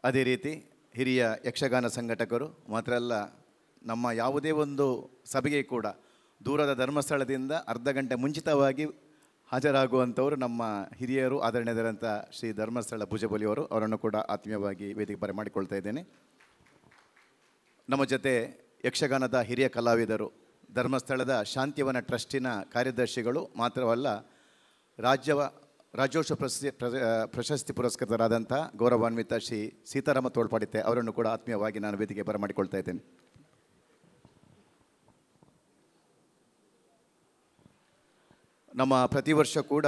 ಅದೇ ರೀತಿ ಹಿರಿಯ ಯಕ್ಷಗಾನ ಸಂಘಟಕರು ಮಾತ್ರ ಅಲ್ಲ, ನಮ್ಮ ಯಾವುದೇ ಒಂದು ಸಭೆಗೆ ಕೂಡ ದೂರದ ಧರ್ಮಸ್ಥಳದಿಂದ ಅರ್ಧ ಗಂಟೆ ಮುಂಚಿತವಾಗಿ ಹಾಜರಾಗುವಂಥವರು ನಮ್ಮ ಹಿರಿಯರು ಆದರಣೀಯರಾದಂಥ ಶ್ರೀ ಧರ್ಮಸ್ಥಳ ಭುಜಬಲಿಯವರು. ಅವರನ್ನು ಕೂಡ ಆತ್ಮೀಯವಾಗಿ ವೇದಿಕೆ ಬರಮಾಡಿಕೊಳ್ತಾ ಇದ್ದೇನೆ. ನಮ್ಮ ಜೊತೆ ಯಕ್ಷಗಾನದ ಹಿರಿಯ ಕಲಾವಿದರು, ಧರ್ಮಸ್ಥಳದ ಶಾಂತಿವನ ಟ್ರಸ್ಟಿನ ಕಾರ್ಯದರ್ಶಿಗಳು ಮಾತ್ರವಲ್ಲ, ರಾಜ್ಯೋತ್ಸವ ಪ್ರಶಸ್ತಿ ಪುರಸ್ಕೃತರಾದಂಥ ಗೌರವಾನ್ವಿತ ಶ್ರೀ ಸೀತಾರಾಮ ತೋಳ್ಪಾಡಿತೆ ಅವರನ್ನು ಕೂಡ ಆತ್ಮೀಯವಾಗಿ ನಾನು ವೇದಿಕೆ ಬರಮಾಡಿಕೊಳ್ತಾ ಇದ್ದೇನೆ. ನಮ್ಮ ಪ್ರತಿ ವರ್ಷ ಕೂಡ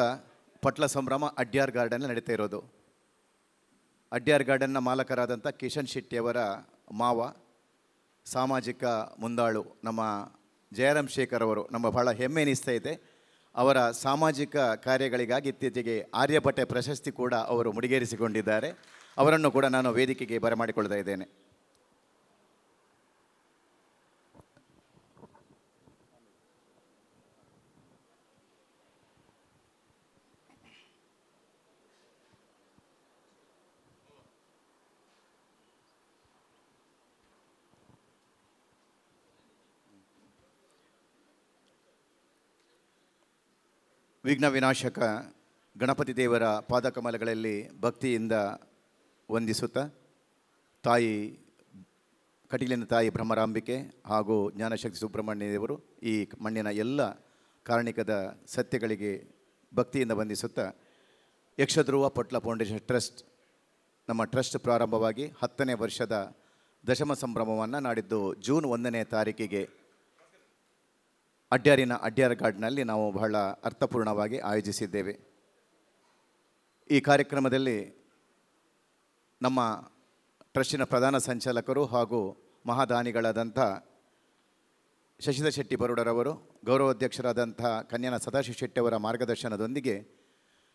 ಪಟ್ಲ ಸಂಭ್ರಮ ಅಡ್ಯಾರ್ ಗಾರ್ಡನ್ ನಡೀತಾ ಇರೋದು. ಅಡ್ಯಾರ್ ಗಾರ್ಡನ್ನ ಮಾಲಕರಾದಂಥ ಕಿಶನ್ ಶೆಟ್ಟಿಯವರ ಮಾವ, ಸಾಮಾಜಿಕ ಮುಂದಾಳು ನಮ್ಮ ಜಯರಾಮ್ ಶೇಖರ್ ಅವರು ನಮ್ಮ ಬಹಳ ಹೆಮ್ಮೆ ಎನಿಸ್ತಾ ಇದೆ. ಅವರ ಸಾಮಾಜಿಕ ಕಾರ್ಯಗಳಿಗಾಗಿ ಇತ್ತೀಚೆಗೆ ಆರ್ಯಭಟ ಪ್ರಶಸ್ತಿ ಕೂಡ ಅವರು ಮುಡಿಗೇರಿಸಿಕೊಂಡಿದ್ದಾರೆ. ಅವರನ್ನು ಕೂಡ ನಾನು ವೇದಿಕೆಗೆ ಬರಮಾಡಿಕೊಳ್ತಾ ಇದ್ದೇನೆ. ವಿಘ್ನ ವಿನಾಶಕ ಗಣಪತಿ ದೇವರ ಪಾದಕಮಲಗಳಲ್ಲಿ ಭಕ್ತಿಯಿಂದ ವಂದಿಸುತ್ತಾ, ತಾಯಿ ಕಟೀಲಿನ ತಾಯಿ ಭ್ರಮರಾಂಬಿಕೆ ಹಾಗೂ ಜ್ಞಾನಶಕ್ತಿ ಸುಬ್ರಹ್ಮಣ್ಯ ದೇವರು ಈ ಮಣ್ಣಿನ ಎಲ್ಲ ಕಾರಣಿಕದ ಸತ್ಯಗಳಿಗೆ ಭಕ್ತಿಯಿಂದ ವಂದಿಸುತ್ತಾ, ಯಕ್ಷಧ್ರುವ ಪಟ್ಲ ಫೌಂಡೇಶನ್ ಟ್ರಸ್ಟ್ ನಮ್ಮ ಟ್ರಸ್ಟ್ ಪ್ರಾರಂಭವಾಗಿ 10ನೇ ವರ್ಷದ ದಶಮ ಸಂಭ್ರಮವನ್ನು ನಾಡಿದ್ದು ಜೂನ್ 1ನೇ ತಾರೀಕಿಗೆ ಅಡ್ಯಾರ್ ಗಾರ್ಡ್ನಲ್ಲಿ ನಾವು ಬಹಳ ಅರ್ಥಪೂರ್ಣವಾಗಿ ಆಯೋಜಿಸಿದ್ದೇವೆ. ಈ ಕಾರ್ಯಕ್ರಮದಲ್ಲಿ ನಮ್ಮ ಟ್ರಸ್ಟಿನ ಪ್ರಧಾನ ಸಂಚಾಲಕರು ಹಾಗೂ ಮಹಾದಾನಿಗಳಾದಂಥ ಶಶಿಧರ್ ಶೆಟ್ಟಿ ಬರೋಡರವರು, ಗೌರವಾಧ್ಯಕ್ಷರಾದಂಥ ಕನ್ಯಾನ ಸದಾಶಿವ ಶೆಟ್ಟಿಯವರ ಮಾರ್ಗದರ್ಶನದೊಂದಿಗೆ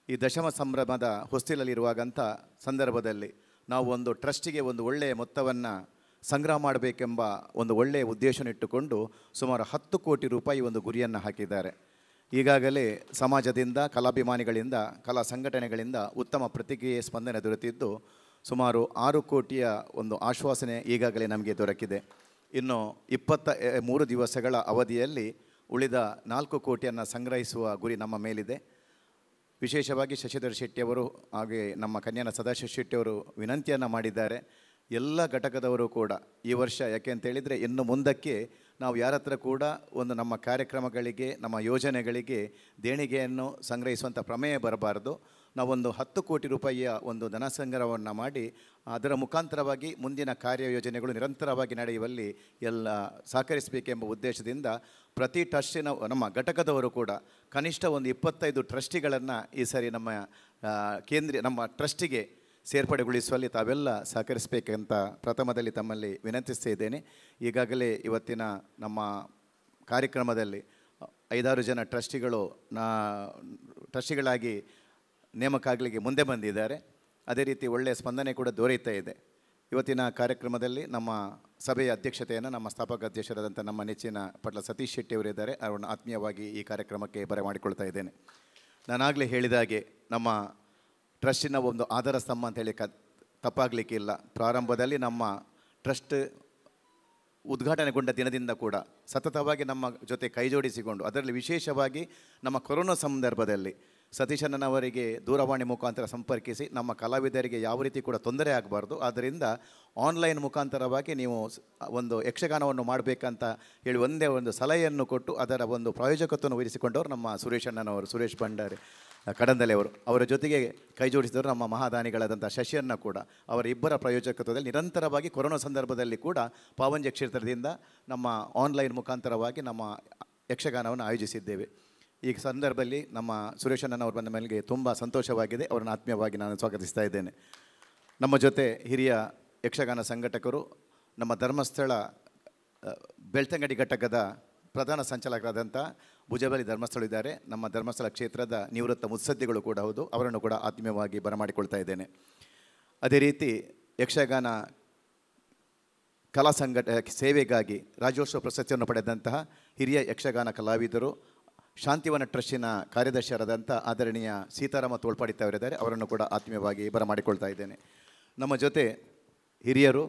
ಈ ದಶಮ ಸಂಭ್ರಮದ ಹೊಸ್ತಿಲಲ್ಲಿರುವಾಗಂಥ ಸಂದರ್ಭದಲ್ಲಿ ನಾವು ಒಂದು ಟ್ರಸ್ಟಿಗೆ ಒಂದು ಒಳ್ಳೆಯ ಮೊತ್ತವನ್ನು ಸಂಗ್ರಹ ಮಾಡಬೇಕೆಂಬ ಒಂದು ಒಳ್ಳೆಯ ಉದ್ದೇಶನಿಟ್ಟುಕೊಂಡು ಸುಮಾರು 10 ಕೋಟಿ ರೂಪಾಯಿ ಒಂದು ಗುರಿಯನ್ನು ಹಾಕಿದ್ದಾರೆ. ಈಗಾಗಲೇ ಸಮಾಜದಿಂದ, ಕಲಾಭಿಮಾನಿಗಳಿಂದ, ಕಲಾ ಸಂಘಟನೆಗಳಿಂದ ಉತ್ತಮ ಪ್ರತಿಕ್ರಿಯೆ ಸ್ಪಂದನೆ ದೊರೆತಿದ್ದು ಸುಮಾರು 6 ಕೋಟಿಯ ಒಂದು ಆಶ್ವಾಸನೆ ಈಗಾಗಲೇ ನಮಗೆ ದೊರಕಿದೆ. ಇನ್ನು 23 ದಿವಸಗಳ ಅವಧಿಯಲ್ಲಿ ಉಳಿದ 4 ಕೋಟಿಯನ್ನು ಸಂಗ್ರಹಿಸುವ ಗುರಿ ನಮ್ಮ ಮೇಲಿದೆ. ವಿಶೇಷವಾಗಿ ಶಶಿಧರ್ ಶೆಟ್ಟಿಯವರು ಹಾಗೆ ನಮ್ಮ ಕನ್ಯಾನ ಸದಾಶಿವ ಶೆಟ್ಟಿಯವರು ವಿನಂತಿಯನ್ನು ಮಾಡಿದ್ದಾರೆ. ಎಲ್ಲ ಘಟಕದವರು ಕೂಡ ಈ ವರ್ಷ, ಯಾಕೆ ಅಂತೇಳಿದರೆ ಇನ್ನು ಮುಂದಕ್ಕೆ ನಾವು ಯಾರ ಹತ್ರ ಕೂಡ ಒಂದು ನಮ್ಮ ಕಾರ್ಯಕ್ರಮಗಳಿಗೆ, ನಮ್ಮ ಯೋಜನೆಗಳಿಗೆ ದೇಣಿಗೆಯನ್ನು ಸಂಗ್ರಹಿಸುವಂಥ ಪ್ರಮೇಯ ಬರಬಾರ್ದು. ನಾವೊಂದು 10 ಕೋಟಿ ರೂಪಾಯಿಯ ಒಂದು ಧನ ಸಂಗ್ರಹವನ್ನು ಮಾಡಿ ಅದರ ಮುಖಾಂತರವಾಗಿ ಮುಂದಿನ ಕಾರ್ಯಯೋಜನೆಗಳು ನಿರಂತರವಾಗಿ ನಡೆಯುವಲ್ಲಿ ಎಲ್ಲ ಸಹಕರಿಸಬೇಕೆಂಬ ಉದ್ದೇಶದಿಂದ ಪ್ರತಿ ಟ್ರಸ್ಟಿನ ನಮ್ಮ ಘಟಕದವರು ಕೂಡ ಕನಿಷ್ಠ ಒಂದು 25 ಟ್ರಸ್ಟಿಗಳನ್ನು ಈ ಸರಿ ನಮ್ಮ ಟ್ರಸ್ಟಿಗೆ ಸೇರ್ಪಡೆಗೊಳಿಸುವಲ್ಲಿ ತಾವೆಲ್ಲ ಸಹಕರಿಸಬೇಕಂತ ಪ್ರಥಮದಲ್ಲಿ ತಮ್ಮಲ್ಲಿ ವಿನಂತಿಸ್ತಾ ಇದ್ದೇನೆ. ಈಗಾಗಲೇ ಇವತ್ತಿನ ನಮ್ಮ ಕಾರ್ಯಕ್ರಮದಲ್ಲಿ 5-6 ಜನ ಟ್ರಸ್ಟಿಗಳಾಗಿ ನೇಮಕ ಆಗಲಿಕ್ಕೆ ಮುಂದೆ ಬಂದಿದ್ದಾರೆ. ಅದೇ ರೀತಿ ಒಳ್ಳೆಯ ಸ್ಪಂದನೆ ಕೂಡ ದೊರೆಯುತ್ತಾ ಇದೆ. ಇವತ್ತಿನ ಕಾರ್ಯಕ್ರಮದಲ್ಲಿ ನಮ್ಮ ಸಭೆಯ ಅಧ್ಯಕ್ಷತೆಯನ್ನು ನಮ್ಮ ಸ್ಥಾಪಕ ಅಧ್ಯಕ್ಷರಾದಂಥ ನಮ್ಮ ನೆಚ್ಚಿನ ಪಟ್ಲ ಸತೀಶ್ ಶೆಟ್ಟಿಯವರಿದ್ದಾರೆ. ಅವರನ್ನು ಆತ್ಮೀಯವಾಗಿ ಈ ಕಾರ್ಯಕ್ರಮಕ್ಕೆ ಬರಮಾಡಿಕೊಳ್ತಾ ಇದ್ದೇನೆ. ನಾನಾಗಲೇ ಹೇಳಿದ ಹಾಗೆ ನಮ್ಮ ಟ್ರಸ್ಟಿನ ಒಂದು ಆಧಾರ ಸ್ತಂಭ ಅಂತೇಳಿ ತಪ್ಪಾಗಲಿಕ್ಕಿಲ್ಲ. ಪ್ರಾರಂಭದಲ್ಲಿ ನಮ್ಮ ಟ್ರಸ್ಟ್ ಉದ್ಘಾಟನೆಗೊಂಡ ದಿನದಿಂದ ಕೂಡ ಸತತವಾಗಿ ನಮ್ಮ ಜೊತೆ ಕೈಜೋಡಿಸಿಕೊಂಡು, ಅದರಲ್ಲಿ ವಿಶೇಷವಾಗಿ ನಮ್ಮ ಕೊರೋನಾ ಸಂದರ್ಭದಲ್ಲಿ ಸತೀಶಣ್ಣನವರಿಗೆ ದೂರವಾಣಿ ಮುಖಾಂತರ ಸಂಪರ್ಕಿಸಿ ನಮ್ಮ ಕಲಾವಿದರಿಗೆ ಯಾವ ರೀತಿ ಕೂಡ ತೊಂದರೆ ಆಗಬಾರ್ದು, ಆದ್ದರಿಂದ ಆನ್ಲೈನ್ ಮುಖಾಂತರವಾಗಿ ನೀವು ಒಂದು ಯಕ್ಷಗಾನವನ್ನು ಮಾಡಬೇಕಂತ ಹೇಳಿ ಒಂದೇ ಒಂದು ಸಲಹೆಯನ್ನು ಕೊಟ್ಟು ಅದರ ಒಂದು ಪ್ರಾಯೋಜಕತ್ವವನ್ನು ವಹಿಸಿಕೊಂಡವರು ನಮ್ಮ ಸುರೇಶ್ ಭಂಡಾರಿ ಕಡಂದಲೆ ಅವರು. ಅವರ ಜೊತೆಗೆ ಕೈ ಜೋಡಿಸಿದವರು ನಮ್ಮ ಮಹಾದಾನಿಗಳಾದಂಥ ಶಶಿಯನ್ನ ಕೂಡ. ಅವರ ಇಬ್ಬರ ಪ್ರಾಯೋಜಕತ್ವದಲ್ಲಿ ನಿರಂತರವಾಗಿ ಕೊರೋನಾ ಸಂದರ್ಭದಲ್ಲಿ ಕೂಡ ಪಾವಂಜ ಕ್ಷೇತ್ರದಿಂದ ನಮ್ಮ ಆನ್ಲೈನ್ ಮುಖಾಂತರವಾಗಿ ನಮ್ಮ ಯಕ್ಷಗಾನವನ್ನು ಆಯೋಜಿಸಿದ್ದೇವೆ. ಈ ಸಂದರ್ಭದಲ್ಲಿ ನಮ್ಮ ಸುರೇಶಣ್ಣನವರು ಬಂದ ಮೇಲೆಗೆ ತುಂಬ ಸಂತೋಷವಾಗಿದೆ. ಅವರನ್ನು ಆತ್ಮೀಯವಾಗಿ ನಾನು ಸ್ವಾಗತಿಸ್ತಾ ಇದ್ದೇನೆ. ನಮ್ಮ ಜೊತೆ ಹಿರಿಯ ಯಕ್ಷಗಾನ ಸಂಘಟಕರು, ನಮ್ಮ ಧರ್ಮಸ್ಥಳ ಬೆಳ್ತಂಗಡಿ ಘಟಕದ ಪ್ರಧಾನ ಸಂಚಾಲಕರಾದಂಥ ಭುಜಬಲಿ ಧರ್ಮಸ್ಥಳ ಇದ್ದಾರೆ. ನಮ್ಮ ಧರ್ಮಸ್ಥಳ ಕ್ಷೇತ್ರದ ನಿವೃತ್ತ ಮುತ್ಸದ್ದಿಗಳು ಕೂಡ ಹೌದು. ಅವರನ್ನು ಕೂಡ ಆತ್ಮೀಯವಾಗಿ ಬರಮಾಡಿಕೊಳ್ತಾ ಇದ್ದೇನೆ. ಅದೇ ರೀತಿ ಯಕ್ಷಗಾನ ಕಲಾ ಸೇವೆಗಾಗಿ ರಾಜ್ಯೋತ್ಸವ ಪ್ರಶಸ್ತಿಯನ್ನು ಪಡೆದಂತಹ ಹಿರಿಯ ಯಕ್ಷಗಾನ ಕಲಾವಿದರು, ಶಾಂತಿವನ ಟ್ರಸ್ಟಿನ ಕಾರ್ಯದರ್ಶಿಯಾದಂಥ ಆದರಣೀಯ ಸೀತಾರಾಮ ತೋಳ್ಪಾಡಿತವರಿದ್ದಾರೆ. ಅವರನ್ನು ಕೂಡ ಆತ್ಮೀಯವಾಗಿ ಬರಮಾಡಿಕೊಳ್ತಾ ಇದ್ದೇನೆ. ನಮ್ಮ ಜೊತೆ ಹಿರಿಯರು,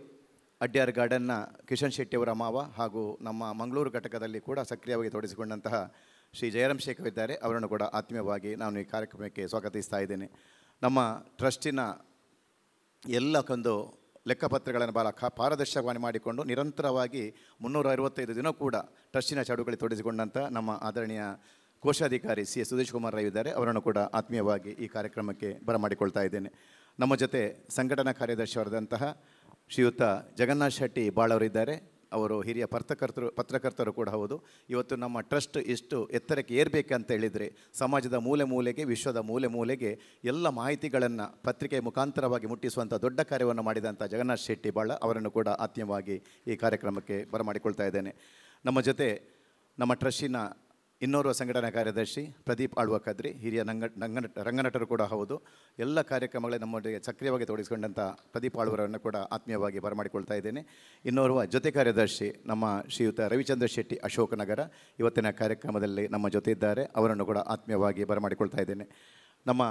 ಅಡ್ಯಾರ್ ಗಾರ್ಡನ್ನ ಕಿಶನ್ ಶೆಟ್ಟಿಯವರ ಮಾವ ಹಾಗೂ ನಮ್ಮ ಮಂಗಳೂರು ಘಟಕದಲ್ಲಿ ಕೂಡ ಸಕ್ರಿಯವಾಗಿ ತೊಡಗಿಸಿಕೊಂಡಂತಹ ಶ್ರೀ ಜಯರಾಮ್ ಶೇಖರ್ ಇದ್ದಾರೆ. ಅವರನ್ನು ಕೂಡ ಆತ್ಮೀಯವಾಗಿ ನಾನು ಈ ಕಾರ್ಯಕ್ರಮಕ್ಕೆ ಸ್ವಾಗತಿಸ್ತಾ ಇದ್ದೇನೆ. ನಮ್ಮ ಟ್ರಸ್ಟಿನ ಎಲ್ಲಕ್ಕೊಂದು ಲೆಕ್ಕಪತ್ರಗಳನ್ನು ಭಾಳ ಪಾರದರ್ಶಕವಾಗಿ ಮಾಡಿಕೊಂಡು ನಿರಂತರವಾಗಿ 365 ದಿನ ಕೂಡ ಟ್ರಸ್ಟಿನ ಚಟುವಟಿಕೆಗಳಲ್ಲಿ ತೊಡಗಿಸಿಕೊಂಡಂಥ ನಮ್ಮ ಆದರಣೀಯ ಕೋಶಾಧಿಕಾರಿ ಸಿ ಎಸ್ ಸುದೇಶ್ ಕುಮಾರ್ ರಾವ್ ಇದ್ದಾರೆ. ಅವರನ್ನು ಕೂಡ ಆತ್ಮೀಯವಾಗಿ ಈ ಕಾರ್ಯಕ್ರಮಕ್ಕೆ ಬರಮಾಡಿಕೊಳ್ತಾ ಇದ್ದೇನೆ. ನಮ್ಮ ಜೊತೆ ಸಂಘಟನಾ ಕಾರ್ಯದರ್ಶಿಯವರಾದಂತಹ ಶ್ರೀಯುತ ಜಗನ್ನಾಥ್ ಶೆಟ್ಟಿ ಬಾಳವರಿದ್ದಾರೆ. ಅವರು ಹಿರಿಯ ಪತ್ರಕರ್ತರು ಕೂಡ ಹೌದು. ಇವತ್ತು ನಮ್ಮ ಟ್ರಸ್ಟ್ ಇಷ್ಟು ಎತ್ತರಕ್ಕೆ ಏರಬೇಕಂತ ಹೇಳಿದರೆ ಸಮಾಜದ ಮೂಲೆ ಮೂಲೆಗೆ, ವಿಶ್ವದ ಮೂಲೆ ಮೂಲೆಗೆ ಎಲ್ಲ ಮಾಹಿತಿಗಳನ್ನು ಪತ್ರಿಕೆ ಮುಖಾಂತರವಾಗಿ ಮುಟ್ಟಿಸುವಂಥ ದೊಡ್ಡ ಕಾರ್ಯವನ್ನು ಮಾಡಿದಂಥ ಜಗನ್ನಾಥ್ ಶೆಟ್ಟಿ ಬಾಳ ಅವರನ್ನು ಕೂಡ ಆತ್ಮೀಯವಾಗಿ ಈ ಕಾರ್ಯಕ್ರಮಕ್ಕೆ ಬರಮಾಡಿಕೊಳ್ತಾ ಇದ್ದೇನೆ. ನಮ್ಮ ಜೊತೆ ನಮ್ಮ ಟ್ರಸ್ಟಿನ ಇನ್ನೋರ್ವ ಸಂಘಟನಾ ಕಾರ್ಯದರ್ಶಿ ಪ್ರದೀಪ್ ಆಳ್ವ ಕದ್ರಿ, ಹಿರಿಯ ರಂಗನಟರು ಕೂಡ ಹೌದು. ಎಲ್ಲ ಕಾರ್ಯಕ್ರಮಗಳೇ ನಮ್ಮೊಂದಿಗೆ ಸಕ್ರಿಯವಾಗಿ ತೊಡಗಿಸಿಕೊಂಡಂಥ ಪ್ರದೀಪ್ ಆಳ್ವರನ್ನು ಕೂಡ ಆತ್ಮೀಯವಾಗಿ ಬರಮಾಡಿಕೊಳ್ತಾ ಇದ್ದೇನೆ. ಇನ್ನೋರ್ವ ಜೊತೆ ಕಾರ್ಯದರ್ಶಿ ನಮ್ಮ ಶ್ರೀಯುತ ರವಿಚಂದ್ರ ಶೆಟ್ಟಿ ಅಶೋಕನಗರ ಇವತ್ತಿನ ಕಾರ್ಯಕ್ರಮದಲ್ಲಿ ನಮ್ಮ ಜೊತೆ ಇದ್ದಾರೆ. ಅವರನ್ನು ಕೂಡ ಆತ್ಮೀಯವಾಗಿ ಬರಮಾಡಿಕೊಳ್ತಾ ಇದ್ದೇನೆ. ನಮ್ಮ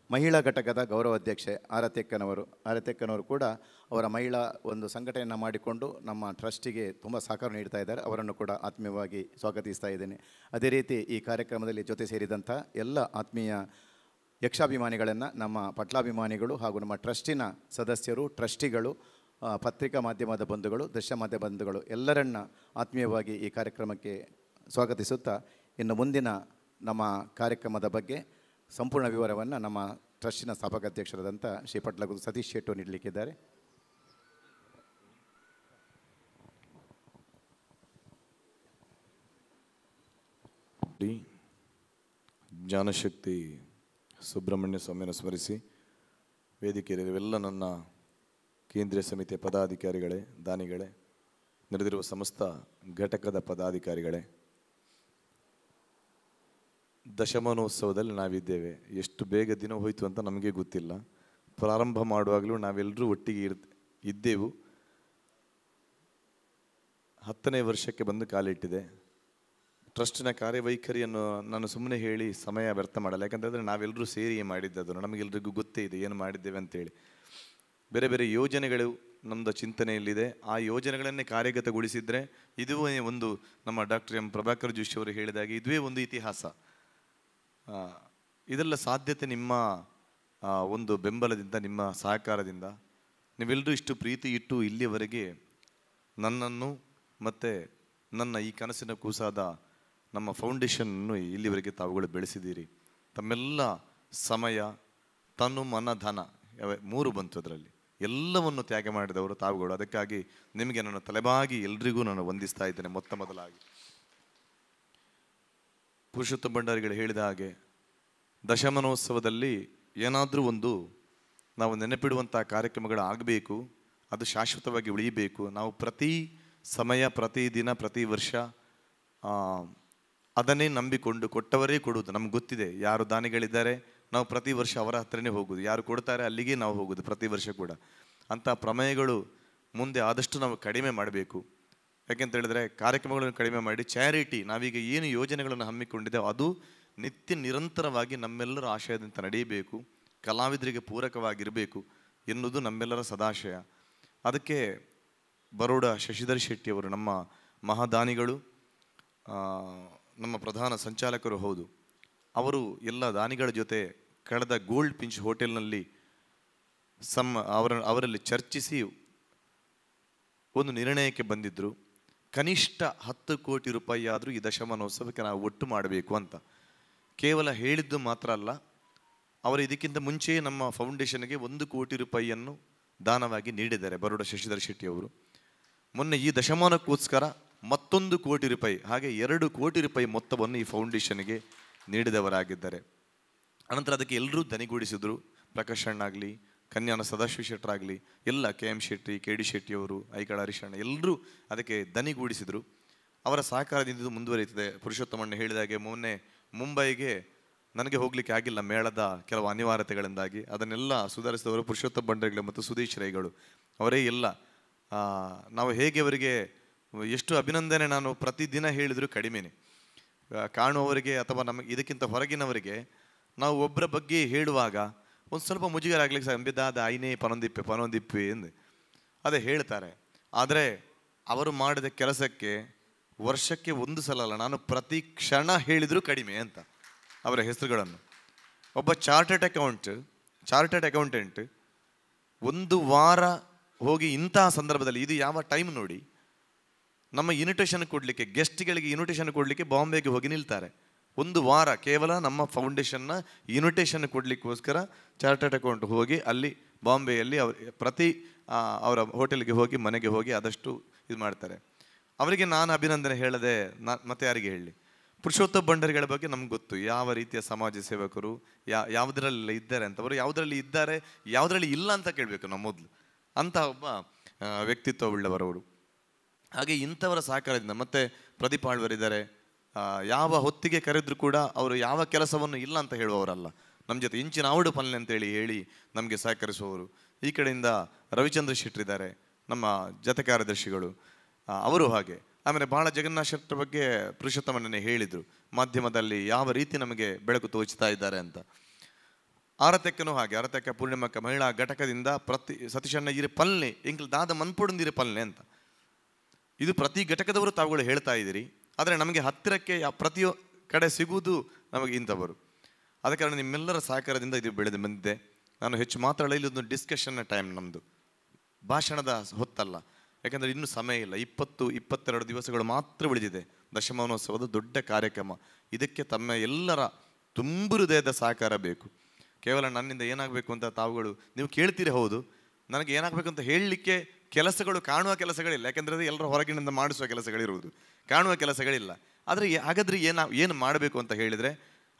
ಮಹಿಳಾ ಘಟಕದ ಗೌರವ ಅಧ್ಯಕ್ಷೆ ಆರತೆಕ್ಕನವರು ಕೂಡ ಅವರ ಮಹಿಳಾ ಒಂದು ಸಂಘಟನೆಯನ್ನು ಮಾಡಿಕೊಂಡು ನಮ್ಮ ಟ್ರಸ್ಟಿಗೆ ತುಂಬ ಸಹಕಾರ ನೀಡ್ತಾ ಇದ್ದಾರೆ. ಅವರನ್ನು ಕೂಡ ಆತ್ಮೀಯವಾಗಿ ಸ್ವಾಗತಿಸ್ತಾ ಇದ್ದೇನೆ. ಅದೇ ರೀತಿ ಈ ಕಾರ್ಯಕ್ರಮದಲ್ಲಿ ಜೊತೆ ಸೇರಿದಂಥ ಎಲ್ಲ ಆತ್ಮೀಯ ಯಕ್ಷಾಭಿಮಾನಿಗಳನ್ನು, ನಮ್ಮ ಪಟ್ಲಾಭಿಮಾನಿಗಳು ಹಾಗೂ ನಮ್ಮ ಟ್ರಸ್ಟಿನ ಸದಸ್ಯರು, ಟ್ರಸ್ಟಿಗಳು, ಪತ್ರಿಕಾ ಮಾಧ್ಯಮದ ಬಂಧುಗಳು, ದೃಶ್ಯ ಮಾಧ್ಯಮ ಬಂಧುಗಳು ಎಲ್ಲರನ್ನ ಆತ್ಮೀಯವಾಗಿ ಈ ಕಾರ್ಯಕ್ರಮಕ್ಕೆ ಸ್ವಾಗತಿಸುತ್ತಾ ಇನ್ನು ಮುಂದಿನ ನಮ್ಮ ಕಾರ್ಯಕ್ರಮದ ಬಗ್ಗೆ ಸಂಪೂರ್ಣ ವಿವರವನ್ನು ನಮ್ಮ ಟ್ರಸ್ಟಿನ ಸ್ಥಾಪಕ ಅಧ್ಯಕ್ಷರಾದಂಥ ಶ್ರೀ ಪಟ್ಲಗುರು ಸತೀಶ್ ಶೆಟ್ಟು ನೀಡಲಿಕ್ಕಿದ್ದಾರೆ. ಜ್ಞಾನಶಕ್ತಿ ಸುಬ್ರಹ್ಮಣ್ಯ ಸ್ವಾಮಿಯನ್ನು ಸ್ಮರಿಸಿ ವೇದಿಕೆಯಲ್ಲಿರುವೆಲ್ಲ ನನ್ನ ಕೇಂದ್ರೀಯ ಸಮಿತಿಯ ಪದಾಧಿಕಾರಿಗಳೇ, ದಾನಿಗಳೇ, ನಡೆದಿರುವ ಸಮಸ್ತ ಘಟಕದ ಪದಾಧಿಕಾರಿಗಳೇ, ದಶಮಾನೋತ್ಸವದಲ್ಲಿ ನಾವಿದ್ದೇವೆ. ಎಷ್ಟು ಬೇಗ ದಿನ ಹೋಯಿತು ಅಂತ ನಮಗೆ ಗೊತ್ತಿಲ್ಲ. ಪ್ರಾರಂಭ ಮಾಡುವಾಗಲೂ ನಾವೆಲ್ಲರೂ ಒಟ್ಟಿಗೆ ಇದ್ದೆವು. 10ನೇ ವರ್ಷಕ್ಕೆ ಬಂದು ಕಾಲಿಟ್ಟಿದೆ. ಟ್ರಸ್ಟಿನ ಕಾರ್ಯವೈಖರಿಯನ್ನು ನಾನು ಸುಮ್ಮನೆ ಹೇಳಿ ಸಮಯ ವ್ಯರ್ಥ ಮಾಡಲ್ಲ. ಯಾಕಂತಂದರೆ ನಾವೆಲ್ಲರೂ ಸೇರಿ ಮಾಡಿದ್ದದನ್ನು ನಮಗೆಲ್ಲರಿಗೂ ಗೊತ್ತೇ ಇದೆ ಏನು ಮಾಡಿದ್ದೇವೆ ಅಂತೇಳಿ. ಬೇರೆ ಬೇರೆ ಯೋಜನೆಗಳು ನಮ್ಮದು ಚಿಂತನೆಯಲ್ಲಿದೆ. ಆ ಯೋಜನೆಗಳನ್ನೇ ಕಾರ್ಯಗತಗೊಳಿಸಿದರೆ ಇದುವೇ ಒಂದು ನಮ್ಮ ಡಾಕ್ಟರ್ ಎಂ ಪ್ರಭಾಕರ್ ಜೋಶಿ ಅವರು ಹೇಳಿದಾಗೆ ಇದುವೇ ಒಂದು ಇತಿಹಾಸ. ಇದೆಲ್ಲ ಸಾಧ್ಯತೆ ನಿಮ್ಮ ಒಂದು ಬೆಂಬಲದಿಂದ, ನಿಮ್ಮ ಸಹಕಾರದಿಂದ. ನೀವೆಲ್ಲರೂ ಇಷ್ಟು ಪ್ರೀತಿ ಇಟ್ಟು ಇಲ್ಲಿಯವರೆಗೆ ನನ್ನನ್ನು ಮತ್ತು ನನ್ನ ಈ ಕನಸಿನ ಕೂಸಾದ ನಮ್ಮ ಫೌಂಡೇಶನನ್ನು ಇಲ್ಲಿವರೆಗೆ ತಾವುಗಳು ಬೆಳೆಸಿದ್ದೀರಿ. ತಮ್ಮೆಲ್ಲ ಸಮಯ, ತನು, ಮನ, ಧನ 3 ಬಂತು. ಅದರಲ್ಲಿ ಎಲ್ಲವನ್ನು ತ್ಯಾಗ ಮಾಡಿದವರು ತಾವುಗಳು. ಅದಕ್ಕಾಗಿ ನಿಮಗೆ ನನ್ನ ತಲೆಬಾಗಿ ಎಲ್ರಿಗೂ ನಾನು ವಂದಿಸ್ತಾ ಇದ್ದೇನೆ. ಮೊದಲಾಗಿ ಪುರುಷೋತ್ತಮ ಭಂಡಾರಿಗಳು ಹೇಳಿದ ಹಾಗೆ ದಶಮಾನೋತ್ಸವದಲ್ಲಿ ಏನಾದರೂ ಒಂದು ನಾವು ನೆನಪಿಡುವಂಥ ಕಾರ್ಯಕ್ರಮಗಳು ಆಗಬೇಕು. ಅದು ಶಾಶ್ವತವಾಗಿ ಉಳಿಯಬೇಕು. ನಾವು ಪ್ರತಿ ಸಮಯ, ಪ್ರತಿ ದಿನ, ಪ್ರತಿ ವರ್ಷ ಅದನ್ನೇ ನಂಬಿಕೊಂಡು ಕೊಟ್ಟವರೇ ಕೊಡುವುದು. ನಮ್ಗೆ ಗೊತ್ತಿದೆ ಯಾರು ದಾನಿಗಳಿದ್ದಾರೆ, ನಾವು ಪ್ರತಿ ವರ್ಷ ಅವರ ಹತ್ರನೇ ಹೋಗೋದು. ಯಾರು ಕೊಡ್ತಾರೆ ಅಲ್ಲಿಗೆ ನಾವು ಹೋಗೋದು ಪ್ರತಿ ವರ್ಷ ಕೂಡ. ಅಂಥ ಪ್ರಮೇಯಗಳು ಮುಂದೆ ಆದಷ್ಟು ನಾವು ಕಡಿಮೆ ಮಾಡಬೇಕು. ಯಾಕೆಂತ ಹೇಳಿದ್ರೆ ಕಾರ್ಯಕ್ರಮಗಳನ್ನು ಕಡಿಮೆ ಮಾಡಿ ಚಾರಿಟಿ, ನಾವೀಗ ಏನು ಯೋಜನೆಗಳನ್ನು ಹಮ್ಮಿಕೊಂಡಿದ್ದೇವೆ ಅದು ನಿತ್ಯ ನಿರಂತರವಾಗಿ ನಮ್ಮೆಲ್ಲರ ಆಶಯದಂತೆ ನಡೆಯಬೇಕು, ಕಲಾವಿದರಿಗೆ ಪೂರಕವಾಗಿರಬೇಕು ಎನ್ನುವುದು ನಮ್ಮೆಲ್ಲರ ಸದಾಶಯ. ಅದಕ್ಕೆ ಬರೋಡ ಶಶಿಧರ್ ಶೆಟ್ಟಿಯವರು ನಮ್ಮ ಮಹಾದಾನಿಗಳು, ನಮ್ಮ ಪ್ರಧಾನ ಸಂಚಾಲಕರು ಹೌದು. ಅವರು ಎಲ್ಲ ದಾನಿಗಳ ಜೊತೆ ಕಳೆದ ಗೋಲ್ಡ್ ಪಿಂಚ್ ಹೋಟೆಲ್ನಲ್ಲಿ ಅವರಲ್ಲಿ ಚರ್ಚಿಸಿ ಒಂದು ನಿರ್ಣಯಕ್ಕೆ ಬಂದಿದ್ದರು. ಕನಿಷ್ಠ 10 ಕೋಟಿ ರೂಪಾಯಿ ಆದರೂ ಈ ದಶಮಾನೋತ್ಸವಕ್ಕೆ ನಾವು ಒಟ್ಟು ಮಾಡಬೇಕು ಅಂತ. ಕೇವಲ ಹೇಳಿದ್ದು ಮಾತ್ರ ಅಲ್ಲ, ಅವರು ಇದಕ್ಕಿಂತ ಮುಂಚೆ ನಮ್ಮ ಫೌಂಡೇಶನ್ಗೆ 1 ಕೋಟಿ ರೂಪಾಯಿಯನ್ನು ದಾನವಾಗಿ ನೀಡಿದ್ದಾರೆ ಬರೋಡ ಶಶಿಧರ್ ಶೆಟ್ಟಿ ಅವರು. ಮೊನ್ನೆ ಈ ದಶಮಾನಕ್ಕೋಸ್ಕರ ಮತ್ತೊಂದು 1 ಕೋಟಿ ರೂಪಾಯಿ, ಹಾಗೆ 2 ಕೋಟಿ ರೂಪಾಯಿ ಮೊತ್ತವನ್ನು ಈ ಫೌಂಡೇಶನ್ಗೆ ನೀಡಿದವರಾಗಿದ್ದಾರೆ. ಅನಂತರ ಅದಕ್ಕೆ ಎಲ್ಲರೂ ದನಿಗೂಡಿಸಿದ್ರು. ಪ್ರಕಾಶ್ ಅಣ್ಣಾಗಲಿ, ಕನ್ಯಾನ ಸದಾಶಿವ ಶೆಟ್ಟರಾಗಲಿ, ಎಲ್ಲ KM ಶೆಟ್ಟಿ, KD ಶೆಟ್ಟಿಯವರು, ಐಕಳ ಹರೀಶಣ್ಣ ಎಲ್ಲರೂ ಅದಕ್ಕೆ ದನಿಗೂಡಿಸಿದರು. ಅವರ ಸಹಕಾರದಿಂದ ಮುಂದುವರಿಯುತ್ತದೆ. ಪುರುಷೋತ್ತಮಣ್ಣ ಹೇಳಿದಾಗೆ ಮೊನ್ನೆ ಮುಂಬೈಗೆ ನನಗೆ ಹೋಗಲಿಕ್ಕೆ ಆಗಿಲ್ಲ ಮೇಳದ ಕೆಲವು ಅನಿವಾರ್ಯತೆಗಳಿಂದಾಗಿ. ಅದನ್ನೆಲ್ಲ ಸುಧಾರಿಸಿದವರು ಪುರುಷೋತ್ತಮ ಭಂಡಾರಿಗಳು ಮತ್ತು ಸುದೇಶ್ ರೈಗಳು ಅವರೇ ಎಲ್ಲ. ನಾವು ಹೇಗೆ ಅವರಿಗೆ ಎಷ್ಟು ಅಭಿನಂದನೆ ನಾನು ಪ್ರತಿದಿನ ಹೇಳಿದರೂ ಕಡಿಮೆನೆ. ಕಾಣುವವರಿಗೆ ಅಥವಾ ನಮಗೆ ಇದಕ್ಕಿಂತ ಹೊರಗಿನವರಿಗೆ ನಾವು ಒಬ್ಬರ ಬಗ್ಗೆ ಹೇಳುವಾಗ ಒಂದು ಸ್ವಲ್ಪ ಮುಜುಗರ ಆಗ್ಲಿಕ್ಕೆ ಅಂಬಿದಾದ ಐನೇ ಪನೊಂದಿಪ್ಪೆ ಎಂದು ಅದೇ ಹೇಳ್ತಾರೆ. ಆದರೆ ಅವರು ಮಾಡಿದ ಕೆಲಸಕ್ಕೆ ವರ್ಷಕ್ಕೆ ಒಂದು ಸಲ ಅಲ್ಲ, ನಾನು ಪ್ರತಿ ಕ್ಷಣ ಹೇಳಿದರೂ ಕಡಿಮೆ ಅಂತ ಅವರ ಹೆಸರುಗಳನ್ನು. ಒಬ್ಬ ಚಾರ್ಟೆಡ್ ಅಕೌಂಟೆಂಟ್ ಒಂದು ವಾರ ಹೋಗಿ ಇಂತಹ ಸಂದರ್ಭದಲ್ಲಿ, ಇದು ಯಾವ ಟೈಮ್ ನೋಡಿ, ನಮ್ಮ ಇನ್ವಿಟೇಷನ್ ಕೊಡಲಿಕ್ಕೆ, ಗೆಸ್ಟ್ಗಳಿಗೆ ಇನ್ವಿಟೇಷನ್ ಕೊಡಲಿಕ್ಕೆ ಬಾಂಬೆಗೆ ಹೋಗಿ ನಿಲ್ತಾರೆ. ಒಂದು ವಾರ ಕೇವಲ ನಮ್ಮ ಫೌಂಡೇಶನ್ನ ಇನ್ವಿಟೇಷನ್ ಕೊಡಲಿಕ್ಕೋಸ್ಕರ ಚಾರ್ಟೆಡ್ ಅಕೌಂಟ್ ಹೋಗಿ ಅಲ್ಲಿ ಬಾಂಬೆಯಲ್ಲಿ ಪ್ರತಿ ಅವರ ಹೋಟೆಲ್ಗೆ ಹೋಗಿ, ಮನೆಗೆ ಹೋಗಿ ಆದಷ್ಟು ಇದು ಮಾಡ್ತಾರೆ. ಅವರಿಗೆ ನಾನು ಅಭಿನಂದನೆ ಹೇಳದೆ ಮತ್ತೆ ಯಾರಿಗೆ ಹೇಳಲಿ? ಪುರುಷೋತ್ತಮ ಭಂಡಾರಿಗಳ ಬಗ್ಗೆ ನಮ್ಗೆ ಗೊತ್ತು, ಯಾವ ರೀತಿಯ ಸಮಾಜ ಸೇವಕರು, ಯಾವುದರಲ್ಲೆಲ್ಲ ಇದ್ದಾರೆ ಅಂತ. ಅವರು ಯಾವುದರಲ್ಲಿ ಇದ್ದಾರೆ, ಯಾವುದರಲ್ಲಿ ಇಲ್ಲ ಅಂತ ಕೇಳಬೇಕು ನಾವು ಮೊದಲು. ಅಂಥ ಒಬ್ಬ ವ್ಯಕ್ತಿತ್ವವುಳ್ಳವರವರು. ಹಾಗೆ ಇಂಥವರ ಸಹಕಾರದಿಂದ, ಮತ್ತೆ ಪ್ರದೀಪ್ ಆಳ್ವರಿದ್ದಾರೆ, ಯಾವ ಹೊತ್ತಿಗೆ ಕರೆದ್ರು ಕೂಡ ಅವರು ಯಾವ ಕೆಲಸವನ್ನು ಇಲ್ಲ ಅಂತ ಹೇಳುವವರಲ್ಲ. ನಮ್ಮ ಜೊತೆ ಇಂಚಿನ ಆವಡು ಪಲ್ಲೆ ಅಂತೇಳಿ ಹೇಳಿ ನಮಗೆ ಸಹಕರಿಸುವವರು. ಈ ಕಡೆಯಿಂದ ರವಿಚಂದ್ರ ಶೆಟ್ಟರಿದ್ದಾರೆ, ನಮ್ಮ ಜತೆ ಕಾರ್ಯದರ್ಶಿಗಳು, ಅವರು ಹಾಗೆ. ಆಮೇಲೆ ಭಾಳ ಜಗನ್ನಾಥ್ ಶೆಟ್ಟರ್ ಬಗ್ಗೆ ಪುರುಷೋತ್ತಮನೇ ಹೇಳಿದರು, ಮಾಧ್ಯಮದಲ್ಲಿ ಯಾವ ರೀತಿ ನಮಗೆ ಬೆಳಕು ತೋಚ್ತಾ ಇದ್ದಾರೆ ಅಂತ. ಆರತೆಕ್ಕನೂ ಹಾಗೆ, ಆರತೆಕ್ಕ ಪೂರ್ಣಿಮಕ್ಕ ಮಹಿಳಾ ಘಟಕದಿಂದ ಪ್ರತಿ ಸತೀಶಣ್ಣ ಇರಿ ಪಲ್ಲೆ ಎಂಕ್ಲು ದಾದ ಮನ್ಪೊಡಂದಿರಿ ಪಲ್ಲೆ ಅಂತ. ಇದು ಪ್ರತಿ ಘಟಕದವರು ತಾವುಗಳು ಹೇಳ್ತಾ ಇದ್ದೀರಿ, ಆದರೆ ನಮಗೆ ಹತ್ತಿರಕ್ಕೆ ಪ್ರತಿ ಕಡೆ ಸಿಗುವುದು ನಮಗೆ ಇಂಥವರು. ಆದ ಕಾರಣ ನಿಮ್ಮೆಲ್ಲರ ಸಹಕಾರದಿಂದ ಇದು ಬೆಳೆದು ಬಂದಿದೆ. ನಾನು ಹೆಚ್ಚು ಮಾತಾಡಲಿ, ಇಲ್ಲೊಂದು ಡಿಸ್ಕಷನ್ನ ಟೈಮ್ ನಮ್ಮದು, ಭಾಷಣದ ಹೊತ್ತಲ್ಲ. ಯಾಕಂದರೆ ಇನ್ನೂ ಸಮಯ ಇಲ್ಲ, 22 ದಿವಸಗಳು ಮಾತ್ರ ಉಳಿದಿದೆ ದಶಮಾನೋತ್ಸವದ ದೊಡ್ಡ ಕಾರ್ಯಕ್ರಮ. ಇದಕ್ಕೆ ತಮ್ಮ ಎಲ್ಲರ ತುಂಬು ಹೃದಯದ ಸಹಕಾರ ಬೇಕು. ಕೇವಲ ನನ್ನಿಂದ ಏನಾಗಬೇಕು ಅಂತ ತಾವುಗಳು ನೀವು ಕೇಳ್ತೀರಿ, ಹೌದು. ನನಗೆ ಏನಾಗಬೇಕು ಅಂತ ಹೇಳಲಿಕ್ಕೆ ಕೆಲಸಗಳು, ಕಾಣುವ ಕೆಲಸಗಳಿಲ್ಲ. ಯಾಕೆಂದರೆ ಅದು ಎಲ್ಲರ ಹೊರಗಿನಿಂದ ಮಾಡಿಸುವ ಕೆಲಸಗಳಿರುವುದು, ಕಾಣುವ ಕೆಲಸಗಳಿಲ್ಲ. ಆದರೆ ಹಾಗಾದರೆ ಏನು ಮಾಡಬೇಕು ಅಂತ ಹೇಳಿದರೆ,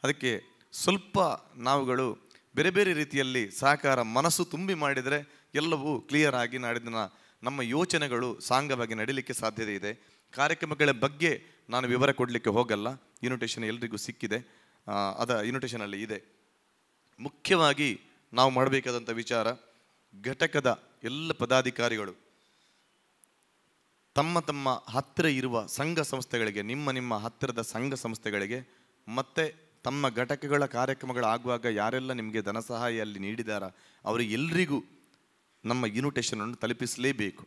ಅದಕ್ಕೆ ಸ್ವಲ್ಪ ನಾವುಗಳು ಬೇರೆ ಬೇರೆ ರೀತಿಯಲ್ಲಿ ಸಹಕಾರ, ಮನಸ್ಸು ತುಂಬಿ ಮಾಡಿದರೆ ಎಲ್ಲವೂ ಕ್ಲಿಯರ್ ಆಗಿ ನಾಡಿನ ನಮ್ಮ ಯೋಚನೆಗಳು ಸಾಂಗವಾಗಿ ನಡೀಲಿಕ್ಕೆ ಸಾಧ್ಯತೆ ಇದೆ. ಕಾರ್ಯಕ್ರಮಗಳ ಬಗ್ಗೆ ನಾನು ವಿವರ ಕೊಡಲಿಕ್ಕೆ ಹೋಗಲ್ಲ, ಇನ್ವಿಟೇಷನ್ ಎಲ್ರಿಗೂ ಸಿಕ್ಕಿದೆ, ಇನ್ವಿಟೇಷನಲ್ಲಿ ಇದೆ. ಮುಖ್ಯವಾಗಿ ನಾವು ಮಾಡಬೇಕಾದಂಥ ವಿಚಾರ, ಘಟಕದ ಎಲ್ಲ ಪದಾಧಿಕಾರಿಗಳು ತಮ್ಮ ತಮ್ಮ ಹತ್ತಿರ ಇರುವ ಸಂಘ ಸಂಸ್ಥೆಗಳಿಗೆ, ನಿಮ್ಮ ಹತ್ತಿರದ ಸಂಘ ಸಂಸ್ಥೆಗಳಿಗೆ, ಮತ್ತು ತಮ್ಮ ಘಟಕಗಳ ಕಾರ್ಯಕ್ರಮಗಳಾಗುವಾಗ ಯಾರೆಲ್ಲ ನಿಮಗೆ ಧನ ಸಹಾಯ ಅಲ್ಲಿ ನೀಡಿದಾರ ಅವರಿಗೆಲ್ಲರಿಗೂ ನಮ್ಮ ಇನ್ವಿಟೇಷನನ್ನು ತಲುಪಿಸಲೇಬೇಕು.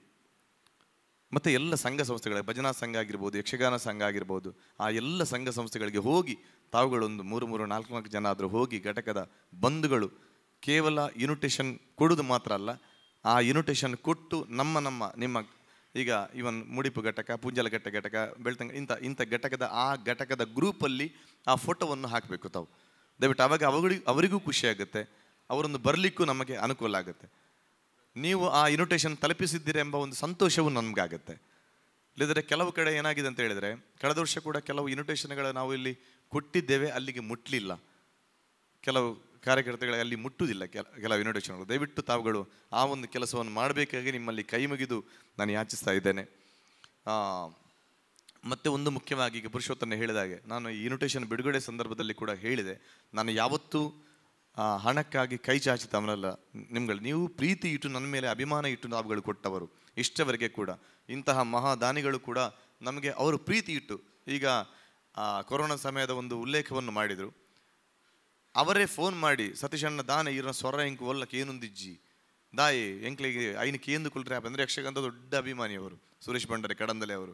ಮತ್ತು ಎಲ್ಲ ಸಂಘ ಸಂಸ್ಥೆಗಳ, ಭಜನಾ ಸಂಘ ಆಗಿರ್ಬೋದು, ಯಕ್ಷಗಾನ ಸಂಘ ಆಗಿರ್ಬೋದು, ಆ ಎಲ್ಲ ಸಂಘ ಸಂಸ್ಥೆಗಳಿಗೆ ಹೋಗಿ ತಾವುಗಳೊಂದು 3-4 ಜನ ಆದರೂ ಹೋಗಿ, ಘಟಕದ ಬಂಧುಗಳು ಕೇವಲ ಇನ್ವಿಟೇಷನ್ ಕೊಡೋದು ಮಾತ್ರ ಅಲ್ಲ, ಆ ಇನ್ವಿಟೇಷನ್ ಕೊಟ್ಟು ನಿಮ್ಮ ಈಗ ಇವನ್ ಮುಡಿಪು ಘಟಕ, ಪೂಂಜಲಘಟ್ಟ ಘಟಕ, ಬೆಳ್ತಂಗ ಇಂಥ ಘಟಕದ ಗ್ರೂಪಲ್ಲಿ ಆ ಫೋಟೋವನ್ನು ಹಾಕಬೇಕು ತಾವು. ದಯವಿಟ್ಟು ಆವಾಗ ಅವರಿಗೂ ಖುಷಿಯಾಗುತ್ತೆ, ಅವರೊಂದು ಬರಲಿಕ್ಕೂ ನಮಗೆ ಅನುಕೂಲ ಆಗುತ್ತೆ. ನೀವು ಆ ಇನ್ವಿಟೇಷನ್ ತಲುಪಿಸಿದ್ದೀರಿ ಎಂಬ ಒಂದು ಸಂತೋಷವೂ ನಮಗಾಗುತ್ತೆ. ಇಲ್ಲದ್ರೆ ಕೆಲವು ಕಡೆ ಏನಾಗಿದೆ ಅಂತ ಹೇಳಿದರೆ, ಕಳೆದ ವರ್ಷ ಕೂಡ ಕೆಲವು ಇನ್ವಿಟೇಷನ್ಗಳು ನಾವು ಇಲ್ಲಿ ಕೊಟ್ಟಿದ್ದೇವೆ, ಅಲ್ಲಿಗೆ ಮುಟ್ಟಲಿಲ್ಲ. ಕೆಲವು ಕಾರ್ಯಕರ್ತಗಳಿಗೆ ಅಲ್ಲಿ ಮುಟ್ಟುವುದಿಲ್ಲ ಕೆಲವು ಇನ್ವಿಟೇಷನ್ಗಳು. ದಯವಿಟ್ಟು ತಾವುಗಳು ಆ ಒಂದು ಕೆಲಸವನ್ನು ಮಾಡಬೇಕಾಗಿ ನಿಮ್ಮಲ್ಲಿ ಕೈ ಮುಗಿದು ನಾನು ಯಾಚಿಸ್ತಾ ಇದ್ದೇನೆ. ಮತ್ತು ಒಂದು ಮುಖ್ಯವಾಗಿ, ಈಗ ಪುರುಷೋತ್ತಮ ಹೇಳಿದಾಗೆ, ನಾನು ಈ ಇನ್ವಿಟೇಷನ್ ಬಿಡುಗಡೆ ಸಂದರ್ಭದಲ್ಲಿ ಕೂಡ ಹೇಳಿದೆ, ನಾನು ಯಾವತ್ತೂ ಹಣಕ್ಕಾಗಿ ಕೈ ಚಾಚಿತವನಲ್ಲ. ನೀವು ಪ್ರೀತಿ ಇಟ್ಟು ನನ್ನ ಮೇಲೆ ಅಭಿಮಾನ ಇಟ್ಟು ನಾವುಗಳು ಕೊಟ್ಟವರು ಇಷ್ಟವರೆಗೆ ಕೂಡ. ಇಂತಹ ಮಹಾದಾನಿಗಳು ಕೂಡ ನಮಗೆ ಅವರು ಪ್ರೀತಿ ಇಟ್ಟು, ಈಗ ಕೊರೋನಾ ಸಮಯದ ಒಂದು ಉಲ್ಲೇಖವನ್ನು ಮಾಡಿದರು. ಅವರೇ ಫೋನ್ ಮಾಡಿ, ಸತೀಶಣ್ಣ ದಾನೆ ಇರೋ ಸ್ವರ ಎಂಕು ಒಲ್ಲಕ್ಕೆ ಏನೊಂದಿಜ್ಜಿ ದಾಯಿ ಎಂಕ್ಲಿಗೆ ಐನ ಕೇಂದು ಕುಲ್ರೆ ಅಂದರೆ ಯಕ್ಷಗಾನದ ದೊಡ್ಡ ಅಭಿಮಾನಿ ಅವರು, ಸುರೇಶ್ ಭಂಡಾರಿ ಕಡಂದಲೆ ಅವರು.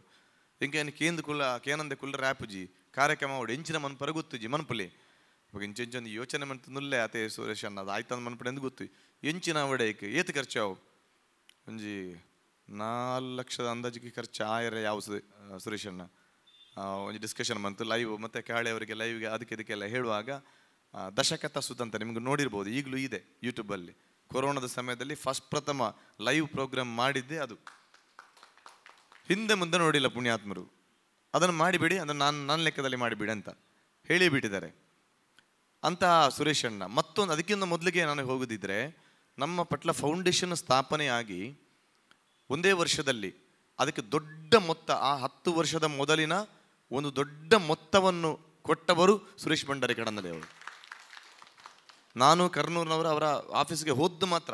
ಎಂಕೆ ಐನ ಕೇಂದು ಕುಲ್ಲ ಕೇನಂದೆ ಕುಲ್ರೆ ಆ್ಯಪುಜಿ ಕಾರ್ಯಕ್ರಮ ಅವಡು ಎಂಚಿನ ಮನ್ಪರ ಗೊತ್ತುಜಿ ಮನ್ಪುಲಿ ಇವಾಗ ಇಂಚೊಂದು ಯೋಚನೆ ಮಾಡ್ತು ನುಲ್ಲೆ ಆತೆ ಸುರೇಶ್ ಅಣ್ಣ ಅದು ಆಯ್ತಂದು ಮನ್ಪಡೆ ಎಂದು ಗೊತ್ತು. ಎಂಚಿನ ಅವಡೆಗೆ ಏತು ಖರ್ಚಾವು ಒಂಜಿ 4 ಲಕ್ಷದ ಅಂದಾಜಿಗೆ ಖರ್ಚು ಆಯರ ಯಾವ ಸುರೇಶ್ ಅಣ್ಣ ಒಂದು ಡಿಸ್ಕಷನ್ ಬಂತು ಲೈವ್, ಮತ್ತು ಕಾಳೆ ಅವರಿಗೆ ಲೈವ್ಗೆ ಅದಕ್ಕೆಲ್ಲ ಹೇಳುವಾಗ ದಶಕಥ ಸುದಂತ ನಿಮ್ಗೆ ನೋಡಿರ್ಬೋದು, ಈಗಲೂ ಇದೆ ಯೂಟ್ಯೂಬಲ್ಲಿ. ಕೊರೋನಾದ ಸಮಯದಲ್ಲಿ ಪ್ರಥಮ ಲೈವ್ ಪ್ರೋಗ್ರಾಮ್ ಮಾಡಿದ್ದೆ ಅದು. ಹಿಂದೆ ಮುಂದೆ ನೋಡಿಲ್ಲ ಪುಣ್ಯಾತ್ಮರು. ಅದನ್ನು ಮಾಡಿಬಿಡಿ, ಅದನ್ನು ನನ್ನ ಲೆಕ್ಕದಲ್ಲಿ ಮಾಡಿಬಿಡಿ ಅಂತ ಹೇಳಿಬಿಟ್ಟಿದ್ದಾರೆ ಅಂತ ಸುರೇಶ್ ಅಣ್ಣ. ಮತ್ತೊಂದು ಅದಕ್ಕಿಂತ ಮೊದಲಿಗೆ ನಾನು ಹೋಗೋದಿದ್ರೆ, ನಮ್ಮ ಪಟ್ಲ ಫೌಂಡೇಶನ್ ಸ್ಥಾಪನೆಯಾಗಿ ಒಂದೇ ವರ್ಷದಲ್ಲಿ ಅದಕ್ಕೆ ದೊಡ್ಡ ಮೊತ್ತ, ಆ 10 ವರ್ಷದ ಮೊದಲಿನ ಒಂದು ದೊಡ್ಡ ಮೊತ್ತವನ್ನು ಕೊಟ್ಟವರು ಸುರೇಶ್ ಭಂಡಾರಿ ಕಡಂದಲೆ ಅವರು. ನಾನು ಕರ್ನೂರಿನವರು ಅವರ ಆಫೀಸ್ಗೆ ಹೋದ್ದು ಮಾತ್ರ,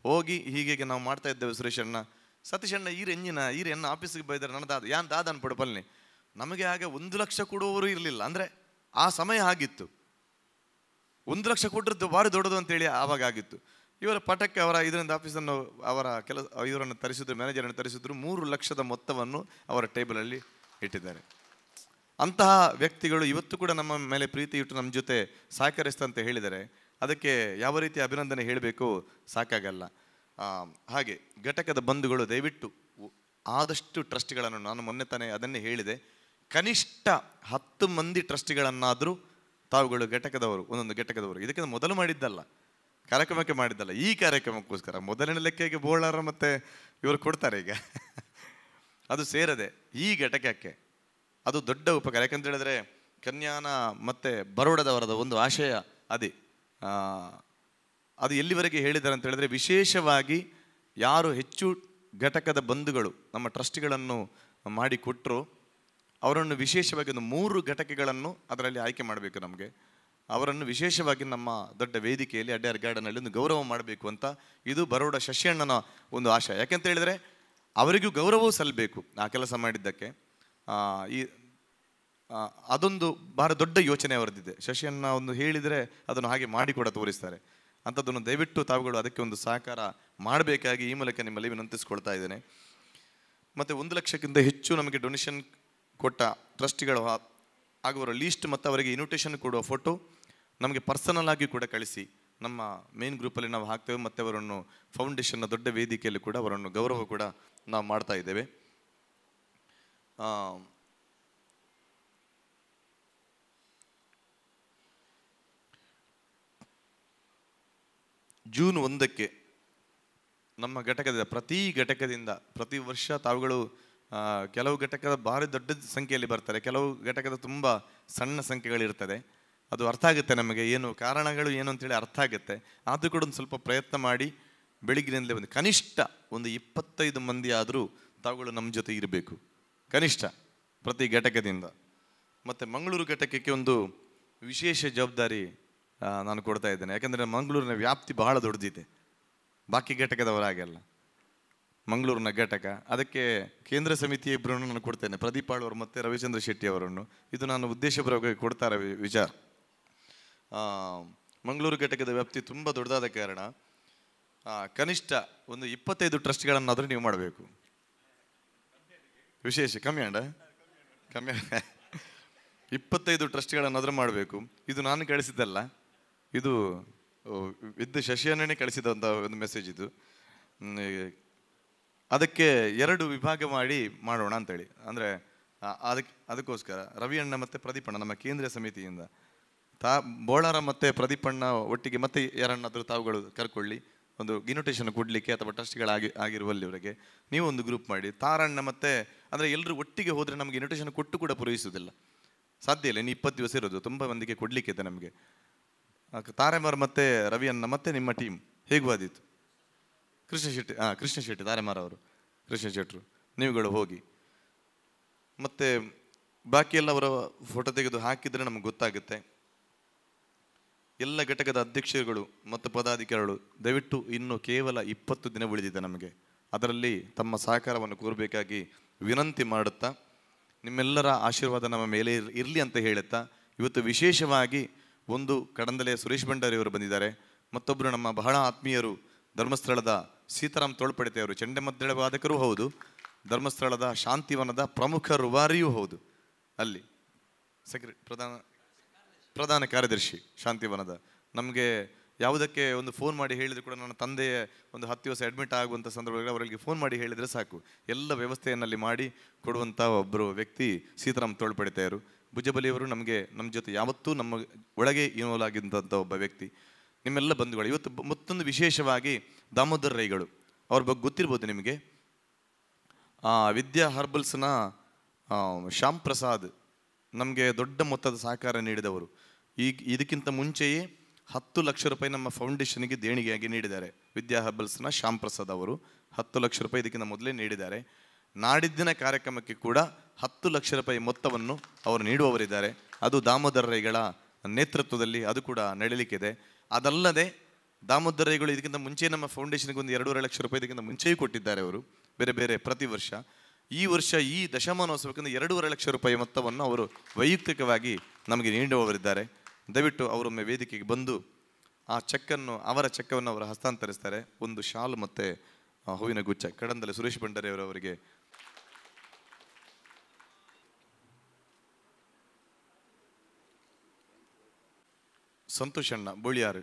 ಹೋಗಿ ಹೀಗೆ ನಾವು ಮಾಡ್ತಾ ಇದ್ದೇವೆ ಸುರೇಶ್ ಅಣ್ಣ, ಸತೀಶ್ ಅಣ್ಣ ಈರೆನ್ನ ಆಫೀಸಿಗೆ ಬೈದರೆ ನನ್ನ ದಾದನ್ ಪಡಪಲ್ನಿ. ನಮಗೆ ಆಗ 1 ಲಕ್ಷ ಕೊಡುವವರು ಇರಲಿಲ್ಲ, ಅಂದರೆ ಆ ಸಮಯ ಆಗಿತ್ತು. 1 ಲಕ್ಷ ಕೊಟ್ಟರದ್ದು ಭಾರಿ ದೊಡ್ಡದು ಅಂತೇಳಿ ಆವಾಗ ಆಗಿತ್ತು. ಇವರ ಪಟಕ್ಕೆ ಅವರ ಇದರಿಂದ ಆಫೀಸನ್ನು ಅವರ ಇವರನ್ನು ತರಿಸಿದ್ರು, ಮ್ಯಾನೇಜರನ್ನು ತರಿಸಿದ್ರು. 3 ಲಕ್ಷದ ಮೊತ್ತವನ್ನು ಅವರ ಟೇಬಲಲ್ಲಿ ಇಟ್ಟಿದ್ದಾರೆ. ಅಂತಹ ವ್ಯಕ್ತಿಗಳು ಇವತ್ತು ಕೂಡ ನಮ್ಮ ಮೇಲೆ ಪ್ರೀತಿ ಇಟ್ಟು ನಮ್ಮ ಜೊತೆ ಸಹಕರಿಸ್ತಂತ ಹೇಳಿದರೆ ಅದಕ್ಕೆ ಯಾವ ರೀತಿ ಅಭಿನಂದನೆ ಹೇಳಬೇಕು ಸಾಕಾಗಲ್ಲ. ಹಾಗೆ ಘಟಕದ ಬಂಧುಗಳು ದಯವಿಟ್ಟು ಆದಷ್ಟು ಟ್ರಸ್ಟಿಗಳನ್ನು, ನಾನು ಮೊನ್ನೆ ತಾನೇ ಅದನ್ನೇ ಹೇಳಿದೆ, ಕನಿಷ್ಠ 10 ಮಂದಿ ಟ್ರಸ್ಟಿಗಳನ್ನಾದರೂ ತಾವುಗಳು ಘಟಕದವರು, ಒಂದೊಂದು ಘಟಕದವರು, ಇದಕ್ಕಿಂತ ಮೊದಲು ಮಾಡಿದ್ದಲ್ಲ, ಕಾರ್ಯಕ್ರಮಕ್ಕೆ ಮಾಡಿದ್ದಲ್ಲ, ಈ ಕಾರ್ಯಕ್ರಮಕ್ಕೋಸ್ಕರ ಮೊದಲನೇ ಲೆಕ್ಕಕ್ಕೆ ಬೋಳಾರ ಮತ್ತು ಇವರು ಕೊಡ್ತಾರೆ ಈಗ ಅದು ಸೇರದೆ ಈ ಘಟಕಕ್ಕೆ ಅದು ದೊಡ್ಡ ಉಪಕಾರ. ಯಾಕಂತ ಹೇಳಿದ್ರೆ ಕನ್ಯಾನ ಮತ್ತು ಬರೋಡದವರದ ಒಂದು ಆಶಯ ಅದೇ. ಅದು ಎಲ್ಲಿವರೆಗೆ ಹೇಳಿದ್ದಾರೆ ಅಂತ ಹೇಳಿದ್ರೆ, ವಿಶೇಷವಾಗಿ ಯಾರು ಹೆಚ್ಚು ಘಟಕದ ಬಂಧುಗಳು ನಮ್ಮ ಟ್ರಸ್ಟಿಗಳನ್ನು ಮಾಡಿಕೊಟ್ಟರು ಅವರನ್ನು ವಿಶೇಷವಾಗಿ ಒಂದು 3 ಘಟಕಗಳನ್ನು ಅದರಲ್ಲಿ ಆಯ್ಕೆ ಮಾಡಬೇಕು. ನಮಗೆ ಅವರನ್ನು ವಿಶೇಷವಾಗಿ ನಮ್ಮ ದೊಡ್ಡ ವೇದಿಕೆಯಲ್ಲಿ ಅಡ್ಯಾರ್ ಗಾರ್ಡನಲ್ಲಿ ಒಂದು ಗೌರವ ಮಾಡಬೇಕು ಅಂತ ಇದು ಬರೋಡ ಶಶಿಯಣ್ಣನ ಒಂದು ಆಶಯ. ಯಾಕೆಂತ ಹೇಳಿದರೆ ಅವರಿಗೂ ಗೌರವವೂ ಸಲ್ಲಬೇಕು ಆ ಕೆಲಸ ಮಾಡಿದ್ದಕ್ಕೆ. ಅದೊಂದು ಬಹಳ ದೊಡ್ಡ ಯೋಚನೆ ಅವರದ್ದಿದೆ. ಶಶಿಯಣ್ಣ ಒಂದು ಹೇಳಿದರೆ ಅದನ್ನು ಹಾಗೆ ಮಾಡಿ ಕೂಡ ತೋರಿಸ್ತಾರೆ. ಅಂಥದ್ದನ್ನು ದಯವಿಟ್ಟು ತಾವುಗಳು ಅದಕ್ಕೆ ಒಂದು ಸಹಕಾರ ಮಾಡಬೇಕಾಗಿ ಈ ಮೂಲಕ ನಿಮ್ಮಲ್ಲಿ ವಿನಂತಿಸ್ಕೊಳ್ತಾ ಇದ್ದೇನೆ. ಮತ್ತು 1 ಲಕ್ಷಕ್ಕಿಂತ ಹೆಚ್ಚು ನಮಗೆ ಡೊನೇಷನ್ ಕೊಟ್ಟ ಟ್ರಸ್ಟಿಗಳು ಆಗುವವರ ಲೀಸ್ಟ್ ಮತ್ತು ಅವರಿಗೆ ಇನ್ವಿಟೇಷನ್ ಕೊಡುವ ಫೋಟೋ ನಮಗೆ ಪರ್ಸನಲ್ ಆಗಿ ಕೂಡ ಕಳಿಸಿ. ನಮ್ಮ ಮೇನ್ ಗ್ರೂಪಲ್ಲಿ ನಾವು ಹಾಕ್ತೇವೆ ಮತ್ತು ಅವರನ್ನು ಫೌಂಡೇಶನ್ನ ದೊಡ್ಡ ವೇದಿಕೆಯಲ್ಲಿ ಕೂಡ ಅವರನ್ನು ಗೌರವ ಕೂಡ ನಾವು ಮಾಡ್ತಾ ಇದ್ದೇವೆ. ಜೂನ್ 1ಕ್ಕೆ ನಮ್ಮ ಘಟಕದ ಪ್ರತಿ ವರ್ಷ ತಾವುಗಳು ಕೆಲವು ಘಟಕದ ಭಾರಿ ದೊಡ್ಡ ಸಂಖ್ಯೆಯಲ್ಲಿ ಬರ್ತಾರೆ, ಕೆಲವು ಘಟಕದ ತುಂಬ ಸಣ್ಣ ಸಂಖ್ಯೆಗಳಿರ್ತದೆ. ಅದು ಅರ್ಥ ಆಗುತ್ತೆ ನಮಗೆ, ಏನು ಕಾರಣಗಳು ಏನು ಅಂತೇಳಿ ಅರ್ಥ ಆಗುತ್ತೆ. ಆದರೂ ಕೂಡ ಒಂದು ಸ್ವಲ್ಪ ಪ್ರಯತ್ನ ಮಾಡಿ ಬೆಳಿಗ್ಗಿನಿಂದಲೇ ಒಂದು ಕನಿಷ್ಠ ಒಂದು 25 ಮಂದಿ ಆದರೂ ತಾವುಗಳು ನಮ್ಮ ಜೊತೆ ಇರಬೇಕು, ಕನಿಷ್ಠ ಪ್ರತಿ ಘಟಕದಿಂದ. ಮತ್ತು ಮಂಗಳೂರು ಘಟಕಕ್ಕೆ ಒಂದು ವಿಶೇಷ ಜವಾಬ್ದಾರಿ ನಾನು ಕೊಡ್ತಾ ಇದ್ದೇನೆ. ಯಾಕಂದರೆ ಮಂಗಳೂರಿನ ವ್ಯಾಪ್ತಿ ಬಹಳ ದೊಡ್ಡದಿದೆ, ಬಾಕಿ ಘಟಕದವರಾಗಲ್ಲ. ಮಂಗಳೂರಿನ ಘಟಕ ಅದಕ್ಕೆ ಕೇಂದ್ರ ಸಮಿತಿಯ ಇಬ್ಬರನ್ನು ನಾನು ಕೊಡ್ತೇನೆ, ಪ್ರದೀಪ್ ಆಳ್ವರು ಮತ್ತು ರವಿಚಂದ್ರ ಶೆಟ್ಟಿ ಅವರನ್ನು. ಇದು ನಾನು ಉದ್ದೇಶಪೂರ್ವಕವಾಗಿ ಕೊಡ್ತಾರೆ ವಿಚಾರ. ಮಂಗಳೂರು ಘಟಕದ ವ್ಯಾಪ್ತಿ ತುಂಬ ದೊಡ್ಡದಾದ ಕಾರಣ ಕನಿಷ್ಠ ಒಂದು 25 ಟ್ರಸ್ಟ್ಗಳನ್ನಾದರೂ ನೀವು ಮಾಡಬೇಕು. ವಿಶೇಷ ಕಮ್ಮಿ 25 ಟ್ರಸ್ಟ್ಗಳನ್ನಾದರೂ ಮಾಡಬೇಕು. ಇದು ನಾನು ಕಳಿಸಿದ್ದಲ್ಲ, ಇದು ಶಶಿಯಣ್ಣನೇ ಕಳಿಸಿದಂಥ ಒಂದು ಮೆಸೇಜ್ ಇದು. ಅದಕ್ಕೆ 2 ವಿಭಾಗ ಮಾಡಿ ಮಾಡೋಣ ಅಂತೇಳಿ, ಅಂದರೆ ಅದಕ್ಕೋಸ್ಕರ ರವಿಯಣ್ಣ ಮತ್ತು ಪ್ರದೀಪಣ್ಣ ನಮ್ಮ ಕೇಂದ್ರ ಸಮಿತಿಯಿಂದ ಬೋಳಾರ ಮತ್ತು ಪ್ರದೀಪಣ್ಣ ಒಟ್ಟಿಗೆ ಮತ್ತೆ ಯಾರನ್ನಾದರೂ ತಾವುಗಳು ಕರ್ಕೊಳ್ಳಿ, ಒಂದು ಇನ್ವಿಟೇಷನ್ ಕೊಡಲಿಕ್ಕೆ ಅಥವಾ ಆಗಿರುವಲ್ಲಿವರೆಗೆ ನೀವು ಒಂದು ಗ್ರೂಪ್ ಮಾಡಿ. ತಾರಣ್ಣ ಮತ್ತು ಅಂದರೆ ಎಲ್ಲರೂ ಒಟ್ಟಿಗೆ ಹೋದರೆ ನಮಗೆ ಇನ್ವಿಟೇಷನ್ ಕೊಟ್ಟು ಕೂಡ ಪೂರೈಸುವುದಿಲ್ಲ, ಸಾಧ್ಯ ಇಲ್ಲ. ಇನ್ನು 20 ದಿವಸ ಇರೋದು, ತುಂಬ ಮಂದಿಗೆ ಕೊಡಲಿಕ್ಕೆ ಇದೆ ನಮಗೆ. ತಾರೆಮಾರ್ ಮತ್ತು ರವಿಯಣ್ಣ ಮತ್ತು ನಿಮ್ಮ ಟೀಮ್ ಹೇಗೂ ಆದೀತು. ಕೃಷ್ಣ ಶೆಟ್ಟಿ ತಾರೆಮಾರ್ ಅವರು, ಕೃಷ್ಣ ಶೆಟ್ಟರು, ನೀವುಗಳು ಹೋಗಿ ಮತ್ತು ಬಾಕಿ ಎಲ್ಲ ಅವರ ಫೋಟೋ ತೆಗೆದು ಹಾಕಿದರೆ ನಮಗೆ ಗೊತ್ತಾಗುತ್ತೆ. ಎಲ್ಲ ಘಟಕದ ಅಧ್ಯಕ್ಷರುಗಳು ಮತ್ತು ಪದಾಧಿಕಾರಿಗಳು ದಯವಿಟ್ಟು ಇನ್ನು ಕೇವಲ 20 ದಿನ ಉಳಿದಿದೆ ನಮಗೆ, ಅದರಲ್ಲಿ ತಮ್ಮ ಸಹಕಾರವನ್ನು ಕೋರಬೇಕಾಗಿ ವಿನಂತಿ ಮಾಡುತ್ತಾ, ನಿಮ್ಮೆಲ್ಲರ ಆಶೀರ್ವಾದ ನಮ್ಮ ಮೇಲೆ ಇರಲಿ ಅಂತ ಹೇಳುತ್ತಾ, ಇವತ್ತು ವಿಶೇಷವಾಗಿ ಒಂದು ಕಡಂದಲೆಯ ಸುರೇಶ್ ಭಂಡಾರಿ ಅವರು ಬಂದಿದ್ದಾರೆ, ಮತ್ತೊಬ್ಬರು ನಮ್ಮ ಬಹಳ ಆತ್ಮೀಯರು ಧರ್ಮಸ್ಥಳದ ಸೀತಾರಾಮ್ ತೋಳ್ಪಡಿತೆ ಅವರು, ಚಂಡಮದ್ದಳೆ ವಾದಕರೂ ಹೌದು, ಧರ್ಮಸ್ಥಳದ ಶಾಂತಿವನದ ಪ್ರಮುಖ ರೂವಾರಿಯೂ ಹೌದು, ಅಲ್ಲಿ ಪ್ರಧಾನ ಕಾರ್ಯದರ್ಶಿ ಶಾಂತಿವನದ. ನಮಗೆ ಯಾವುದಕ್ಕೆ ಒಂದು ಫೋನ್ ಮಾಡಿ ಹೇಳಿದರೆ ಕೂಡ ನನ್ನ ತಂದೆಯ ಒಂದು 10 ದಿವಸ ಅಡ್ಮಿಟ್ ಆಗುವಂಥ ಸಂದರ್ಭದಲ್ಲಿ ಅವರಿಗೆ ಫೋನ್ ಮಾಡಿ ಹೇಳಿದರೆ ಸಾಕು, ಎಲ್ಲ ವ್ಯವಸ್ಥೆಯನ್ನಲ್ಲಿ ಮಾಡಿ ಕೊಡುವಂಥ ಒಬ್ಬರು ವ್ಯಕ್ತಿ ಸೀತಾರಾಮ್ ತೋಳ್ಪಡಿತೆಯವರು. ಭುಜಬಲಿಯವರು ನಮ್ಮ ಜೊತೆ ಯಾವತ್ತೂ ನಮ್ಮ ಒಳಗೆ ಇನ್ವಾಲ್ವ್ ಆಗಿದ್ದಂಥ ಒಬ್ಬ ವ್ಯಕ್ತಿ. ನಿಮ್ಮೆಲ್ಲ ಬಂಧುಗಳು ಇವತ್ತು ಮತ್ತೊಂದು ವಿಶೇಷವಾಗಿ ದಾಮೋದರ್ ರೈಗಳು ಅವ್ರ ಬಗ್ಗೆ ಗೊತ್ತಿರ್ಬೋದು ನಿಮಗೆ. ವಿದ್ಯಾ ಹರ್ಬಲ್ಸ್ನ ಶ್ಯಾಮ್ ಪ್ರಸಾದ್ ನಮಗೆ ದೊಡ್ಡ ಮೊತ್ತದ ಸಹಕಾರ ನೀಡಿದವರು. ಇದಕ್ಕಿಂತ ಮುಂಚೆಯೇ 10 ಲಕ್ಷ ರೂಪಾಯಿ ನಮ್ಮ ಫೌಂಡೇಶನ್ಗೆ ದೇಣಿಗೆಯಾಗಿ ನೀಡಿದ್ದಾರೆ. ವಿದ್ಯಾ ಹರ್ಬಲ್ಸ್ನ ಶ್ಯಾಮ್ ಪ್ರಸಾದ್ ಅವರು 10 ಲಕ್ಷ ರೂಪಾಯಿ ಇದಕ್ಕಿಂತ ಮೊದಲೇ ನೀಡಿದ್ದಾರೆ. ನಾಡಿದ್ದಿನ ಕಾರ್ಯಕ್ರಮಕ್ಕೆ ಕೂಡ 10 ಲಕ್ಷ ರೂಪಾಯಿ ಮೊತ್ತವನ್ನು ಅವರು ನೀಡುವವರಿದ್ದಾರೆ. ಅದು ದಾಮೋದರ ರೈಗಳ ನೇತೃತ್ವದಲ್ಲಿ ಅದು ಕೂಡ ನಡೀಲಿಕ್ಕಿದೆ. ಅದಲ್ಲದೆ ದಾಮೋದರ ರೈಗಳು ಇದಕ್ಕಿಂತ ಮುಂಚೆ ನಮ್ಮ ಫೌಂಡೇಶನ್ಗೆ ಒಂದು 2.5 ಲಕ್ಷ ರೂಪಾಯಿ ಇದಕ್ಕಿಂತ ಮುಂಚೆಯೂ ಕೊಟ್ಟಿದ್ದಾರೆ ಅವರು, ಬೇರೆ ಬೇರೆ ಪ್ರತಿ ವರ್ಷ. ಈ ವರ್ಷ ಈ ದಶಮಾನೋತ್ಸವಕ್ಕಿಂತ 2.5 ಲಕ್ಷ ರೂಪಾಯಿ ಮೊತ್ತವನ್ನು ಅವರು ವೈಯಕ್ತಿಕವಾಗಿ ನಮಗೆ ನೀಡುವವರಿದ್ದಾರೆ. ದಯವಿಟ್ಟು ಅವರೊಮ್ಮೆ ವೇದಿಕೆಗೆ ಬಂದು ಆ ಚೆಕ್ಕನ್ನು ಅವರ ಚೆಕ್ಕನ್ನು ಅವರು ಹಸ್ತಾಂತರಿಸ್ತಾರೆ. ಒಂದು ಶಾಲು ಮತ್ತು ಹೂವಿನ ಗುಚ್ಛ ಕಡಂದಲ್ಲಿ ಸುರೇಶ್ ಭಂಡಾರಿ ಅವರವರಿಗೆ. ಸಂತೋಷ್ ಅಣ್ಣ ಬೋಳಿಯಾರು,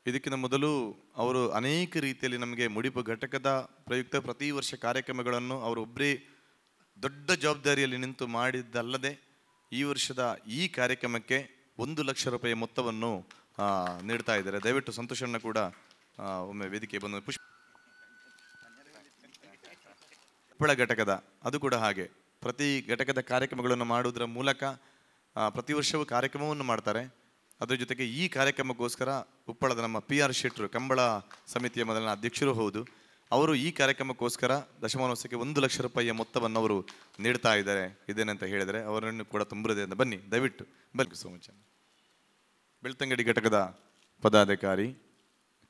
ಇದಕ್ಕಿಂತ ಮೊದಲು ಅವರು ಅನೇಕ ರೀತಿಯಲ್ಲಿ ನಮಗೆ ಮುಡಿಪು ಘಟಕದ ಪ್ರಯುಕ್ತ ಪ್ರತಿ ವರ್ಷ ಕಾರ್ಯಕ್ರಮಗಳನ್ನು ಅವರೊಬ್ಬರೇ ದೊಡ್ಡ ಜವಾಬ್ದಾರಿಯಲ್ಲಿ ನಿಂತು ಮಾಡಿದ್ದಲ್ಲದೆ ಈ ವರ್ಷದ ಈ ಕಾರ್ಯಕ್ರಮಕ್ಕೆ 1,00,000 ಮೊತ್ತವನ್ನು ನೀಡ್ತಾ ಇದ್ದಾರೆ. ದಯವಿಟ್ಟು ಸಂತೋಷಣ್ಣ ಕೂಡ ಒಮ್ಮೆ ವೇದಿಕೆ ಬಂದು ಉಪ್ಪಳ ಘಟಕದ ಅದು ಕೂಡ ಹಾಗೆ ಪ್ರತಿ ಘಟಕದ ಕಾರ್ಯಕ್ರಮಗಳನ್ನು ಮಾಡುವುದರ ಮೂಲಕ ಪ್ರತಿ ವರ್ಷವೂ ಕಾರ್ಯಕ್ರಮವನ್ನು ಮಾಡ್ತಾರೆ. ಅದರ ಜೊತೆಗೆ ಈ ಕಾರ್ಯಕ್ರಮಕ್ಕೋಸ್ಕರ ಉಪ್ಪಳದ ನಮ್ಮ PR ಶೆಟ್ಟರು ಕಂಬಳ ಸಮಿತಿಯ ಮೊದಲಿನ ಅಧ್ಯಕ್ಷರು ಹೌದು, ಅವರು ಈ ಕಾರ್ಯಕ್ರಮಕ್ಕೋಸ್ಕರ ದಶಮಾನೋತ್ಸವಕ್ಕೆ 1,00,000 ಮೊತ್ತವನ್ನು ಅವರು ನೀಡ್ತಾ ಇದ್ದಾರೆ. ಇದೇನಂತ ಹೇಳಿದರೆ ಅವರನ್ನು ಕೂಡ ತುಂಬಿರದೆ ಅಂತ ಬನ್ನಿ, ದಯವಿಟ್ಟು ಬನ್ನಿ. So much. ಬೆಳ್ತಂಗಡಿ ಘಟಕದ ಪದಾಧಿಕಾರಿ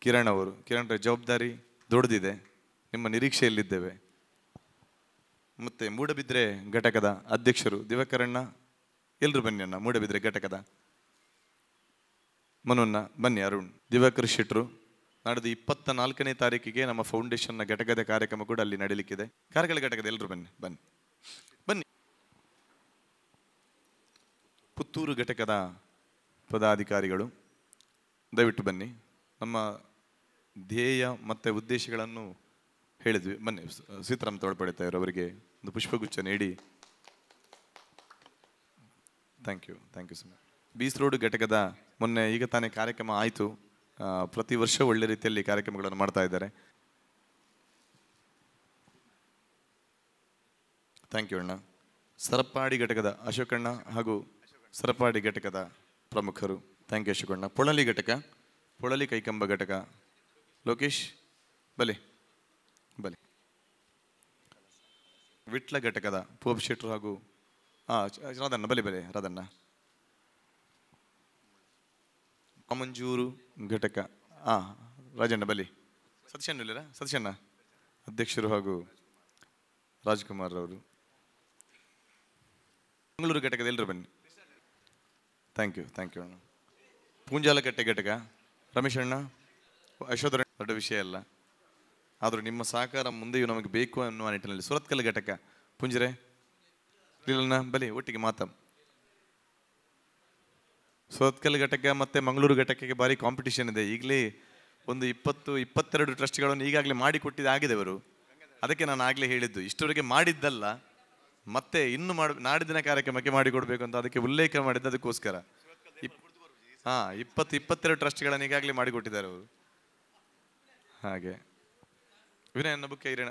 ಕಿರಣ್ ಅವರು, ಕಿರಣ್ ಜವಾಬ್ದಾರಿ ದೊಡ್ಡದಿದೆ, ನಿಮ್ಮ ನಿರೀಕ್ಷೆಯಲ್ಲಿದ್ದೇವೆ. ಮತ್ತು ಮೂಡಬಿದ್ರೆ ಘಟಕದ ಅಧ್ಯಕ್ಷರು ದಿವಾಕರಣ್ಣ, ಎಲ್ಲರೂ ಬನ್ನಿ ಅಣ್ಣ. ಮೂಡಬಿದ್ರೆ ಘಟಕದ ಮನೋನ್ನ ಬನ್ನಿ. ಅರುಣ್ ದಿವಾಕರ್ ಶೆಟ್ರು, ನಾಡಿದ್ದು 24ನೇ ತಾರೀಕಿಗೆ ನಮ್ಮ ಫೌಂಡೇಶನ್ನ ಘಟಕದ ಕಾರ್ಯಕ್ರಮ ಕೂಡ ಅಲ್ಲಿ ನಡೀಲಿಕ್ಕಿದೆ. ಕಾರ್ಯಗಳ ಘಟಕದ ಎಲ್ಲರೂ ಬನ್ನಿ ಬನ್ನಿ ಬನ್ನಿ. ಪುತ್ತೂರು ಘಟಕದ ಪದಾಧಿಕಾರಿಗಳು ದಯವಿಟ್ಟು ಬನ್ನಿ. ನಮ್ಮ ಧ್ಯೇಯ ಮತ್ತು ಉದ್ದೇಶಗಳನ್ನು ಹೇಳಿದ್ವಿ, ಬನ್ನಿ. ಸೀತಾರಾಮ್ ತೊಳಪಡಿತಾ ಅವರಿಗೆ ಒಂದು ಪುಷ್ಪಗುಚ್ಛ ನೀಡಿ. Thank you so much. BC road ಘಟಕದ ಮೊನ್ನೆ ಈಗ ತಾನೇ ಕಾರ್ಯಕ್ರಮ ಆಯಿತು. ಪ್ರತಿ ವರ್ಷ ಒಳ್ಳೆ ರೀತಿಯಲ್ಲಿ ಕಾರ್ಯಕ್ರಮಗಳನ್ನು ಮಾಡ್ತಾ ಇದ್ದಾರೆ. ಥ್ಯಾಂಕ್ ಯು ಅಣ್ಣ. ಸರಪಾಡಿ ಘಟಕದ ಅಶೋಕಣ್ಣ ಹಾಗೂ ಸರಪಾಡಿ ಘಟಕದ ಪ್ರಮುಖರು, ಥ್ಯಾಂಕ್ ಯು ಅಶೋಕಣ್ಣ. ಪೊಳಲಿ ಘಟಕ, ಪೊಳಲಿ ಕೈಕಂಬ ಘಟಕ ಲೋಕೇಶ್ ಬಲಿ ಬಲಿ. ವಿಟ್ಲ ಘಟಕದ ಪೋಪ್ ಶೆಟ್ರು ಹಾಗೂ ರಾಧಣ್ಣ ಬಲಿ ಬಲಿ ರಾಧಣ್ಣ. ಕಾಮಂಜೂರು ಘಟಕ ರಾಜಣ್ಣ ಬಲಿ. ಸತೀಶಣ್ಣ ಇಲ್ಲರ ಸತೀಶಣ್ಣ ಅಧ್ಯಕ್ಷರು ಹಾಗೂ ರಾಜ್ಕುಮಾರ್ ಅವರು. ಮಂಗಳೂರು ಘಟಕದ ಎಲ್ಲರೂ ಬನ್ನಿ. ಥ್ಯಾಂಕ್ ಯು ಅಣ್ಣ. ಪೂಂಜಾಲಕಟ್ಟೆ ಘಟಕ ರಮೇಶ್ ಅಣ್ಣ, ಯಶೋಧರ, ದೊಡ್ಡ ವಿಷಯ ಅಲ್ಲ, ಆದರೂ ನಿಮ್ಮ ಸಹಕಾರ ಮುಂದೆಯೂ ನಮಗೆ ಬೇಕು ಅನ್ನುವ ನಿಟ್ಟಿನಲ್ಲಿ. ಸುರತ್ಕಲ್ ಘಟಕ ಪುಂಜರೆ ಲೀಲಣ್ಣ ಬಲಿ ಒಟ್ಟಿಗೆ ಮಾತಾ. ಸುರತ್ಕಲ್ ಘಟಕ ಮತ್ತು ಮಂಗಳೂರು ಘಟಕಕ್ಕೆ ಭಾರಿ ಕಾಂಪಿಟಿಷನ್ ಇದೆ. ಈಗಲೇ ಒಂದು 22 ಟ್ರಸ್ಟ್ಗಳನ್ನು ಈಗಾಗಲೇ ಮಾಡಿಕೊಟ್ಟಿದ್ದಾಗಿದೆ ಅವರು. ಅದಕ್ಕೆ ನಾನು ಆಗಲೇ ಹೇಳಿದ್ದು, ಇಷ್ಟವರೆಗೆ ಮಾಡಿದ್ದಲ್ಲ, ಮತ್ತೆ ಇನ್ನು ನಾಡಿದಿನ ಕಾರ್ಯಕ್ರಮಕ್ಕೆ ಮಾಡಿಕೊಡ್ಬೇಕು ಅಂತ ಅದಕ್ಕೆ ಉಲ್ಲೇಖ ಮಾಡಿದ್ದು. ಅದಕ್ಕೋಸ್ಕರ 22 ಟ್ರಸ್ಟ್ಗಳನ್ನು ಈಗಾಗಲೇ ಮಾಡಿಕೊಟ್ಟಿದ್ದಾರೆ ಅವರು. ಹಾಗೆ ವಿನಯ ಅನ್ನಬುಕ್ಕೆ ಇರೇಣ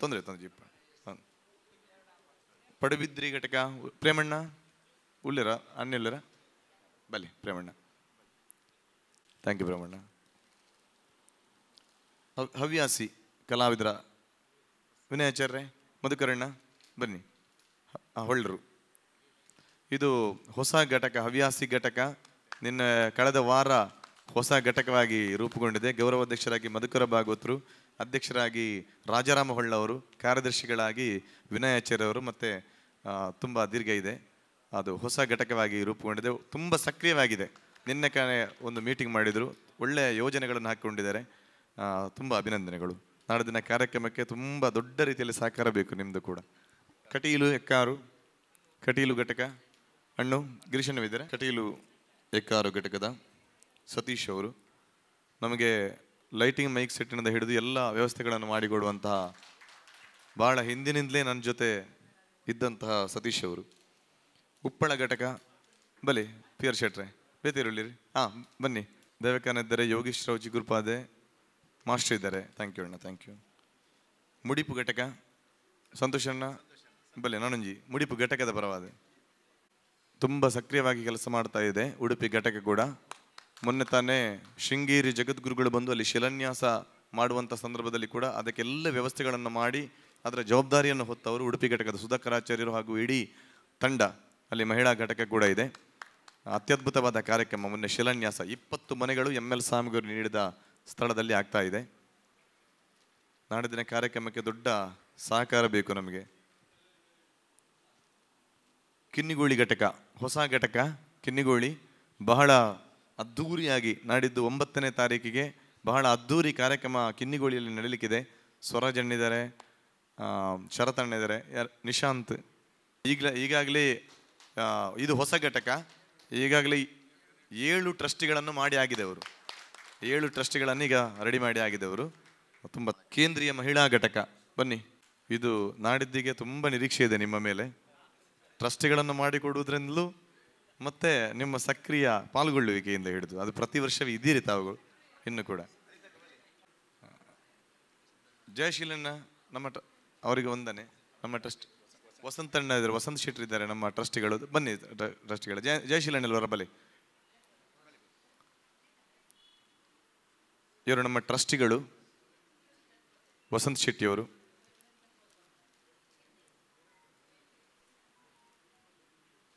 ತೊಂದರೆ ಪಡುಬಿದ್ರಿ ಘಟಕ ಪ್ರೇಮಣ್ಣ ಉಳ್ಳೆರ ಅನ್ನೆಲ್ಲರ ಬಲಿ ಪ್ರೇಮಣ್ಣ. Thank you Premanna. ಹವ್ಯಾಸಿ ಕಲಾವಿದರ ವಿನಯಾಚಾರ್ಯ ಮಧುಕರಣ್ಣ ಬನ್ನಿ. ಹೊಳ್ಳರು, ಇದು ಹೊಸ ಘಟಕ, ಹವ್ಯಾಸಿ ಘಟಕ. ಕಳೆದ ವಾರ ಹೊಸ ಘಟಕವಾಗಿ ರೂಪುಗೊಂಡಿದೆ. ಗೌರವಾಧ್ಯಕ್ಷರಾಗಿ ಮಧುಕರ ಭಾಗವತರು, ಅಧ್ಯಕ್ಷರಾಗಿ ರಾಜಾರಾಮ ಹೊಳ್ಳವರು, ಕಾರ್ಯದರ್ಶಿಗಳಾಗಿ ವಿನಯಾಚಾರ್ಯ ಅವರು. ಮತ್ತು ತುಂಬ ದೀರ್ಘ ಇದೆ. ಅದು ಹೊಸ ಘಟಕವಾಗಿ ರೂಪುಗೊಂಡಿದೆ, ತುಂಬ ಸಕ್ರಿಯವಾಗಿದೆ. ನಿನ್ನೆ ಒಂದು ಮೀಟಿಂಗ್ ಮಾಡಿದರು, ಒಳ್ಳೆಯ ಯೋಜನೆಗಳನ್ನು ಹಾಕಿಕೊಂಡಿದ್ದಾರೆ. ತುಂಬ ಅಭಿನಂದನೆಗಳು. ನಾಳೆ ದಿನ ಕಾರ್ಯಕ್ರಮಕ್ಕೆ ತುಂಬ ದೊಡ್ಡ ರೀತಿಯಲ್ಲಿ ಸಹಕಾರ ಬೇಕು ನಿಮ್ಮದು ಕೂಡ. ಕಟೀಲು ಎಕ್ಕಾರು, ಕಟೀಲು ಘಟಕ ಹಣ್ಣು ಗಿರೀಶಣ್ಣವಿದ್ದಾರೆ. ಕಟೀಲು ಎಕ್ಕಾರು ಘಟಕದ ಸತೀಶ್ ಅವರು ನಮಗೆ ಲೈಟಿಂಗ್ ಮೈಕ್ ಸೆಟ್ಟಿನಿಂದ ಹಿಡಿದು ಎಲ್ಲ ವ್ಯವಸ್ಥೆಗಳನ್ನು ಮಾಡಿಕೊಡುವಂತಹ ಭಾಳ ಹಿಂದಿನಿಂದಲೇ ನನ್ನ ಜೊತೆ ಇದ್ದಂತಹ ಸತೀಶ್ ಅವರು. ಉಪ್ಪಳ ಘಟಕ ಬಲಿ PR ಶೆಟ್ರೆ ಬೇತಿರುಳ್ಳಿರಿ. ಬನ್ನಿ. ದೇವಕಾನಿದ್ದಾರೆ, ಯೋಗೀಶ್ ರಾವ್ ಜಿಗುರ್ಪಾದೆ ಮಾಸ್ಟರ್ ಇದ್ದಾರೆ. ಥ್ಯಾಂಕ್ ಯು ಅಣ್ಣ, ಥ್ಯಾಂಕ್ ಯು. ಮುಡಿಪು ಘಟಕ ಸಂತೋಷಣ್ಣ ಬಲೆ ನಾನಂಜಿ. ಮುಡಿಪು ಘಟಕದ ಪರವಾದೆ ತುಂಬ ಸಕ್ರಿಯವಾಗಿ ಕೆಲಸ ಮಾಡ್ತಾ ಇದೆ ಉಡುಪಿ ಘಟಕ ಕೂಡ. ಮೊನ್ನೆ ತಾನೇ ಶೃಂಗೇರಿ ಜಗದ್ಗುರುಗಳು ಬಂದು ಅಲ್ಲಿ ಶಿಲಾನ್ಯಾಸ ಮಾಡುವಂಥ ಸಂದರ್ಭದಲ್ಲಿ ಕೂಡ ಅದಕ್ಕೆಲ್ಲ ವ್ಯವಸ್ಥೆಗಳನ್ನು ಮಾಡಿ ಅದರ ಜವಾಬ್ದಾರಿಯನ್ನು ಹೊತ್ತವರು ಉಡುಪಿ ಘಟಕದ ಸುಧಾಕರಾಚಾರ್ಯರು ಹಾಗೂ ಇಡೀ ತಂಡ. ಅಲ್ಲಿ ಮಹಿಳಾ ಘಟಕ ಕೂಡ ಇದೆ. ಅತ್ಯದ್ಭುತವಾದ ಕಾರ್ಯಕ್ರಮ. ಮೊನ್ನೆ ಶಿಲಾನ್ಯಾಸ 20 ಮನೆಗಳು ML ಸ್ವಾಮಿಗರು ನೀಡಿದ ಸ್ಥಳದಲ್ಲಿ ಆಗ್ತಾ ಇದೆ. ನಾಳೆ ದಿನ ಕಾರ್ಯಕ್ರಮಕ್ಕೆ ದೊಡ್ಡ ಸಹಕಾರ ಬೇಕು ನಮಗೆ. ಕಿನ್ನಿಗೋಳಿ ಘಟಕ ಹೊಸ ಘಟಕ. ಕಿನ್ನಿಗೋಳಿ ಬಹಳ ಅದ್ಧೂರಿಯಾಗಿ ನಾಡಿದ್ದು 9ನೇ ತಾರೀಕಿಗೆ ಬಹಳ ಅದ್ಧೂರಿ ಕಾರ್ಯಕ್ರಮ ಕಿನ್ನಿಗೋಳಿಯಲ್ಲಿ ನಡೀಲಿಕ್ಕಿದೆ. ಸ್ವರಾಜ್ ಅಣ್ಣಿದ್ದಾರೆ, ಶರತ್ ಅಣ್ಣ ಇದ್ದಾರೆ, ನಿಶಾಂತ್. ಈಗಾಗಲೇ ಇದು ಹೊಸ ಘಟಕ. ಈಗಾಗಲೇ 7 ಟ್ರಸ್ಟಿಗಳನ್ನು ಮಾಡಿ ಆಗಿದೆ ಅವರು. 7 ಟ್ರಸ್ಟಿಗಳನ್ನು ಈಗ ರೆಡಿ ಮಾಡಿ ಆಗಿದೆ ಅವರು. ತುಂಬ ಕೇಂದ್ರೀಯ ಮಹಿಳಾ ಘಟಕ ಬನ್ನಿ. ಇದು ನಾಡಿದ್ದಿಗೆ ತುಂಬ ನಿರೀಕ್ಷೆ ಇದೆ ನಿಮ್ಮ ಮೇಲೆ. ಟ್ರಸ್ಟಿಗಳನ್ನು ಮಾಡಿಕೊಡುವುದರಿಂದಲೂ ಮತ್ತು ನಿಮ್ಮ ಸಕ್ರಿಯ ಪಾಲ್ಗೊಳ್ಳುವಿಕೆಯಿಂದ ಹಿಡಿದು ಅದು ಪ್ರತಿ ವರ್ಷವೂ ಇದ್ದೀರಿ ತಾವುಗಳು ಇನ್ನು ಕೂಡ. ಜಯಶೀಲಣ್ಣ ನಮ್ಮ ಅವರಿಗೆ ವಂದನೆ. ನಮ್ಮ ಟ್ರಸ್ಟ್ ವಸಂತಣ್ಣ ಇದ್ದಾರೆ, ವಸಂತ್ ಶೆಟ್ಟಿ ಇದ್ದಾರೆ ನಮ್ಮ ಟ್ರಸ್ಟಿಗಳು. ಬನ್ನಿ ಟ್ರಸ್ಟಿಗಳು. ಜಯಶೀಲಣ್ಣ ಅಲ್ವರ ಬಲಿ. ಇವರು ನಮ್ಮ ಟ್ರಸ್ಟಿಗಳು ವಸಂತ್ ಶೆಟ್ಟಿ ಅವರು.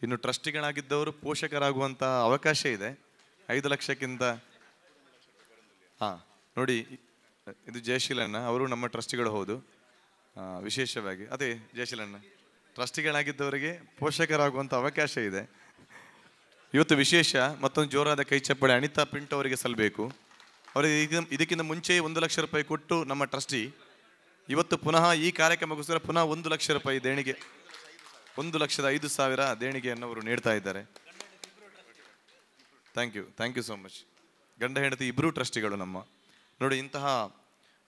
ಇನ್ನು ಟ್ರಸ್ಟಿಗಳಾಗಿದ್ದವರು ಪೋಷಕರಾಗುವಂಥ ಅವಕಾಶ ಇದೆ. 5 ಲಕ್ಷಕ್ಕಿಂತ ನೋಡಿ, ಇದು ಜಯಶೀಲಣ್ಣ ಅವರು ನಮ್ಮ ಟ್ರಸ್ಟಿಗಳು. ಹೌದು, ವಿಶೇಷವಾಗಿ ಅದೇ ಜಯಶೀಲಣ್ಣ ಟ್ರಸ್ಟಿಗಳಾಗಿದ್ದವರಿಗೆ ಪೋಷಕರಾಗುವಂಥ ಅವಕಾಶ ಇದೆ. ಇವತ್ತು ವಿಶೇಷ ಮತ್ತೊಂದು ಜೋರಾದ ಕೈ ಚಪ್ಪಳೆ ಅನಿತಾ ಪಿಂಟು ಅವರಿಗೆ ಸಲ್ಲಬೇಕು. ಅವರಿಗೆ ಇದಕ್ಕಿಂತ ಮುಂಚೆ 1 ಲಕ್ಷ ರೂಪಾಯಿ ಕೊಟ್ಟು ನಮ್ಮ ಟ್ರಸ್ಟಿ ಇವತ್ತು ಪುನಃ ಈ ಕಾರ್ಯಕ್ರಮಕ್ಕೋಸ್ಕರ ಪುನಃ 1 ಲಕ್ಷ ರೂಪಾಯಿ ದೇಣಿಗೆ, 1,05,000 ದೇಣಿಗೆಯನ್ನು ಅವರು ನೀಡ್ತಾ ಇದ್ದಾರೆ. Thank you so much. ಗಂಡ ಹೆಂಡತಿ ಇಬ್ಬರೂ ಟ್ರಸ್ಟಿಗಳು ನಮ್ಮ. ನೋಡಿ, ಇಂತಹ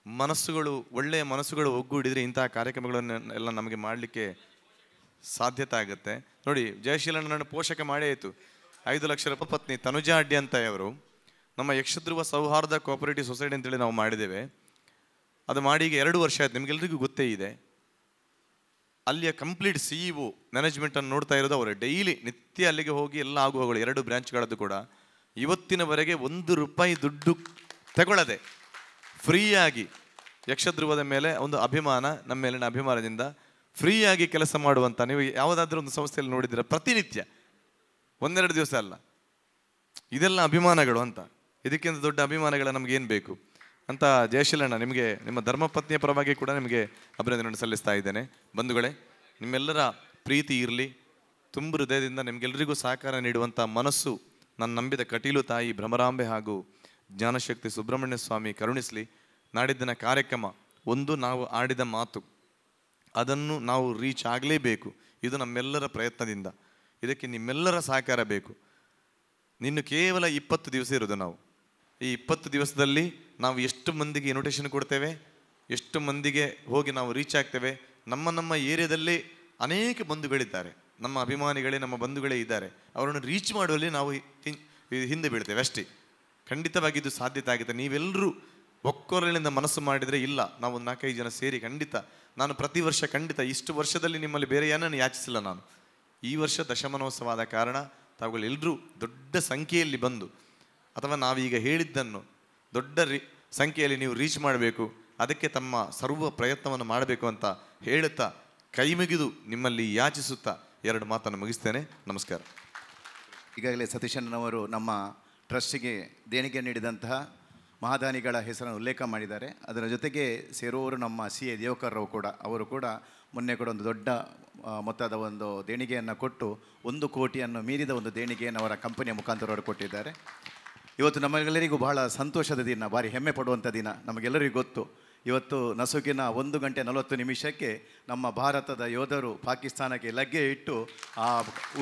ಮನಸ್ಸುಗಳು, ಒಳ್ಳೆಯ ಮನಸ್ಸುಗಳು ಒಗ್ಗೂಡಿದರೆ ಇಂತಹ ಕಾರ್ಯಕ್ರಮಗಳನ್ನೆಲ್ಲ ನಮಗೆ ಮಾಡಲಿಕ್ಕೆ ಸಾಧ್ಯತೆ ಆಗುತ್ತೆ. ನೋಡಿ, ಜಯಶೀಲಣ್ಣ ಪೋಷಕ ಮಾಡೇ ಆಯಿತು. 5 ಲಕ್ಷ ರೂಪಾಯಿ ಪತ್ನಿ ತನುಜಾ ಅಡ್ಡಿ ಅಂತ ಅವರು ನಮ್ಮ ಯಕ್ಷಧ್ರುವ ಸೌಹಾರ್ದ ಕೋಆಪರೇಟಿವ್ ಸೊಸೈಟಿ ಅಂತೇಳಿ ನಾವು ಮಾಡಿದ್ದೇವೆ. ಅದು ಮಾಡಿ ಈಗ 2 ವರ್ಷ ಆಯ್ತು. ನಿಮಗೆಲ್ಲರಿಗೂ ಗೊತ್ತೇ ಇದೆ. ಅಲ್ಲಿಯ ಕಂಪ್ಲೀಟ್ CEO ಮ್ಯಾನೇಜ್ಮೆಂಟನ್ನು ನೋಡ್ತಾ ಇರೋದು ಅವರೇ. ಡೈಲಿ ನಿತ್ಯ ಅಲ್ಲಿಗೆ ಹೋಗಿ ಎಲ್ಲ ಆಗುವಗಳು 2 ಬ್ರಾಂಚ್ಗಳದ್ದು ಕೂಡ ಇವತ್ತಿನವರೆಗೆ 1 ರೂಪಾಯಿ ದುಡ್ಡು ತಗೊಳ್ಳದೆ ಫ್ರೀಯಾಗಿ ಯಕ್ಷಧ್ರುವದ ಮೇಲೆ ಒಂದು ಅಭಿಮಾನ, ನಮ್ಮ ಮೇಲಿನ ಅಭಿಮಾನದಿಂದ ಫ್ರೀಯಾಗಿ ಕೆಲಸ ಮಾಡುವಂಥ, ನೀವು ಯಾವುದಾದ್ರೂ ಒಂದು ಸಂಸ್ಥೆಯಲ್ಲಿ ನೋಡಿದ್ದೀರ, ಪ್ರತಿನಿತ್ಯ 1-2 ದಿವಸ ಅಲ್ಲ, ಇದೆಲ್ಲ ಅಭಿಮಾನಗಳು ಅಂತ. ಇದಕ್ಕಿಂತ ದೊಡ್ಡ ಅಭಿಮಾನಗಳ ನಮಗೇನು ಬೇಕು ಅಂತ. ಜಯಶೀಲಣ್ಣ, ನಿಮಗೆ ನಿಮ್ಮ ಧರ್ಮಪತ್ನಿಯ ಪರವಾಗಿ ಕೂಡ ನಿಮಗೆ ಅಭಿನಂದನೆ ಸಲ್ಲಿಸ್ತಾ ಇದ್ದೇನೆ. ಬಂಧುಗಳೇ, ನಿಮ್ಮೆಲ್ಲರ ಪ್ರೀತಿ ಇರಲಿ. ತುಂಬ ಹೃದಯದಿಂದ ನಿಮಗೆಲ್ಲರಿಗೂ ಸಹಕಾರ ನೀಡುವಂಥ ಮನಸ್ಸು ನಾನು ನಂಬಿದ ಕಟೀಲು ತಾಯಿ ಭ್ರಮರಾಂಬೆ ಹಾಗೂ ಜ್ಞಾನಶಕ್ತಿ ಸುಬ್ರಹ್ಮಣ್ಯ ಸ್ವಾಮಿ ಕರುಣಿಸಲಿ. ನಾಡಿದ್ದಿನ ಕಾರ್ಯಕ್ರಮ ಒಂದು, ನಾವು ಆಡಿದ ಮಾತು ಅದನ್ನು ನಾವು ರೀಚ್ ಆಗಲೇಬೇಕು. ಇದು ನಮ್ಮೆಲ್ಲರ ಪ್ರಯತ್ನದಿಂದ. ಇದಕ್ಕೆ ನಿಮ್ಮೆಲ್ಲರ ಸಹಕಾರ ಬೇಕು. ಇನ್ನು ಕೇವಲ 20 ದಿವಸ ಇರೋದು ನಾವು. ಈ 20 ದಿವಸದಲ್ಲಿ ನಾವು ಎಷ್ಟು ಮಂದಿಗೆ ಇನ್ವಿಟೇಷನ್ ಕೊಡ್ತೇವೆ, ಎಷ್ಟು ಮಂದಿಗೆ ಹೋಗಿ ನಾವು ರೀಚ್ ಆಗ್ತೇವೆ. ನಮ್ಮ ಏರಿಯಾದಲ್ಲಿ ಅನೇಕ ಬಂಧುಗಳಿದ್ದಾರೆ, ನಮ್ಮ ಅಭಿಮಾನಿಗಳೇ, ನಮ್ಮ ಬಂಧುಗಳೇ ಇದ್ದಾರೆ. ಅವರನ್ನು ರೀಚ್ ಮಾಡುವಲ್ಲಿ ನಾವು ಹಿಂದೆ ಬೀಳ್ತೇವೆ ಅಷ್ಟೇ. ಖಂಡಿತವಾಗಿ ಇದು ಸಾಧ್ಯತೆ ಆಗುತ್ತೆ. ನೀವೆಲ್ಲರೂ ಒಕ್ಕೊರಲಿನಿಂದ ಮನಸ್ಸು ಮಾಡಿದರೆ, ಇಲ್ಲ ನಾವು 4-5 ಜನ ಸೇರಿ ಖಂಡಿತ, ನಾನು ಪ್ರತಿ ವರ್ಷ ಖಂಡಿತ, ಇಷ್ಟು ವರ್ಷದಲ್ಲಿ ನಿಮ್ಮಲ್ಲಿ ಬೇರೆ ಏನನ್ನು ಯಾಚಿಸಿಲ್ಲ ನಾನು. ಈ ವರ್ಷ ದಶಮಾನೋತ್ಸವ ಆದ ಕಾರಣ ತಾವುಗಳೆಲ್ಲರೂ ದೊಡ್ಡ ಸಂಖ್ಯೆಯಲ್ಲಿ ಬಂದು, ಅಥವಾ ನಾವೀಗ ಹೇಳಿದ್ದನ್ನು ದೊಡ್ಡ ಸಂಖ್ಯೆಯಲ್ಲಿ ನೀವು ರೀಚ್ ಮಾಡಬೇಕು, ಅದಕ್ಕೆ ತಮ್ಮ ಸರ್ವ ಪ್ರಯತ್ನವನ್ನು ಮಾಡಬೇಕು ಅಂತ ಹೇಳುತ್ತಾ, ಕೈ ಮುಗಿದು ನಿಮ್ಮಲ್ಲಿ ಯಾಚಿಸುತ್ತಾ 2 ಮಾತನ್ನು ಮುಗಿಸ್ತೇನೆ. ನಮಸ್ಕಾರ. ಈಗಾಗಲೇ ಸತೀಶಣ್ಣನವರು ನಮ್ಮ ಟ್ರಸ್ಟಿಗೆ ದೇಣಿಗೆ ನೀಡಿದಂತಹ ಮಹಾದಾನಿಗಳ ಹೆಸರನ್ನು ಉಲ್ಲೇಖ ಮಾಡಿದ್ದಾರೆ. ಅದರ ಜೊತೆಗೆ ಸೇರುವವರು ನಮ್ಮ CA ದೇವಕರ್ರಾವ್ ಕೂಡ, ಅವರು ಕೂಡ ಮೊನ್ನೆ ಕೂಡ ಒಂದು ದೊಡ್ಡ ಮೊತ್ತದ ಒಂದು ದೇಣಿಗೆಯನ್ನು ಕೊಟ್ಟು 1 ಕೋಟಿಯನ್ನು ಮೀರಿದ ಒಂದು ದೇಣಿಗೆಯನ್ನು ಅವರ ಕಂಪನಿಯ ಮುಖಾಂತರ ಅವರು ಕೊಟ್ಟಿದ್ದಾರೆ. ಇವತ್ತು ನಮಗೆಲ್ಲರಿಗೂ ಬಹಳ ಸಂತೋಷದ ದಿನ, ಭಾರಿ ಹೆಮ್ಮೆ ಪಡುವಂಥ ದಿನ. ನಮಗೆಲ್ಲರಿಗೂ ಗೊತ್ತು, ಇವತ್ತು ನಸುಕಿನ 1 ಗಂಟೆ 40 ನಿಮಿಷಕ್ಕೆ ನಮ್ಮ ಭಾರತದ ಯೋಧರು ಪಾಕಿಸ್ತಾನಕ್ಕೆ ಲಗ್ಗೆ ಇಟ್ಟು ಆ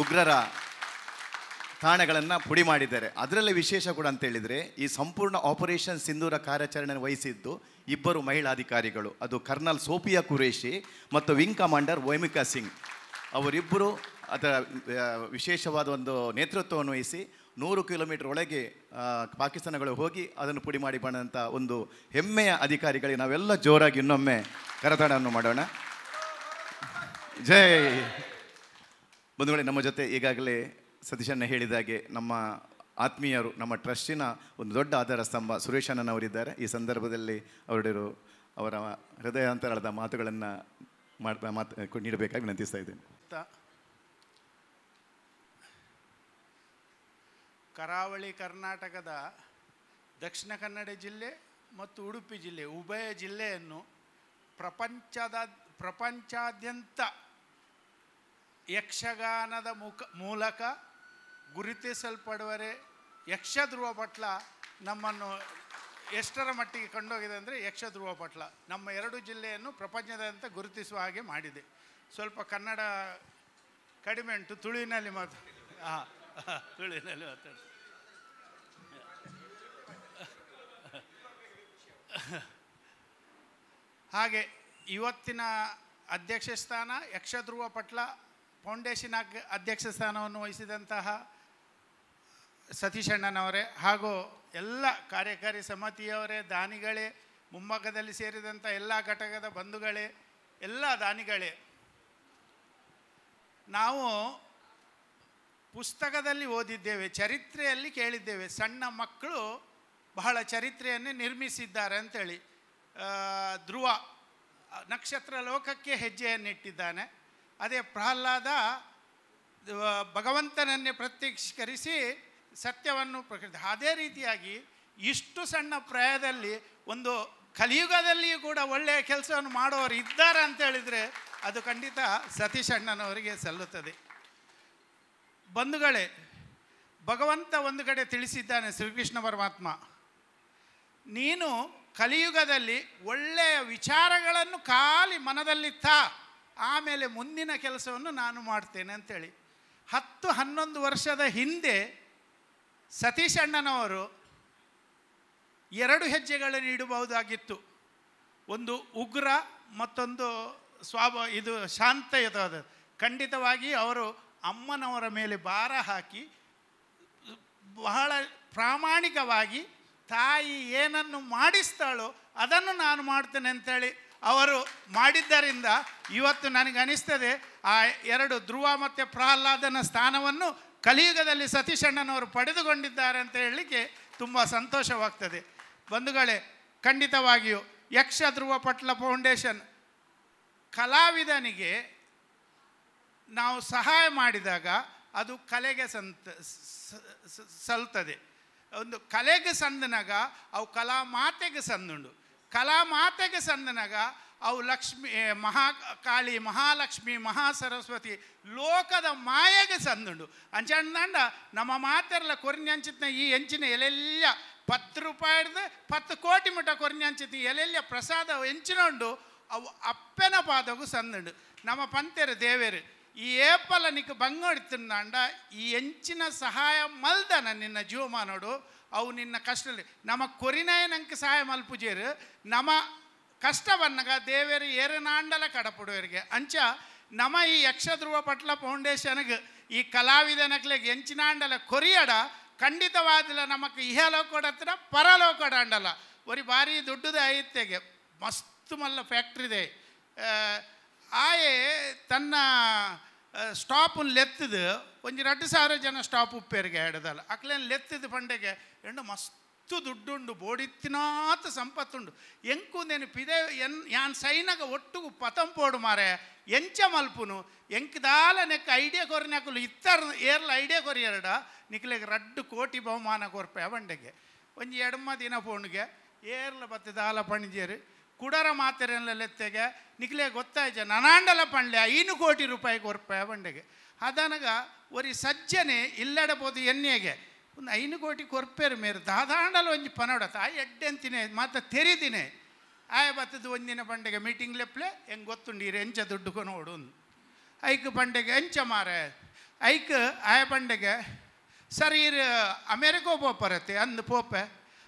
ಉಗ್ರರ ತಾಣಗಳನ್ನು ಪುಡಿ ಮಾಡಿದ್ದಾರೆ. ಅದರಲ್ಲೇ ವಿಶೇಷ ಕೂಡ ಅಂತೇಳಿದರೆ, ಈ ಸಂಪೂರ್ಣ ಆಪರೇಷನ್ ಸಿಂಧೂರ ಕಾರ್ಯಾಚರಣೆ ವಹಿಸಿದ್ದು 2 ಮಹಿಳಾ ಅಧಿಕಾರಿಗಳು. ಅದು ಕರ್ನಲ್ ಸೋಫಿಯಾ ಕುರೇಶಿ ಮತ್ತು ವಿಂಗ್ ಕಮಾಂಡರ್ ವೈಮಿಕಾ ಸಿಂಗ್. ಅವರಿಬ್ಬರು ಅದರ ವಿಶೇಷವಾದ ಒಂದು ನೇತೃತ್ವವನ್ನು ವಹಿಸಿ 100 ಕಿಲೋಮೀಟರ್ ಒಳಗೆ ಪಾಕಿಸ್ತಾನಗಳು ಹೋಗಿ ಅದನ್ನು ಪುಡಿ ಮಾಡಿ ಬಂದಂಥ ಒಂದು ಹೆಮ್ಮೆಯ ಅಧಿಕಾರಿಗಳಿಗೆ ನಾವೆಲ್ಲ ಜೋರಾಗಿ ಇನ್ನೊಮ್ಮೆ ಕರತಾಡವನ್ನು ಮಾಡೋಣ. ಜೈ. ಬಂಧುಗಳೇ, ನಮ್ಮ ಜೊತೆ ಈಗಾಗಲೇ ಸತೀಶಣ್ಣ ಹೇಳಿದಾಗೆ ನಮ್ಮ ಆತ್ಮೀಯರು, ನಮ್ಮ ಟ್ರಸ್ಟಿನ ಒಂದು ದೊಡ್ಡ ಆಧಾರ ಸ್ತಂಭ ಸುರೇಶಣ್ಣನವರಿದ್ದಾರೆ. ಈ ಸಂದರ್ಭದಲ್ಲಿ ಅವರ ಹೃದಯಾಂತರಾಳದ ಮಾತುಗಳನ್ನು ನೀಡಬೇಕಾಗಿ ವಿನಂತಿಸ್ತಾ ಇದ್ದೇನೆ. ಕರಾವಳಿ ಕರ್ನಾಟಕದ ದಕ್ಷಿಣ ಕನ್ನಡ ಜಿಲ್ಲೆ ಮತ್ತು ಉಡುಪಿ ಜಿಲ್ಲೆ, ಉಭಯ ಜಿಲ್ಲೆಯನ್ನು ಪ್ರಪಂಚಾದ್ಯಂತ ಯಕ್ಷಗಾನದ ಮೂಲಕ ಗುರುತಿಸಲ್ಪಡುವರೆ ಯಕ್ಷಧ್ರುವ ಪಟ್ಲ ನಮ್ಮನ್ನು ಎಷ್ಟರ ಮಟ್ಟಿಗೆ ಕೊಂಡೋಗಿದೆ ಅಂದರೆ ಯಕ್ಷಧ್ರುವ ಪಟ್ಲ ನಮ್ಮ 2 ಜಿಲ್ಲೆಯನ್ನು ಪ್ರಪಂಚದಾದ್ಯಂತ ಗುರುತಿಸುವ ಹಾಗೆ ಮಾಡಿದೆ. ಸ್ವಲ್ಪ ಕನ್ನಡ ಕಡಿಮೆ ಉಂಟು, ತುಳುವಿನಲ್ಲಿ ತುಳುವಿನಲ್ಲಿ ಮಾತಾಡಿ. ಹಾಗೆ ಇವತ್ತಿನ ಅಧ್ಯಕ್ಷ ಸ್ಥಾನ ಯಕ್ಷಧ್ರುವ ಪಟ್ಲ ಫೌಂಡೇಶನ್ ಅಧ್ಯಕ್ಷ ಸ್ಥಾನವನ್ನು ವಹಿಸಿದಂತಹ ಸತೀಶಣ್ಣನವರೇ ಹಾಗೂ ಎಲ್ಲ ಕಾರ್ಯಕಾರಿ ಸಮಿತಿಯವರೇ, ದಾನಿಗಳೇ, ಮುಂಭಾಗದಲ್ಲಿ ಸೇರಿದಂಥ ಎಲ್ಲ ಘಟಕದ ಬಂಧುಗಳೇ, ಎಲ್ಲ ದಾನಿಗಳೇ, ನಾವು ಪುಸ್ತಕದಲ್ಲಿ ಓದಿದ್ದೇವೆ, ಚರಿತ್ರೆಯಲ್ಲಿ ಕೇಳಿದ್ದೇವೆ, ಸಣ್ಣ ಮಕ್ಕಳು ಬಹಳ ಚರಿತ್ರೆಯನ್ನೇ ನಿರ್ಮಿಸಿದ್ದಾರೆ ಅಂತೇಳಿ. ಧ್ರುವ ನಕ್ಷತ್ರ ಲೋಕಕ್ಕೆ ಹೆಜ್ಜೆಯನ್ನಿಟ್ಟಿದ್ದಾನೆ. ಅದೇ ಪ್ರಹ್ಲಾದ ಭಗವಂತನನ್ನೇ ಪ್ರತ್ಯಕ್ಷೀಕರಿಸಿ ಸತ್ಯವನ್ನು ಪ್ರಕೃತಿ. ಅದೇ ರೀತಿಯಾಗಿ ಇಷ್ಟು ಸಣ್ಣ ಪ್ರಾಯದಲ್ಲಿ ಒಂದು ಕಲಿಯುಗದಲ್ಲಿಯೂ ಕೂಡ ಒಳ್ಳೆಯ ಕೆಲಸವನ್ನು ಮಾಡೋರು ಇದ್ದಾರೆ ಅಂತೇಳಿದರೆ ಅದು ಖಂಡಿತ ಸತೀಶ್ ಅಣ್ಣನವರಿಗೆ ಸಲ್ಲುತ್ತದೆ. ಬಂಧುಗಳೇ, ಭಗವಂತ ಒಂದು ಕಡೆ ತಿಳಿಸಿದ್ದಾನೆ, ಶ್ರೀಕೃಷ್ಣ ಪರಮಾತ್ಮ, ನೀನು ಕಲಿಯುಗದಲ್ಲಿ ಒಳ್ಳೆಯ ವಿಚಾರಗಳನ್ನು ಖಾಲಿ ಮನದಲ್ಲಿತ್ತ, ಆಮೇಲೆ ಮುಂದಿನ ಕೆಲಸವನ್ನು ನಾನು ಮಾಡ್ತೇನೆ ಅಂತೇಳಿ. 10-11 ವರ್ಷದ ಹಿಂದೆ ಸತೀಶ್ ಅಣ್ಣನವರು 2 ಹೆಜ್ಜೆಗಳನ್ನು ಇಡಬಹುದಾಗಿತ್ತು. ಒಂದು ಉಗ್ರ, ಮತ್ತೊಂದು ಇದು ಶಾಂತಯುತವಾದ. ಖಂಡಿತವಾಗಿ ಅವರು ಅಮ್ಮನವರ ಮೇಲೆ ಭಾರ ಹಾಕಿ ಬಹಳ ಪ್ರಾಮಾಣಿಕವಾಗಿ ತಾಯಿ ಏನನ್ನು ಮಾಡಿಸ್ತಾಳೋ ಅದನ್ನು ನಾನು ಮಾಡ್ತೇನೆ ಅಂತೇಳಿ ಅವರು ಮಾಡಿದ್ದರಿಂದ ಇವತ್ತು ನನಗೆ ಅನಿಸ್ತದೆ ಆ 2 ಧ್ರುವ ಮತ್ತು ಪ್ರಹ್ಲಾದನ ಸ್ಥಾನವನ್ನು ಕಲಿಯುಗದಲ್ಲಿ ಸತೀಶ್ ಅಣ್ಣನವರು ಪಡೆದುಕೊಂಡಿದ್ದಾರೆ ಅಂತ ಹೇಳಲಿಕ್ಕೆ ತುಂಬ ಸಂತೋಷವಾಗ್ತದೆ. ಬಂಧುಗಳೇ, ಖಂಡಿತವಾಗಿಯೂ ಯಕ್ಷಧ್ರುವ ಪಟ್ಲ ಫೌಂಡೇಶನ್ ಕಲಾವಿದನಿಗೆ ನಾವು ಸಹಾಯ ಮಾಡಿದಾಗ ಅದು ಕಲೆಗೆ ಸಲ್ತದೆ. ಒಂದು ಕಲೆಗೆ ಸಂದನಾಗ ಅವು ಕಲಾಮಾತೆಗೆ ಸಂದುಂಡು, ಕಲಾಮಾತೆಗೆ ಸಂದನಾಗ ಅವು ಲಕ್ಷ್ಮಿ, ಮಹಾಕಾಳಿ, ಮಹಾಲಕ್ಷ್ಮಿ, ಮಹಾಸರಸ್ವತಿ ಲೋಕದ ಮಾಯೆಗೆ ಸಂದುಂಡು. ಅಂಚಂಡ ನಮ್ಮ ಮಾತೆರ್ಲ ಕೊರ್ನಿ ಅಂಚಿತ್ನ ಈ ಎಂಚಿನ ಎಲ್ಲೆಲ್ಲ 10 ರೂಪಾಯಿದ 10 ಕೋಟಿ ಮಟ್ಟ ಕೊರ್ನಿ ಅಂಚಿತ್ನ ಎಲ್ಲೆಲ್ಲ ಪ್ರಸಾದ ಎಂಚಿನೊಂಡು ಅವು ಅಪ್ಪನ ಪಾದಗೂ ಸಂದುಂಡು. ನಮ್ಮ ಪಂತೆರು ದೇವೇರು ಈ ಏಪಲ ನಿಕ್ ಬಂಗೊಡ್ತಿಂದಾಂಡ ಈ ಎಂಚಿನ ಸಹಾಯ ಮಲ್ದನ ನಿನ್ನ ಜೀವಮಾನೋಡು ಅವು ನಿನ್ನ ಕಷ್ಟದಲ್ಲಿ ನಮ್ಮ ಕೊರಿನಾಯ ನಂಗೆ ಸಹಾಯ ಮಲ್ಪುಜೇರು ನಮ್ಮ ಕಷ್ಟವನ್ನಗ ದೇವೇರು ಏರನಾಂಡಲ ಕಡಪುಡೋರಿಗೆ ಅಂಚ ನಮ್ಮ ಈ ಯಕ್ಷಧ್ರುವ ಪಟ್ಲ ಫೌಂಡೇಶನ್ಗೆ ಈ ಕಲಾವಿದನಕ್ಲೆಗೆ ಎಂಚಿನಾಂಡಲ ಕೊರಿಯಡ ಖಂಡಿತವಾದಿಲ್ಲ ನಮಗೆ ಇಹಲೋಕೊಡತ್ರ ಪರಲೋಕೊಡ ಅಂಡಲ್ಲ ಒರಿ ಭಾರಿ ದೊಡ್ಡದು ಐತೆಗೆ ಮಸ್ತು ಮಲ್ಲ ಫ್ಯಾಕ್ಟ್ರಿದೆ ಆಯೆ ತನ್ನ ಸ್ಟಾಪನ್ನು ಲೆತ್ತದು ಒಂದು 2,000 ಜನ ಸ್ಟಾಪ್ ಉಪ್ಪೇರಿಗೆ ಹಿಡ್ದಲ್ಲ ಅಕ್ಲೇನು ಲೆತ್ತದು ಪಂಡೆಗೆ ಎಂಡು ಮಸ್ತು ದುಡ್ಡುಂಡು ಬೋಡಿತ್ತಿನಾತ ಸಂಪತ್ತುಂಡು ಎಂಕು ನೆನಪಿದೆ ಯಾನ್ ಸೈನಗ ಒಟ್ಟುಗು ಪತಂಪೋಡು ಮಾರೆ ಎಂಚ ಮಲ್ಪುನು ಎಂಕ್ದಾಲ ನೆಕ್ಕ ಐಡಿಯಾ ಕೊರಿನಾಕಲು ಇತ್ತರ ಏರ್ಲ ಐಡಿಯಾ ಕೊರಿಯರಡ ನಿಕ್ಲೆಗೆ 2 ಕೋಟಿ ಬಹುಮಾನ ಕೊರ್ಪೆ ಬಂಡೆಗೆ ಒಂದು 2 ದಿನ ಫೋನ್ಗೆ ಏರ್ಲ ಬತ್ತದಾಲ ಪಣಿಜೇರು ಕುಡರ ಮಾತೆರೆಲ್ಲ ಲೆತ್ತೆಗೆ ನಿಕ್ಲೆ ಗೊತ್ತಾಯ್ತು ನನಾಂಡಲ ಪಂಡ್ಲೆ 5 ಕೋಟಿ ರೂಪಾಯಿ ಕೊರ್ಪೆ ಬಂಡೆಗೆ ಅದನಗ ಒರಿ ಸಜ್ಜನೆ ಇಲ್ಲಡಬೋದು ಎಣ್ಣೆಗೆ ಒಂದು 5 ಕೋಟಿ ಕೊರ್ಪೇರು ಮೇರು ದಾದಾಂಡಲ ಒಂಜಿ ಪನೋಡತ್ತ ಆ ಎಡ್ಡೆಂತಿನೇ ಮಾತ ತೆರಿದಿನೇ ಆಯ ಬತ್ತದು ಒಂದಿನ ಪಂಡೆಗೆ ಮೀಟಿಂಗ್ ಲೆಪ್ಲೆ ಹೆಂಗೆ ಗೊತ್ತುಂಡೀರು ಎಂಚ ದುಡ್ಡು ನೋಡು ಐಕ್ ಪಂಡೆಗೆ ಎಂಚ ಮಾರೆ ಐಕ್ ಆಯ ಪಂಡೆಗೆ ಸರ್ ಈರು ಅಮೇರಿಕಾ ಪೋಪರತ್ತೆ ಅಂದು ಪೋಪೆ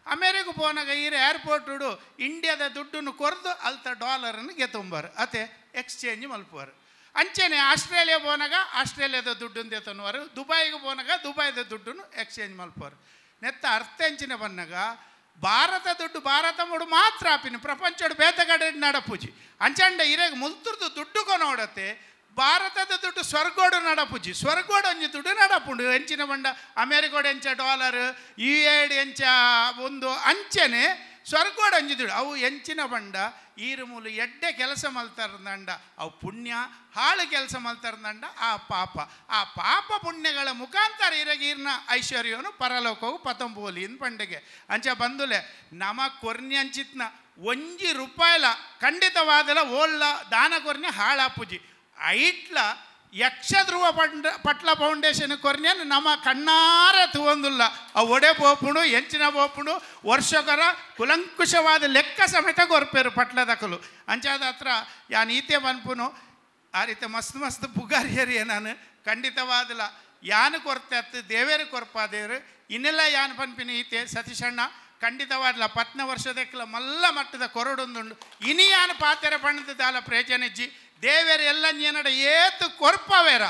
ಅಮೇರಿಕಾ ಪೋನಾಗ ಈರು ಏರ್ಪೋರ್ಟುಡು ಇಂಡಿಯಾದ ದುಡ್ಡನ್ನು ಕೊರ್ದು ಅಲ್ತ ಡಾಲರನ್ನು ಗೆತ್ತೊಂಬಾರು ಅತೆ ಎಕ್ಸ್ಚೇಂಜ್ ಮಲ್ಪುವರು ಅಂಚೆನೆ ಆಸ್ಟ್ರೇಲಿಯಾ ಪೋನಾಗ ಆಸ್ಟ್ರೇಲಿಯಾದ ದುಡ್ಡನ್ನು ತೆತ್ತೊನ್ನುವರು ದುಬೈಗೆ ಪೋನಾಗ ದುಬೈದ ದುಡ್ಡನ್ನು ಎಕ್ಸ್ಚೇಂಜ್ ಮಲ್ಪುವರು ನೆತ್ತ ಅರ್ಥ ಎಂಚಿನ ಬನ್ನಾಗ ಭಾರತ ದುಡ್ಡು ಭಾರತ ಮುಡು ಮಾತ್ರ ಆಪಿನ ಪ್ರಪಂಚಡು ಬೇತಗಡೆ ನಡಪುಜಿ ಅಂಚಂಡ ಇರೇಗ ಮುಲ್ತುರ್ದು ದುಡ್ಡು ಕೊನೋಡತ್ತೆ ಭಾರತದ ದುಡ್ಡು ಸ್ವರ್ಗೋಡು ನಡಪುಜಿ ಸ್ವರ್ಗೋಡು ಒಂಜಿ ದುಡ್ಡು ನಡಪುಂಡು ಎಂಚಿನ ಬಂಡ ಅಮೇರಿಕೋಡು ಎಂಚ ಡಾಲರ್ UAE ಎಂಚ ಒಂದು ಅಂಚೆನೆ ಸ್ವರ್ಗೋಡು ಒಂಜಿ ದುಡ್ಡು ಅವು ಎಂಚಿನ ಬಂಡ ಈರು ಮೂಲು ಎಡ್ಡೆ ಕೆಲಸ ಮಲ್ತಾರಂದಂಡ ಅವು ಪುಣ್ಯ ಹಾಳು ಕೆಲಸ ಮಲ್ತಾರಂದಂಡ ಆ ಪಾಪ ಪುಣ್ಯಗಳ ಮುಖಾಂತರ ಈರಗೀರ್ನ ಐಶ್ವರ್ಯವನ್ನು ಪರಲೋಕವು ಪತಂಬೋಲಿ ಇನ್ ಪಂಡೆಗೆ ಅಂಚ ಬಂದುಲೆ ನಮ ಕೊರ್ನಿ ಅಂಚಿತ್ನ 1 ರೂಪಾಯಿಲ ಖಂಡಿತವಾದಲ ಓಳ್ಳ ದಾನ ಕೊರ್ನಿ ಹಾಳಾಪುಜಿ ಐಟ್ಲ ಯಕ್ಷಧ್ರುವ ಪಟ್ಲ ಫೌಂಡೇಶನ್ ಕೊರ್ನೇನು ನಮ್ಮ ಕಣ್ಣಾರೆ ತೂವೊಂದುಲ್ಲ ಆ ಒಡೆ ಬೋಪುಣು ಎಂಚಿನ ಬೋಪುಣು ವರ್ಷಕರ ಕುಲಂಕುಷವಾದ ಲೆಕ್ಕ ಸಮೇತ ಕೊರ್ಪೇರು ಪಟ್ಲದಕಲು ಅಂಚಾದ ಹತ್ರ ಯಾನ್ ಈತೆ ಬನ್ಪುನು ಆ ರೀತಿ ಮಸ್ತ್ ಮಸ್ತ್ ಪುಗಾರಿಯರಿ ನಾನು ಖಂಡಿತವಾದಲ್ಲ ಯಾನು ಕೊರತೆ ಅತ್ತು ದೇವೇರು ಕೊರ್ಪಾದೇವರು ಇನ್ನೆಲ್ಲ ಯಾನು ಪನ್ಪಿನ ಈತೆ ಸತೀಶಣ್ಣ ಖಂಡಿತವಾದಲ್ಲ 10 ವರ್ಷದಕ್ಕೆಲ್ಲ ಮಲ್ಲ ಮಟ್ಟದ ಕೊರಡೊಂದುಂಡು ಇನಿ ಯಾನು ಪಾತೆರೆ ಪಣ್ಣದಾಲ ಪ್ರೇಜನೆಜ್ಜಿ ದೇವೇರು ಎಲ್ಲ ಏನಡ ಏತು ಕೊರ್ಪವೇರ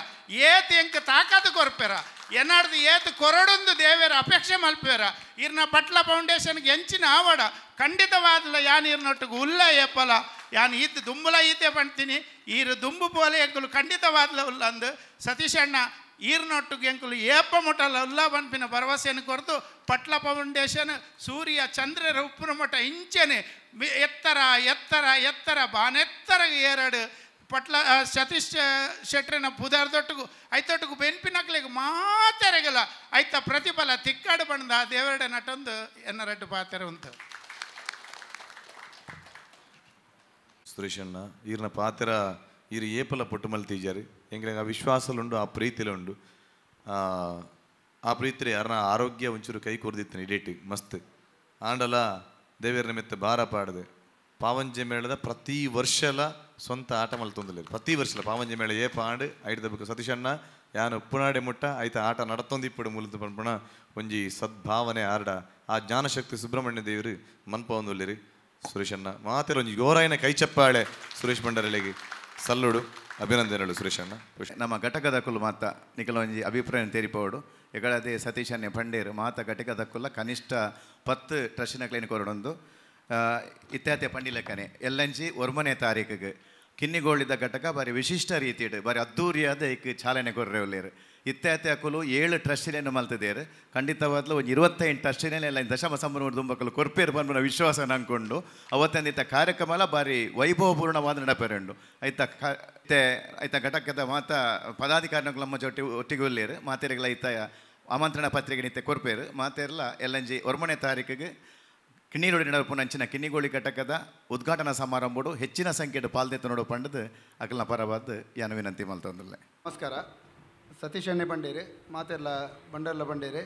ಏತು ಎಂಕ ತಾಕತ್ತು ಕೊರ್ಪೇರ ಎನ್ನಾಡ್ದು ಏತು ಕೊರಡೊಂದು ದೇವೇರ ಅಪೇಕ್ಷೆ ಮಲ್ಪೇರ ಇರ್ನ ಪಟ್ಲ ಫೌಂಡೇಶನ್ಗೆ ಎಂಚಿನ ಆವಡ ಖಂಡಿತವಾದಲ್ಲ ಯಾನು ಇರ್ನೊಟ್ಟಿಗೆ ಉಲ್ಲ ಏಪಲ ಯಾನು ಈತ ದುಂಬುಲ ಈತೆ ಪಣ್ತೀನಿ ಈರು ದುಂಬು ಪೋಲೆ ಎಂಕುಲು ಖಂಡಿತವಾದಲ ಉಲ್ಲ ಅಂದು ಸತೀಶಣ್ಣ ಈರ್ನೊಟ್ಟಿಗೆ ಎಂಕುಲು ಏಪ ಮುಟ್ಟಲ್ಲ ಉಲ್ಲ ಪನ್ಪಿನ ಭರವಸೆಯನ್ನು ಕೊರತು ಪಟ್ಲ ಫೌಂಡೇಶನ್ ಸೂರ್ಯ ಚಂದ್ರರ ಉಪ್ಪುನ ಮಠ ಇಂಚೆನೆ ಎತ್ತರ ಎತ್ತರ ಎತ್ತರ ಬಾನೆತ್ತರ ಏರಡು ಪಟ್ಲ ಸತೀಶ್ ಶೆಟ್ರಿನ ಪುದಾರ್ದೊಟ್ಟಿಗೂ ಐತೊಟ್ಟಿಗೂ ಬೆನ್ಪಿನಕ್ಲಿಗೆ ಮಾತೆರೆಗಲ್ಲ ಐತ ಪ್ರತಿಫಲ ತಿಕ್ಕಾಡು ಬಣ್ಣದ ದೇವರಡೆ ನಟೊಂದು ಎನ್ನರಟ್ಟು ಪಾತೆರೆ ಉಂಟು ಸುರೇಶಣ್ಣ ಈರ್ನ ಪಾತೆರ ಈರು ಏಪಲ ಪೊಟ್ಟು ಮಲ್ತೀಜಾರಿ ಎಂಗ್ಲಂಗೆ ಆ ವಿಶ್ವಾಸಲುಂಡು ಆ ಪ್ರೀತಿಲುಂಡು ಆ ಪ್ರೀತಿ ಯಾರನ್ನ ಆರೋಗ್ಯ ಒಂಚೂರು ಕೈ ಕೊರ್ದಿತ್ತು ಇಡೇಟ್ ಮಸ್ತ್ ಆಂಡಲ ದೇವೇರ್ನ ಮೆತ್ತ ಭಾರ ಪಾಡದೆ ಪಾವಂಜೆ ಮೇಳದ ಪ್ರತಿ ವರ್ಷಲ ಸ್ವಂತ ಆಟ ಮಲ್ತೊಂದಿಲ್ಲ ಪ್ರತಿ ವರ್ಷಲ ಪಾವಂಜೆ ಮೇಳ ಏಪ ಆಂಡು ಐಡ್ದಬೇಕು ಸತೀಶಣ್ಣ ಯಾನು ಉಪ್ಪುನಾಡೆ ಮುಟ್ಟ ಆಯ್ತ ಆಟ ನಡತೊಂದಿಪ್ಪಡು ಮೂಲದ ಪಂಪಣ ಒಂಜಿ ಸದ್ಭಾವನೆ ಆರ್ಡ ಆ ಜ್ಞಾನಶಕ್ತಿ ಸುಬ್ರಹ್ಮಣ್ಯ ದೇವರು ಮನ್ಪ ಒಂದುಲ್ಲಿರಿ ಸುರೇಶಣ್ಣ ಮಾತೆರ ಒಂಜಿ ಗೋರಾಯಿನ ಕೈ ಚಪ್ಪಾಳೆ ಸುರೇಶ್ ಭಂಡಾರಳಿಗೆ ಸಲ್ಲುಡು ಅಭಿನಂದನೆಗಳು ಸುರೇಶಣ್ಣ. ನಮ್ಮ ಘಟಕದಕ್ಕಲು ಮಾತ ನಿಖಲ ಒಂಜಿ ಅಭಿಪ್ರಾಯ ತೆರಿಪೋಡು ಎಗಳದೇ ಸತೀಶನ್ಯ ಪಂಡೇರು ಮಾತ ಘಟಕದಕ್ಕುಲ್ಲ ಕನಿಷ್ಠ 10 ಟ್ರಸ್ಟಿನಕ್ಲೇನು ಕೊರಡೊಂದು ಇತ್ಯಾತ್ಯ ಪಂಡಿಲಕ್ಕನೆ ಎಲ್ಲಂಚಿ 1 ತಾರೀಕಿಗೆ ಕಿನ್ನಿಗೋಳಿದ ಘಟಕ ಬಾರಿ ವಿಶಿಷ್ಟ ರೀತಿಯಡು ಬಾರಿ ಅದ್ದೂರಿಯಾದ ಈಕ್ ಚಾಲನೆ ಕೊರ್ರೆ ಒಲ್ಲೇರು ಇತ್ಯಾತ್ಯ ಅಕುಲು 7 ಟ್ರಸ್ಟಿನೇನು ಮಲ್ತಿದ್ದೇರು ಖಂಡಿತವಾದ್ಲು ಒಂದು 25 ಟ್ರಸ್ಟಿನಲ್ಲಿ ಎಲ್ಲ ದಶಮ ಸಂಭ್ರಮ ದುಂಬಕಲು ಕೊರ್ಪೇರು ಬಂದ ವಿಶ್ವಾಸ ನಂಕೊಂಡು ಅವತ್ತಂದಿತ್ತ ಕಾರ್ಯಕ್ರಮ ಬಾರಿ ವೈಭವಪೂರ್ಣವಾದ ನಡಪೆರಂಡು ಐತ ಘಟಕದ ಮಾತ ಪದಾಧಿಕಾರಿಗಳು ನಮ್ಮ ಜೊತೆ ಒಟ್ಟಿಗೆ ಒಲ್ಲೇರು ಮಾತೆರೆಗಳ ಐತ ಆಮಂತ್ರಣ ಪತ್ರಿಕೆ ನಿತ್ಯ ಕೊರ್ಪೇರು ಮಾತೆರ್ಲ ಎಲ್ಲಂಜಿ 1 ತಾರೀಕಿಗೆ ಕಿನ್ನಿಗೋಳಿ ನಡಪುನ ಅಂಚಿನ ಕಿನ್ನಿಗೋಳಿ ಘಟಕದ ಉದ್ಘಾಟನಾ ಸಮಾರಂಭಡು ಹೆಚ್ಚಿನ ಸಂಖ್ಯೆಡು ಪಾಲ್ದೆತ್ತು ನೋಡು ಪಂಡದು ಅಕಲ್ನ ಪರವಾದ ಯಾನು ವಿನಂತಿ ಮಲ್ತೊಂದಿಲ್ಲ. ನಮಸ್ಕಾರ. ಸತೀಶ್ ಎಣ್ಣೆ ಬಂಡೇರಿ ಮಾತೆಲ್ಲ ಬಂಡರ್ಲ ಬಂಡೇರಿ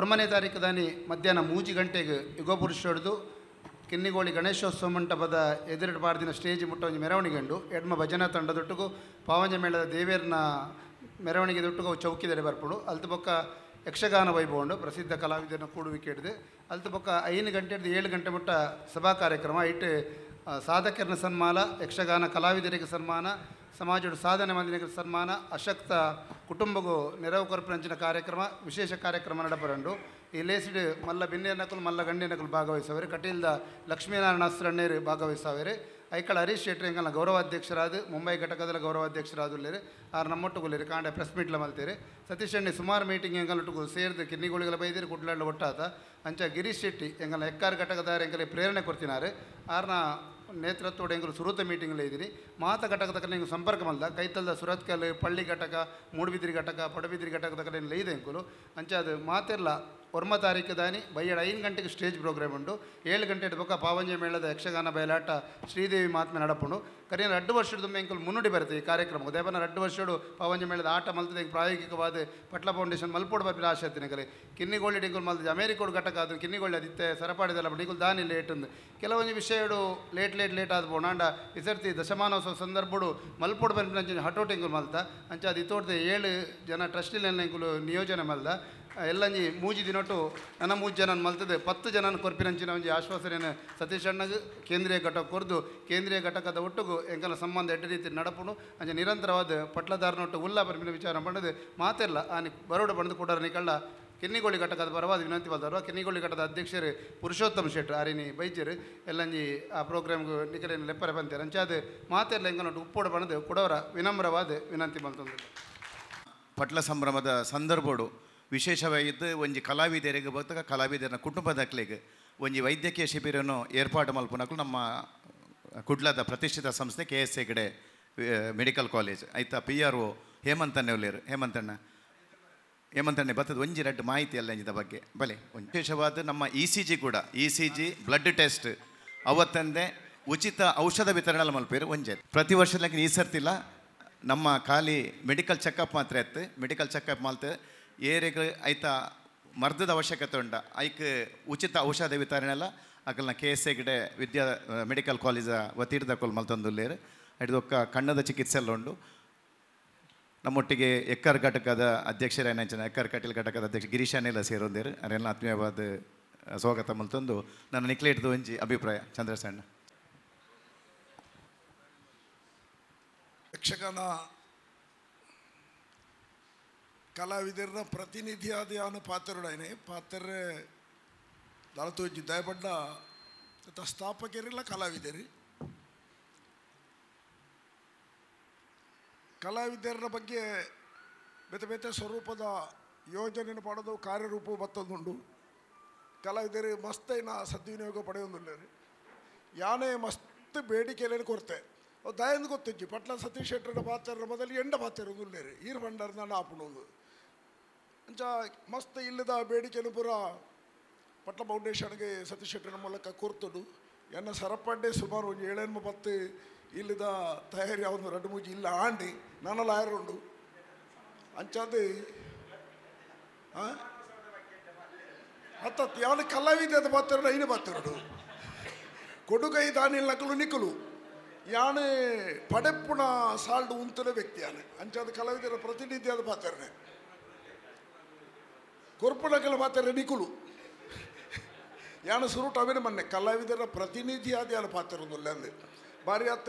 1 ತಾರೀಕು ದಾನಿ ಮಧ್ಯಾಹ್ನ 3 ಗಂಟೆಗೆ ಯುಗ ಪುರುಷ ಹೊಡೆದು ಕಿನ್ನಿಗೋಳಿ ಗಣೇಶೋತ್ಸವ ಮಂಟಪದ ಎದುರು ಬಾರ್ದಿನ ಸ್ಟೇಜ್ ಮುಟ್ಟ ಒಂದು ಮೆರವಣಿಗೆಂಡು ಎಡ್ಮ ಭಜನಾ ತಂಡದೊಟ್ಟಿಗೂ ಪಾವಂಜ ಮೇಳದ ದೇವೇರ್ನ ಮೆರವಣಿಗೆ ದೊಟ್ಟಿಗೂ ಚೌಕಿದರೆ ಬರ್ಪಡು ಅಲ್ತ ಪಕ್ಕ ಯಕ್ಷಗಾನ ವೈಭವ ಉಂಡು ಪ್ರಸಿದ್ಧ ಕಲಾವಿದರನ್ನ ಕೂಡುವಿಕೆ ಹಿಡಿದು ಅಲ್ತ ಪಕ್ಕ 5 ಗಂಟೆ ಹಿಡಿದು 7 ಗಂಟೆ ಮುಟ್ಟ ಸಭಾ ಕಾರ್ಯಕ್ರಮ ಇಟ್ಟು ಸಾಧಕರನ್ನ ಸನ್ಮಾನ ಯಕ್ಷಗಾನ ಕಲಾವಿದರಿಗೆ ಸನ್ಮಾನ ಸಮಾಜದ ಸಾಧನೆ ಮಂದಿನಿಗೆ ಸನ್ಮಾನ ಅಶಕ್ತ ಕುಟುಂಬಗೂ ನೆರವು ಕೊರಪಂಚಿನ ಕಾರ್ಯಕ್ರಮ ವಿಶೇಷ ಕಾರ್ಯಕ್ರಮ ನಡಪರಂಡು ಈ ಲೇಸಿಡ್ ಮಲ್ಲ ಬಿನ್ನೇನಕಲು ಮಲ್ಲ ಗಂಡಿನಕಲು ಭಾಗವಹಿಸವರು ಕಟೀಲ್ದ ಲಕ್ಷ್ಮೀನಾರಾಯಣ ಅಸ್ರಣ್ಣೇರು ಭಾಗವಹಿಸವರು ಐಕಳ ಹರೀಶ್ ಶೆಟ್ಟಿ ಎಂಕಲ್ನ ಗೌರವಾಧ್ಯಕ್ಷರಾದ ಮುಂಬೈ ಘಟಕದ ಗೌರವಾಧ್ಯಕ್ಷರಾದುಲ್ಲೇರು ಆರು ನಮ್ಮೊಟ್ಟುಗುಲ್ಲೇರು ಕಾಂಡೆ ಪ್ರೆಸ್ ಮೀಟ್ಲ ಮಲ್ತೇರಿ ಸತೀಶ್ ಎಣ್ಣೆ ಸುಮಾರು ಮೀಟಿಂಗ್ ಎಂಗಲೊಟ್ಟಿಗೂ ಸೇರಿದು ಕಿನ್ನಿಗೋಳಿಗಳ ಬೈದಿರು ಕುಡ್ಲಾಡ್ಲ ಒಟ್ಟಾತ ಅಂಚ ಗಿರೀಶ್ ಶೆಟ್ಟಿ ಎಂಗಲ್ನ ಎಕ್ಕಾರು ಘಟಕದಾರ ಎಂಕಲೆ ಪ್ರೇರಣೆ ಕೊಡ್ತಿನಾರು ಆರ್ನ ನೇತೃತ್ವದ ಎಂಗಲು ಸುರತ ಮೀಟಿಂಗ್ಲ ಇದ್ದೀರಿ ಮಾತ ಘಟಕದ ಕಡೆ ನೀವು ಸಂಪರ್ಕ ಮಲ್ದ ಕೈತಲ್ದ ಸುರತ್ಕಲ್ ಪಳ್ಳಿ ಘಟಕ ಮೂಡುಬಿದಿರಿ ಘಟಕ ಪಡಬಿದಿರಿ ಘಟಕದ ಕಡೆ ಲೈದ ಎಂಕುಲು ಅಂಚ ಅದು ಮಾತೆಲ್ಲ 1 ತಾರೀಕು ದಾನಿ ಬೈಯಡ 5 ಗಂಟೆಗೆ ಸ್ಟೇಜ್ ಪ್ರೋಗ್ರಾಮ್ ಉಂಟು 7 ಗಂಟೆ ಬೊಕ್ಕ ಪಾವಂಜೆ ಮೇಳದ ಯಕ್ಷಗಾನ ಬಯಲಾಟ ಶ್ರೀದೇವಿ ಮಹಾತ್ಮೆ ನಡಪುಂಡು ಕರಿಯ 2 ವರ್ಷದ ದುಮ್ಮೆ ಎಂಕುಲು ಮುನ್ನುಡಿ ಬರುತ್ತೆ ಈ ಕಾರ್ಯಕ್ರಮ ದೇವನ 2 ವರ್ಷಡು ಪಾವಂಜೆ ಮೇಳದ ಆಟ ಮಲ್ತದೆ ಪ್ರಾಯೋಗಿಕವಾದ ಪಟ್ಲ ಫೌಂಡೇಶನ್ ಮಲ್ಪೋಡು ಬರ್ಬಿಡ ಆಶೆ ಕಲೆ ಕಿನ್ನಿಗೋಳಿ ಡಿಂಗುಲ್ ಮಲ್ತದೆ ಅಮೇರಿಕೋಡು ಘಟಕ ಅದು ಕಿನ್ನಿಗೋಳಿ ಅದಿತ್ತೆ ಸರಪಾಡಿದಲ್ಲ ಡಿಂಗುಲ್ ದಾನಿ ಲೇಟ್ ಅಂದು ಕೆಲವೊಂದು ವಿಷಯಡು ಲೇಟ್ ಆದ ಬೋಣಾಂಡ ಇಸರ್ತಿ ದಶಮಾನೋತ್ಸವ ಸಂದರ್ಭಡು ಮಲ್ಪೋಡು ಬಂದ ಹಟೋಟಿ ಎಂಗುಲ್ ಮಲ್ತ ಅಂಚ ಅದು ಇತ್ತೋಡ್ದೆ 7 ಜನ ಟ್ರಸ್ಟಿಲೆಲ್ಲ ಎಂಕುಲು ನಿಯೋಜನೆ ಮಲ್ದ ಎಲ್ಲಂಜಿ 3 ದಿನೊಟ್ಟು ನನ್ನ 3 ಜನ ಮಲ್ತದೆ 10 ಜನ ಕೊರ್ಪಿನಂಚಿನ ಒಂಜಿ ಆಶ್ವಾಸನೆಯನ್ನು ಸತೀಶ್ ಅಣ್ಣಗೆ ಕೇಂದ್ರೀಯ ಘಟಕ ಕೊರ್ದು ಕೇಂದ್ರೀಯ ಘಟಕದ ಒಟ್ಟಿಗೂ ಎಂಕಲ ಸಂಬಂಧ ಎಡ್ಡ ರೀತಿ ನಡಪುಣು ಅಂಚೆ ನಿರಂತರವಾದ ಪಟ್ಲದಾರನೊಟ್ಟು ಉಲ್ಲ ಬರ್ಪಿನ ವಿಚಾರ ಪಂಡದು ಮಾತೆಲ್ಲ ಆನಿ ಬರೋಡು ಬಂದು ಕೊಡೋರು ನಿಕಳ್ಳ ಕಿನ್ನಿಗೋಳಿ ಘಟಕದ ಪರವಾದ ವಿನಂತಿ ಬಲ್ದಾರು ಕಿನ್ನಿಗೋಳಿ ಘಟಕದ ಅಧ್ಯಕ್ಷರು ಪುರುಷೋತ್ತಮ ಶೆಟ್ಟಿ ಆರಿನಿ ಬೈಜರು ಎಲ್ಲಂಜಿ ಆ ಪ್ರೋಗ್ರಾಮ್ಗೆ ನಿಕಲೇನು ಲೆಪ್ಪರೆ ಬಂತಾರೆ ಅಂಚಾದ ಮಾತೆಲ್ಲ ಎಂಕನೊಟ್ಟು ಉಪ್ಪೋಡು ಬಂದು ಕೊಡೋರ ವಿನಮ್ರವಾದ ವಿನಂತಿ ಮಲ್ತೊಂದು. ಪಟ್ಲ ಸಂಭ್ರಮದ ಸಂದರ್ಭಡು ವಿಶೇಷವಾಗಿದ್ದು ಒಂಜಿ ಕಲಾವಿದರಿಗೆ ಬರ್ತಕ ಕಲಾವಿದರ ಕುಟುಂಬದಕ್ಲೆಗೆ ಒಂಜಿ ವೈದ್ಯಕೀಯ ಶಿಬಿರನ್ನು ಏರ್ಪಾಡು ಮಲ್ಪನಕ್ಕೂ ನಮ್ಮ ಕುಡ್ಲದ ಪ್ರತಿಷ್ಠಿತ ಸಂಸ್ಥೆ KS ಹೆಗಡೆ ಮೆಡಿಕಲ್ ಕಾಲೇಜ್ ಐತ PRO ಹೇಮಂತಣ್ಣೆ ಒಲ್ಲೇರು ಹೇಮಂತಣ್ಣೆ ಬರ್ತದೆ ಒಂಜಿ 2 ಮಾಹಿತಿ ಎಲ್ಲ ಇದ ಬಗ್ಗೆ ಬಲೆ ವಿಶೇಷವಾದ ನಮ್ಮ ECG ಕೂಡ ECG ಬ್ಲಡ್ ಟೆಸ್ಟ್ ಅವತ್ತಂದೆ ಉಚಿತ ಔಷಧ ವಿತರಣೆ ಮಲ್ಪೇರು ಒಂಜೆ ಪ್ರತಿ ವರ್ಷಕ್ಕೆ ಈ ಸರ್ತಿಲ್ಲ ನಮ್ಮ ಖಾಲಿ ಮೆಡಿಕಲ್ ಚೆಕಪ್ ಮಾತ್ರ ಇತ್ತು. ಮೆಡಿಕಲ್ ಚೆಕಪ್ ಮಾಲ್ತು ಏರೆಗೆ ಐತ ಮರ್ದದ ಅವಶ್ಯಕತೆ ಉಂಡ ಐಕ್ ಉಚಿತ ಔಷಧ ವಿತರಣೆ ಎಲ್ಲ ಅಕಲ್ನ KSA ಗಿಡೆ ವಿದ್ಯಾ ಮೆಡಿಕಲ್ ಕಾಲೇಜ ವತೀರ್ದ ಕೊಲ್ ಮಲ್ತೊಂದುಲ್ಲೇರು. ಹಿಡಿದೊಕ್ಕ ಕಣ್ಣದ ಚಿಕಿತ್ಸೆ ಎಲ್ಲ ಉಂಡು. ನಮ್ಮೊಟ್ಟಿಗೆ ಎಕ್ಕರ್ ಘಟಕದ ಅಧ್ಯಕ್ಷರೇನಂಚಿನ ಎಕ್ಕರ್ ಕಟೀಲ್ ಘಟಕದ ಅಧ್ಯಕ್ಷ ಗಿರೀಶಾನೆಲ್ಲ ಸೇರೊಂದೇರು. ಅರೆಲ್ಲ ಆತ್ಮೀಯವಾದ ಸ್ವಾಗತ ಮಲ್ತೊಂದು ನನ್ನ ನಿಕ್ಲೇಟ್ದು ಒಂಜಿ ಅಭಿಪ್ರಾಯ ಚಂದ್ರಸಣ್ಣ. ಯಕ್ಷಗಾನ ಕಲಾವಿದರ ಪ್ರತಿನಿಧಿಯಾದ ಪಾತ್ರಡಾಯನೆ ಪಾತ್ರ ದಾಳತು ದಯಪಡ್ಡ ಸ್ಥಾಪಕರಿಲ್ಲ ಕಲಾವಿದರು. ಕಲಾವಿದರ ಬಗ್ಗೆ ಬೇತೆ ಬೇತೆ ಸ್ವರೂಪದ ಯೋಜನೆ ಪಡೆದು ಕಾರ್ಯರೂಪ ಬತ್ತೊಂದುಂಡು. ಕಲಾವಿದರು ಮಸ್ತೈನ ಸದ್ವಿನಿಯೋಗ ಪಡೆಯೊಂದುಲ್ಲೇರು. ಯಾನೇ ಮಸ್ತ್ ಬೇಡಿಕೆಯಲ್ಲಿ ಕೊರತೆ ದಯಂದು ಗೊತ್ತಿಜ್ಜಿ ಪಟ್ಲ ಸತೀಶ್ ಶೆಟ್ಟರ ಪಾತ್ರ ಮೊದಲು ಎಂಡ ಪಾತ್ರ ಉಲ್ಲೇರು ಈರು ಬಂಡರ್ ನಾನು ಆಪಣೊಂದು ಅಂಚ ಮಸ್ತ್ ಇಲ್ಲದ ಬೇಡಿಕೆನು ಪೂರ ಪಟ್ಲ ಫೌಂಡೇಶನ್ಗೆ ಸತೀಶ್ ಶೆಟ್ಟರ ಮೂಲಕ ಕೊರ್ತುಡು. ಎನ್ನ ಸರಪಡ್ಡೆ ಸುಮಾರು ಒಂದು 7-10 ಇಲ್ಲದ ತಯಾರಿ ಅವನು 2-3 ಇಲ್ಲ ಆಂಡಿ ನನ್ನೆಲ್ಲ ಆಯರುಂಡು ಅಂಚದು ಹತ್ತತ್ತು ಯಾವನು ಕಲಾವಿದ ಪಾತ್ರ ಐನು ಪಾತ್ರಡು ಕೊಡುಗೈ ದಾನಿಲ್ ನಕಲು ನಿಕಲು ಯಾನು ಪಡೆಪ್ಪುಣ ಸಾಲ್ಡು ಉಂತನ ವ್ಯಕ್ತಿಯಾನೆ ಅಂಚಾದ ಕಲಾವಿದರ ಪ್ರತಿನಿಧಿಯಾದ ಪಾತ್ರನೇ ಕೊರ್ಪುಣಕಲ ಪಾತ್ರ ನಿಕುಲು ಯಾನು ಸುರುಟು ಅವೇನು ಮೊನ್ನೆ ಕಲಾವಿದರ ಪ್ರತಿನಿಧಿಯಾದ ಪಾತ್ರ ಅಂದು ಭಾರಿ ಆತ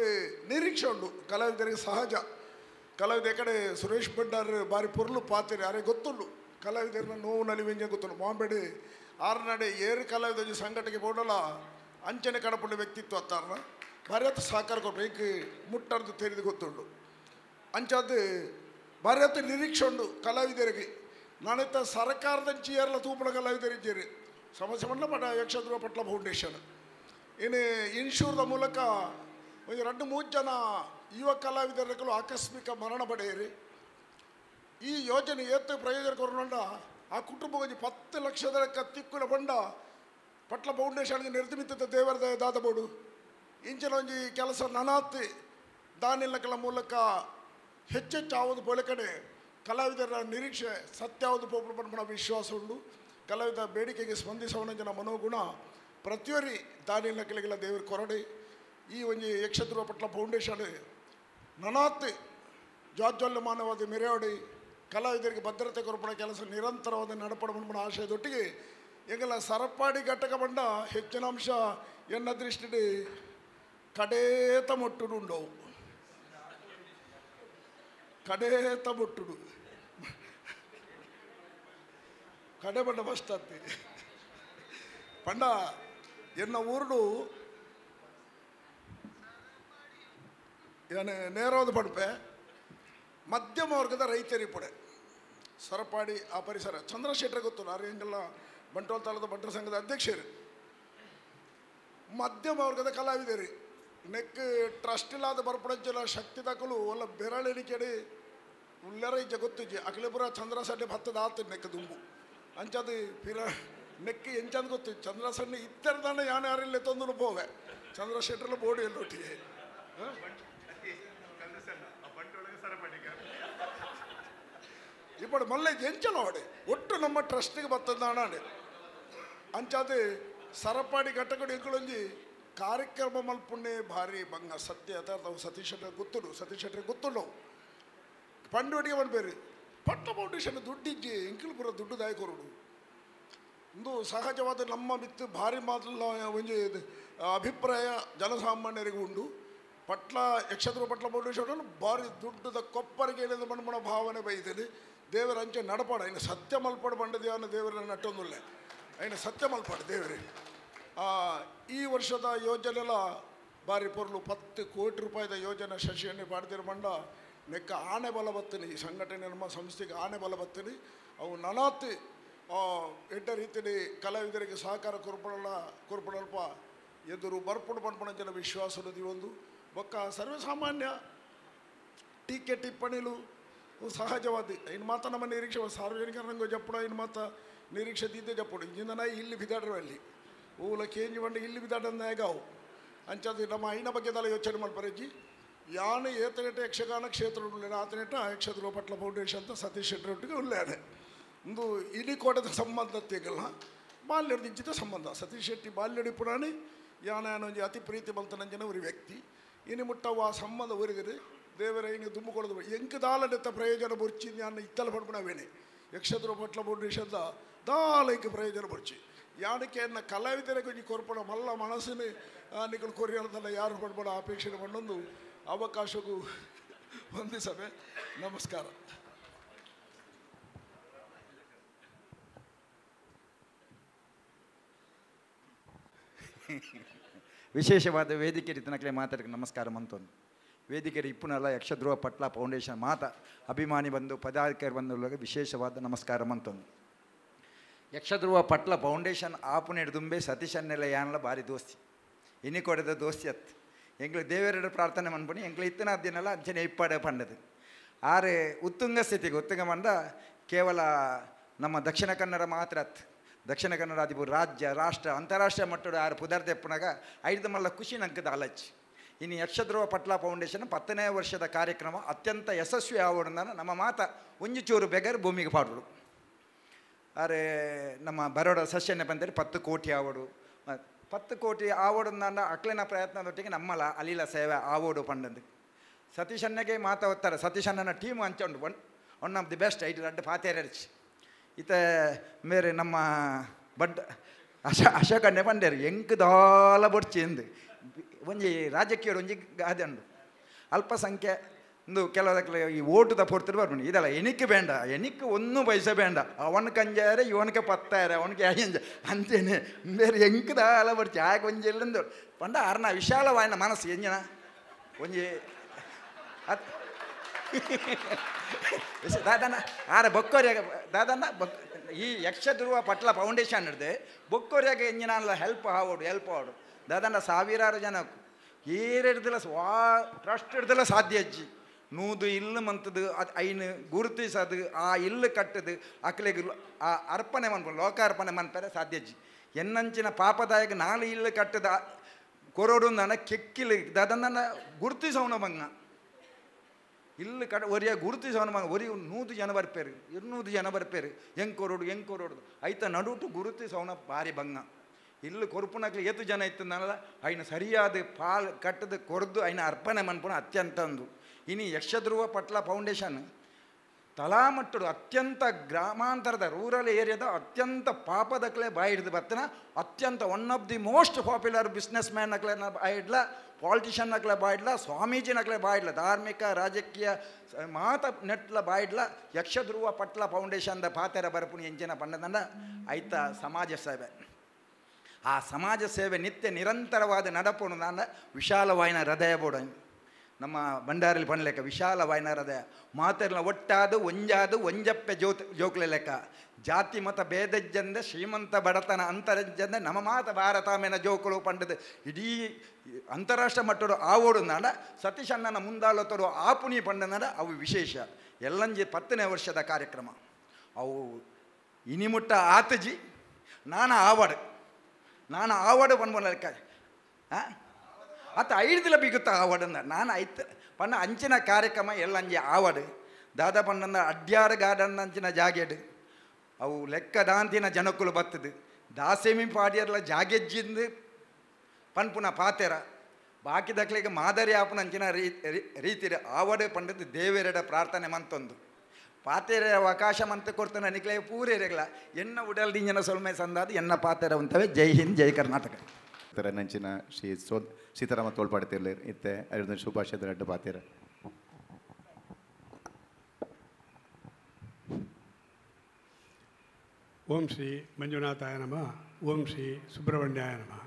ನಿರೀಕ್ಷೆ ಉಂಡು ಕಲಾವಿದರಿಗೆ ಸಹಜ. ಕಲಾವಿದ ಕಡೆ ಸುರೇಶ್ ಭಂಡಾರ್ ಭಾರಿ ಪೊರ್ಲು ಪಾತ್ರ ಯಾರೇ ಗೊತ್ತುಂಡು ಕಲಾವಿದರನ್ನ ನೋವು ನಲಿವೆಂಜ ಗೊತ್ತುಂಡು ಮಾಂಬೇಡಿ ಆರ್ನಡೆ ಏರು ಕಲಾವಿದ ಸಂಘಟನೆಗೆ ಬೋಡಲ್ಲ ಅಂಚನೆ ಕಡಪುಂಡ ವ್ಯಕ್ತಿತ್ವ ಅತ್ತಾರನ ಭಾರಿ ಆತ ಸಹಕಾರ ಕೊಡ್ಬೇಕು ಮುಟ್ಟರ್ದು ತೆರೆದು ಗೊತ್ತುಂಡು ಅಂಚಾದ ಭಾರಿ ಆತ ನಿರೀಕ್ಷೆ ಉಂಡು ಕಲಾವಿದರಿಗೆ. ನಾನಿತ್ತ ಸರ್ಕಾರದ ಚೀಯರ್ಲ ತೂಪಣ ಕಲಾವಿದರಿದ್ದೀರಿ ಸಮಸ್ಯೆ ಮಂಡಲ ಪಟ ಯಕ್ಷಧ್ರುವ ಪಟ್ಲ ಫೌಂಡೇಶನ್ ಇನ್ನು ಇನ್ಶೂರ್ದ ಮೂಲಕ ಒಂದು 2-3 ಜನ ಯುವ ಕಲಾವಿದರಗಳು ಆಕಸ್ಮಿಕ ಮರಣ ಪಡೆಯಿರಿ. ಈ ಯೋಜನೆ ಏತ್ತು ಪ್ರಯೋಜನ ಕೊರೋಣ ಆ ಕುಟುಂಬ ಒಂದು 10 ಲಕ್ಷದ ತಿಕ್ಕುನ ಬಂಡ ಪಟ್ಲ ಫೌಂಡೇಶನ್ಗೆ ನಿರ್ಮಿತ ದೇವರ ದಾದಬೋಡು ಇಂಚಿನ ಒಂಜಿ ಕೆಲಸ ನನಾತ್ ದಾನಿಲ್ಲಗಳ ಮೂಲಕ ಹೆಚ್ಚೆಚ್ಚು ಆವುದು ಪೊಲಕಡೆ ಕಲಾವಿದರ ನಿರೀಕ್ಷೆ ಸತ್ಯಾವುದು ಪೋಪಣ ವಿಶ್ವಾಸ ಉಂಡು. ಕಲಾವಿದ ಬೇಡಿಕೆಗೆ ಸ್ಪಂದಿಸೋಣ ಜನ ಮನೋಗುಣ ಪ್ರತಿಯೊರಿ ದಾನಿಲ್ಲಗಳಿಗೆಲ್ಲ ದೇವರ ಕೊರಡೆ ಈ ಒಂದು ಯಕ್ಷಧ್ರುವ ಪಟ್ಲ ಫೌಂಡೇಶನ್ ನನಾತ್ ಜಾಜ್ವಲ್ಯಮಾನವಾದ ಮೆರೆಯೋಡಿ ಕಲಾವಿದರಿಗೆ ಭದ್ರತೆ ಕೊರಪಡ ಕೆಲಸ ನಿರಂತರವಾದ ನಡಪಡ ಆಶಯದೊಟ್ಟಿಗೆ ಎಂಗೆಲ್ಲ ಸರಪಾಡಿ ಘಟಕ ಬಂಡ ಹೆಚ್ಚಿನ ಅಂಶ ಎನ್ನ ದೃಷ್ಟಿ ಕಡೇತ ಮೊಟ್ಟುಡು ಉಂಡವು ಕಡೇತ ಮೊಟ್ಟುಡು ಕಡೆ ಬಂಡ ಬಸ್ತಾತಿ ಪಂಡ ಎನ್ನ ಊರುಡು ಏನು ನೇರವಾದ ಪಡುಪೆ ಮಧ್ಯಮ ವರ್ಗದ ರೈತರಿಪಡೆ ಸರಪಾಡಿ ಆ ಪರಿಸರ ಚಂದ್ರಶೇಖರ ಗೊತ್ತು ನಾರೆಂಗೆಲ್ಲ ಬಂಟ್ವಾಳ ತಾಲೂಕು ಬಂಟರ ಸಂಘದ ಅಧ್ಯಕ್ಷರು ಮಧ್ಯಮ ವರ್ಗದ ಕಲಾವಿದರಿ ನೆಕ್ ಟ್ರಸ್ಟ್ ಇಲ್ಲದ ಬರ್ಪಡಂಚಲ ಶಕ್ತಿ ತಕಲು ಒಲ್ಲ ಬೆರಳೆಣಿಕೆಡಿ ಉಲ್ಲರ ಇಜ್ಜ ಗೊತ್ತಿಜ್ಜೆ ಅಖಿಲಪುರ ಚಂದ್ರಸಡ್ಡೆ ಭತ್ತದ ಆತ ನೆಕ್ ದುಂಬು ಅಂಚದು ಪಿರ ನೆಕ್ ಎಂಚಂದು ಗೊತ್ತು ಚಂದ್ರಸಣ್ಣೆ ಇತ್ತರದಾನ ಯಾನು ಯಾರಿಲ್ಲ ತೊಂದು ಪೋವೆ ಚಂದ್ರಶೇಖರ್ಲ ಬೋಡಿ ಎಲ್ಲೊಟ್ಟಿಗೆ ఇప్పుడు మళ్ళీ ఎంచలోడే ఒట్టు నమ్మ ట్రస్ట్కి బతుందాడే అంచాది సరపాడి గట్టకుడు ఇంకొంజి కార్యక్రమ మల్పుణ్ణే భారీ భంగ సత్య యథార్థ సతీష్ శెట్ಟಿ ಗೊತ್ತುಂಡು ಪಂಡುವಟಿಗೆ ಬಂದ್ಬೇರಿ ಪಟ್ಟ ಫೌಂಡೇಶನ್ ದುಡ್ಡಿಜ್ಜಿ ಇಂಕಿಲ್ಪುರ ದುಡ್ಡು ದಾಯಕೊರುಡು ಒಂದು ಸಹಜವಾದ ನಮ್ಮ ಮಿತ್ತು ಭಾರಿ ಮಾತಲ್ಲ ಒಂಜಿ ಅಭಿಪ್ರಾಯ ಜನಸಾಮಾನ್ಯರಿಗೆ ಉಂಡು ಪಟ್ಲ ಯಕ್ಷಧ್ರುವ ಪಟ್ಲ ಫೌಂಡೇಶನ್ ಭಾರಿ ದುಡ್ಡದ ಕೊಪ್ಪರಿಗೆ ಏನಿದೆ ಮಣ್ಮಣ ಭಾವನೆ ಬೈದೇನೆ ದೇವರ ಅಂಚೆ ನಡಪಾಡ ಇನ್ನು ಸತ್ಯ ಮಲ್ಪಾಡು ಬಂಡದ ಅವನು ದೇವರ ನಟ್ಟೊಂದಿಲ್ಲ ಇನ್ನು ಸತ್ಯ ಮಲ್ಪಾಡು ದೇವರೇ. ಈ ವರ್ಷದ ಯೋಜನೆಲ್ಲ ಭಾರಿ ಪೊರ್ಲು 10 ಕೋಟಿ ರೂಪಾಯಿದ ಯೋಜನೆ ಶಶಿಯನ್ನೇ ಪಾಡ್ದಿರ ಬಂಡ ನೆಕ್ಕ ಆನೆ ಬಲ ಬತ್ತನಿ ಈ ಸಂಘಟನೆ ನಮ್ಮ ಸಂಸ್ಥೆಗೆ ಆನೆ ಬಲ ಬತ್ತನಿ ಅವು ನನಾತ್ ಎಡ್ಡ ರೀತಿಯಲ್ಲಿ ಕಲಾವಿದರಿಗೆ ಸಹಕಾರ ಕೊರ್ಪಡಲ್ಪ ಎದುರು ಬರ್ಪುಡು ಪಂಪಣ ಜನ ವಿಶ್ವಾಸದ ಒಂದು ಬೊಕ್ಕ ಸರ್ವಸಾಮಾನ್ಯ ಟೀಕೆ ಟಿಪ್ಪಣಿಲು ಸಹಜವಾದಿ ಇನ್ನು ಮಾತ್ರ ನಮ್ಮ ನಿರೀಕ್ಷೆ ಸಾರ್ವಜನಿಕರಂಗ ಜಪ್ಪಡ ಇನ್ನು ಮಾತ್ರ ನಿರೀಕ್ಷೆ ದಿದ್ದೆ ಜಪ್ಪಡು ಇಂಜಿನ ಇಲ್ಲಿ ಬಿದ್ದಾಡ್ರಲ್ಲಿ ಊಲ ಕೇಂಜಿ ಬಂಡ ಇಲ್ಲಿ ಬಿದ್ದಾಡಂದಾಗಾವು ಅಂಚದು ನಮ್ಮ ಐನ ಬಗ್ಗೆ ಯೋಚನೆ ಮಾಡ್ಬರಜ್ಜಿ ಯಾನು ಏತನೆಟ ಯಕ್ಷಗಾನ ಕ್ಷೇತ್ರ ಉಳ್ಳೇನೆ ಆತನೆಟ ಯಕ್ಷಧ್ರುವ ಪಟ್ಲ ಫೌಂಡೇಶನ್ ಅಂತ ಸತೀಶ್ ಶೆಟ್ಟಿ ಒಟ್ಟಿಗೆ ಉಳ್ಳೇನೆ ಒಂದು ಇಡಿಕೋಟದ ಸಂಬಂಧ ತೆಗಲ್ಲ ಬಾಲ್ಯದ ನಿಂಚಿತ ಸಂಬಂಧ ಸತೀಶ್ ಶೆಟ್ಟಿ ಬಾಲ್ಯಡಿ ಪುರಾಣಿ ಯಾನೊಂದು ಅತಿ ಪ್ರೀತಿ ಬಂತನಂಜನ ಒಂದು ವ್ಯಕ್ತಿ ಇನ್ನು ಮುಟ್ಟವ ಆ ಸಂಬಂಧ ಒರಿಗದೆ ದೇವರ ಇನ್ನು ದುಮ್ಮುಕೊಳದು ಎಂಕ ದಾಲನೆತ್ತ ಪ್ರಯೋಜನ ಬೊರ್ಚಿ ನಾನು ಇತ್ತಲ ಪಡ್ಬಿಡವೇನೆ ಯಕ್ಷಧ್ರುವ ಪಟ್ಲ ಫೌಂಡೇಶನ್ದ ದಾಲೈಕ ಪ್ರಯೋಜನ ಬೊರ್ಚಿ ಯಾನಕ್ಕೆ ಎನ್ನ ಕಲಾವಿದರ ಕೊಂಚ ಕೊರ್ಪಡ ಮಲ್ಲ ಮನಸ್ಸಿನ ನಿಗಳು ಕೊರಿಯಲ್ದಲ್ಲ ಯಾರು ಪಡ್ಬೇಡ ಅಪೇಕ್ಷೆ ಪಡೊಂದು ಅವಕಾಶಕ್ಕೂ ವಂದಿಸಬೆ ನಮಸ್ಕಾರ. ವಿಶೇಷವಾದ ವೇದಿಕೆ ರೀತಿನಕ್ಲೆ ಮಾತಾಡಕ್ಕೆ ನಮಸ್ಕಾರ ಮಂತೊಂದು ವೇದಿಕೆ ಇಪ್ಪುನಲ್ಲ ಯಕ್ಷಧ್ರುವ ಪಟ್ಲ ಫೌಂಡೇಶನ್ ಮಾತ ಅಭಿಮಾನಿ ಬಂದು ಪದಾಧಿಕಾರಿ ಬಂದು ವಿಶೇಷವಾದ ನಮಸ್ಕಾರ ಮಂತೊಂದು ಯಕ್ಷಧ್ರುವ ಪಟ್ಲ ಫೌಂಡೇಶನ್ ಆಪುನ ದುಂಬೆ ಸತೀಶನ್ನೆಲ್ಲ ಯಾನಲ್ಲ ಭಾರಿ ದೋಸ್ತಿ ಇನಿ ಕೊಡದ ದೋಸ್ತಿ ಅತ್ತು ಎಂಗ್ಳು ದೇವರೆಡೆ ಪ್ರಾರ್ಥನೆ ಮನ್ಪಣಿ ಎಂಗ್ಳು ಇತ್ತನ ದಿನಲ್ಲ ಅಂಚನೆ ಇಪ್ಪಾಡೆ ಪಂಡದು ಆರೆ ಉತ್ತುಂಗ ಸ್ಥಿತಿಗೆ ಉತ್ತುಂಗ ಮಂಡ ಕೇವಲ ನಮ್ಮ ದಕ್ಷಿಣ ಕನ್ನಡ ಮಾತ್ರ ಅತ್ತು ದಕ್ಷಿಣ ಕನ್ನಡ ಅದು ರಾಜ್ಯ ರಾಷ್ಟ್ರ ಅಂತಾರಾಷ್ಟ್ರೀಯ ಮಟ್ಟದ ಆರು ಪುದರ್ದೆ ಎಪ್ಪನಾಗ ಐದು ಮಲ್ಲ ಖುಷಿ ನಂಗೆ ಆಲಚ್ಚಿ ಇನ್ನು ಯಕ್ಷಧ್ರುವ ಪಟ್ಲ ಫೌಂಡೇಶನ್ 10ನೇ ವರ್ಷದ ಕಾರ್ಯಕ್ರಮ ಅತ್ಯಂತ ಯಶಸ್ವಿ ಆವಡನ ನಮ್ಮ ಮಾತ ಒಂಜಿ ಬೆಗರ್ ಭೂಮಿಗೆ ಪಾಡುಡು ಆರೆ ನಮ್ಮ ಬರೋಡ ಸಸ್ಯನೆ ಬಂದರೆ 10 ಕೋಟಿ ಆವಡು 10 ಕೋಟಿ ಆವಡನ್ನ ಅಕ್ಲಿನ ಪ್ರಯತ್ನದೊಟ್ಟಿಗೆ ನಮ್ಮಲ ಅಲಿಲ ಸೇವೆ ಆವೋಡು ಪಂಡದು ಸತೀಶನ್ನೆಗೆ ಮಾತಾ ಓದ್ತಾರೆ ಸತೀಶಣ್ಣನ ಟೀಮ್ ಹಂಚೊಂಡು ಒನ್ ಆಫ್ ದಿ ಬೆಸ್ಟ್ ಐದು ಅಡ್ಡ ಪಾತೇರಚಿ ಈತ ಮೇರೆ ನಮ್ಮ ಬಡ್ ಅಶೋಕಣ್ಣೆ ಬಂಡೇರು ಎಂಕ್ ದಾಲ ಬೊಡ್ಚಿ ಎಂದು ಒಂಜಿ ರಾಜಕೀಯ ಒಂಜಿ ಗಾದೆ ಉಂಡು ಅಲ್ಪಸಂಖ್ಯೆ ಒಂದು ಕೆಲವದಕ್ಕೆ ಈ ಓಟು ತಪ್ಪೊಡ್ತಿರು ಬರ್ಬಂಡು ಇದಲ್ಲ ಎನಿಕ್ಕೆ ಬೇಡ ಎನಿಕ್ಕೆ ಒಂದು ಪೈಸೆ ಬೇಡ ಅವನ ಕಂಜಾರೆ ಇವನಿಗೆ 10,000 ಅವನಿಗೆ 5 ಅಂತೇನೆ ಬೇರೆ ಎಂಕ್ ದಾಲ ಬಡ್ಚಿ ಆಗ ಒಂಜಿ ಎಲ್ಲಂದು ಪಂಡ ಅರ್ನ ವಿಶಾಲವಾಯಿನ ಮನಸ್ಸು ಎಂಜನ ಒಂಜಿ ದಾದನ ಆರ ಬೊಕ್ಕೋರಿಯಾಗ ದಾದನ ಈ ಯಕ್ಷಧ್ರುವ ಪಟ್ಲ ಫೌಂಡೇಶನ್ ಹಿಡ್ದು ಬೊಕ್ಕೋರಿಯಾಗ ಎಂಜಿನ ಹೆಲ್ಪ್ ಆವೋಡು ದಾದನ ಸಾವಿರಾರು ಜನಕ್ಕೂ ಏರಿಡ್ದಲ್ಲ ಟ್ರಸ್ಟ್ ಹಿಡ್ದಲ್ಲ ಸಾಧ್ಯ ಅಜ್ಜಿ ನೂದು ಇಲ್ಲು ಮಂತದು ಅದು ಐನು ಗುರುತಿಸೋದು ಆ ಇಲ್ಲು ಕಟ್ಟದು ಅಕ್ಲೆಗೆ ಆ ಅರ್ಪಣೆ ಮನ್ಕೊಂಡು ಲೋಕಾರ್ಪಣೆ ಮನ್ಪರೆ ಸಾಧ್ಯ ಅಜ್ಜಿ ಎನ್ನಂಚಿನ ಪಾಪದಾಯಕ 4 ಇಲ್ಲು ಕಟ್ಟದ ಕೊರೋಡು ನನ್ನ ಕೆಕ್ಕಿಲು ದಾದನ್ನ ಗುರುತಿಸೋಣ ಬಂಗ ಇಲ್ಲಿ ಒರಿಯ ಗುರುತಿಸೋಣ ಮಂಗ ಒರಿ 100 ಜನ ಬರ್ಪೇರು 200 ಜನ ಬರ್ಪೇರು ಹೆಂಗೆ ಕೊರೋಡು ಐತ ನಡುಟು ಗುರುತಿಸೋಣ ಭಾರಿ ಬಂಗ ಇಲ್ಲಿ ಕೊರ್ಪುನಕ್ಲಿ ಏತು ಜನ ಇತ್ತು ನನ್ನಲ್ಲ ಐನ ಸರಿಯಾದ ಪಾಲ್ ಕಟ್ಟದು ಕೊರ್ದು ಐನ ಅರ್ಪಣೆ ಮನ್ಪುಣ ಅತ್ಯಂತ ಒಂದು ಇನ್ನು ಯಕ್ಷಧ್ರುವ ಪಟ್ಲ ಫೌಂಡೇಶನ್ ತಲಾಮಟ್ಟಡು ಅತ್ಯಂತ ಗ್ರಾಮಾಂತರದ ರೂರಲ್ ಏರಿಯಾದ ಅತ್ಯಂತ ಪಾಪದಕ್ಲೆ ಬಾಯಿ ಹಿಡಿದು ಬರ್ತನ ಅತ್ಯಂತ one of the most popular businessman ಅಕ್ಲೆ ಬಾಯಿಡ್ಲ ಪಾಲಿಟಿಷಿಯನ್ ಅಕ್ಲೆ ಬಾಯಿಡ್ಲ ಸ್ವಾಮೀಜಿನಕ್ಲೆ ಬಾಯಿಡ್ಲ ಧಾರ್ಮಿಕ ರಾಜಕೀಯ ಮಾತ ನೆಟ್ಲ ಬಾಯಿಡ್ಲ ಯಕ್ಷಧ್ರುವ ಪಟ್ಲ ಫೌಂಡೇಶನ್ದ ಪಾತೆರ ಬರಪುಣಿ ಎಂಚಿನ ಪಂಡದಂಡ ಐತ ಸಮಾಜ ಸೇವೆ ಆ ಸಮಾಜ ಸೇವೆ ನಿತ್ಯ ನಿರಂತರವಾದ ನಡಪುಣು ನಾನು ವಿಶಾಲವಾಯಿನ ಹೃದಯ ಬೋಡ ನಮ್ಮ ಬಂಡಾರಲ್ಲಿ ಪಣಲೆಕ್ಕ ವಿಶಾಲವಾಯಿನ ಹೃದಯ ಮಾತೆಲ್ಲ ಒಟ್ಟಾದು ಒಂಜಪ್ಪೆ ಜೋಕ್ಲೆ ಲೆಕ್ಕ ಜಾತಿ ಮತ ಭೇದಜ್ಜಂದೆ ಶ್ರೀಮಂತ ಬಡತನ ಅಂತರಜ್ಜಂದೆ ನಮ್ಮ ಮಾತ ಭಾರತಾಮೇನ ಜೋಕುಳು ಪಂಡದು ಇಡೀ ಅಂತಾರಾಷ್ಟ್ರ ಮಟ್ಟಡು ಆವೋಡು ನಾಡ ಸತೀಶಣ್ಣನ ಮುಂದಾಳತರು ಆಪುನಿ ಪಂಡ ನಾಡ ಅವು ವಿಶೇಷ ಎಲ್ಲಂಜಿ 10ನೇ ವರ್ಷದ ಕಾರ್ಯಕ್ರಮ ಅವು ಇನಿಮುಟ್ಟ ಆತಜಿ ನಾನು ಆವಾಡು ಪಂಡ್ಬೋನ ಲೆಕ್ಕ ಅತ್ತ 5 ದಿನ ಬಿಗುತ್ತ ಆವಾಡಂದ ನಾನು ಐತೆ ಪಣ್ಣ ಅಂಚಿನ ಕಾರ್ಯಕ್ರಮ ಎಲ್ಲಂಜಿ ಆವಾಡು ದಾದ ಪಂಡಂದ ಅಡ್ಯಾರ ಗಾರ್ಡನ್ ಅಂಚಿನ ಜಾಗೆಡು ಅವು ಲೆಕ್ಕ ದಾಂತಿನ ಜನಕ್ಕುಲು ಬತ್ತದು ದಾಸೇಮಿ ಪಾಡಿಯರ್ಲ ಜಾಗೆಜ್ಜಿಂದು ಪನ್ಪುನ ಪಾತೆರ ಬಾಕಿ ದಕ್ಲಿಗೆ ಮಾದರಿ ಆಪುನ ಅಂಚಿನ ರೀತಿ ಆವಾಡು ಪಂಡದು ದೇವೇರೆಡ ಪ್ರಾರ್ಥನೆ ಮಂತೊಂದು ಪಾತೆರ ಅವಕಾಶ ಮಂತ ಕೊಡ್ತಾನೆ ನಿಕ್ಲೆ ಪೂರೇರೆಗ್ಲ ಎನ್ನ ಉಡಲ್ದಿಂಜನ ಸೊಲ್ಮೆ ಸಂದಾದ ಎನ್ನ ಪಾತೆರ ಅಂತವೇ ಜೈ ಹಿಂದ್ ಜೈ ಕರ್ನಾಟಕ ನಂಚಿನ ಶ್ರೀ ಸೀತಾರಾಮ ತೋಳ್ಪಾಡ್ತಿರ್ಲಿ ಇತ್ತೆ ಐದು ಶುಭಾಶಯದ ಅಡ್ಡ ಪಾತೆರ ಓಂ ಶ್ರೀ ಮಂಜುನಾಥಾಯ ನಮಃ ಓಂ ಶ್ರೀ ಸುಬ್ರಹ್ಮಣ್ಯಾಯ ನಮಃ.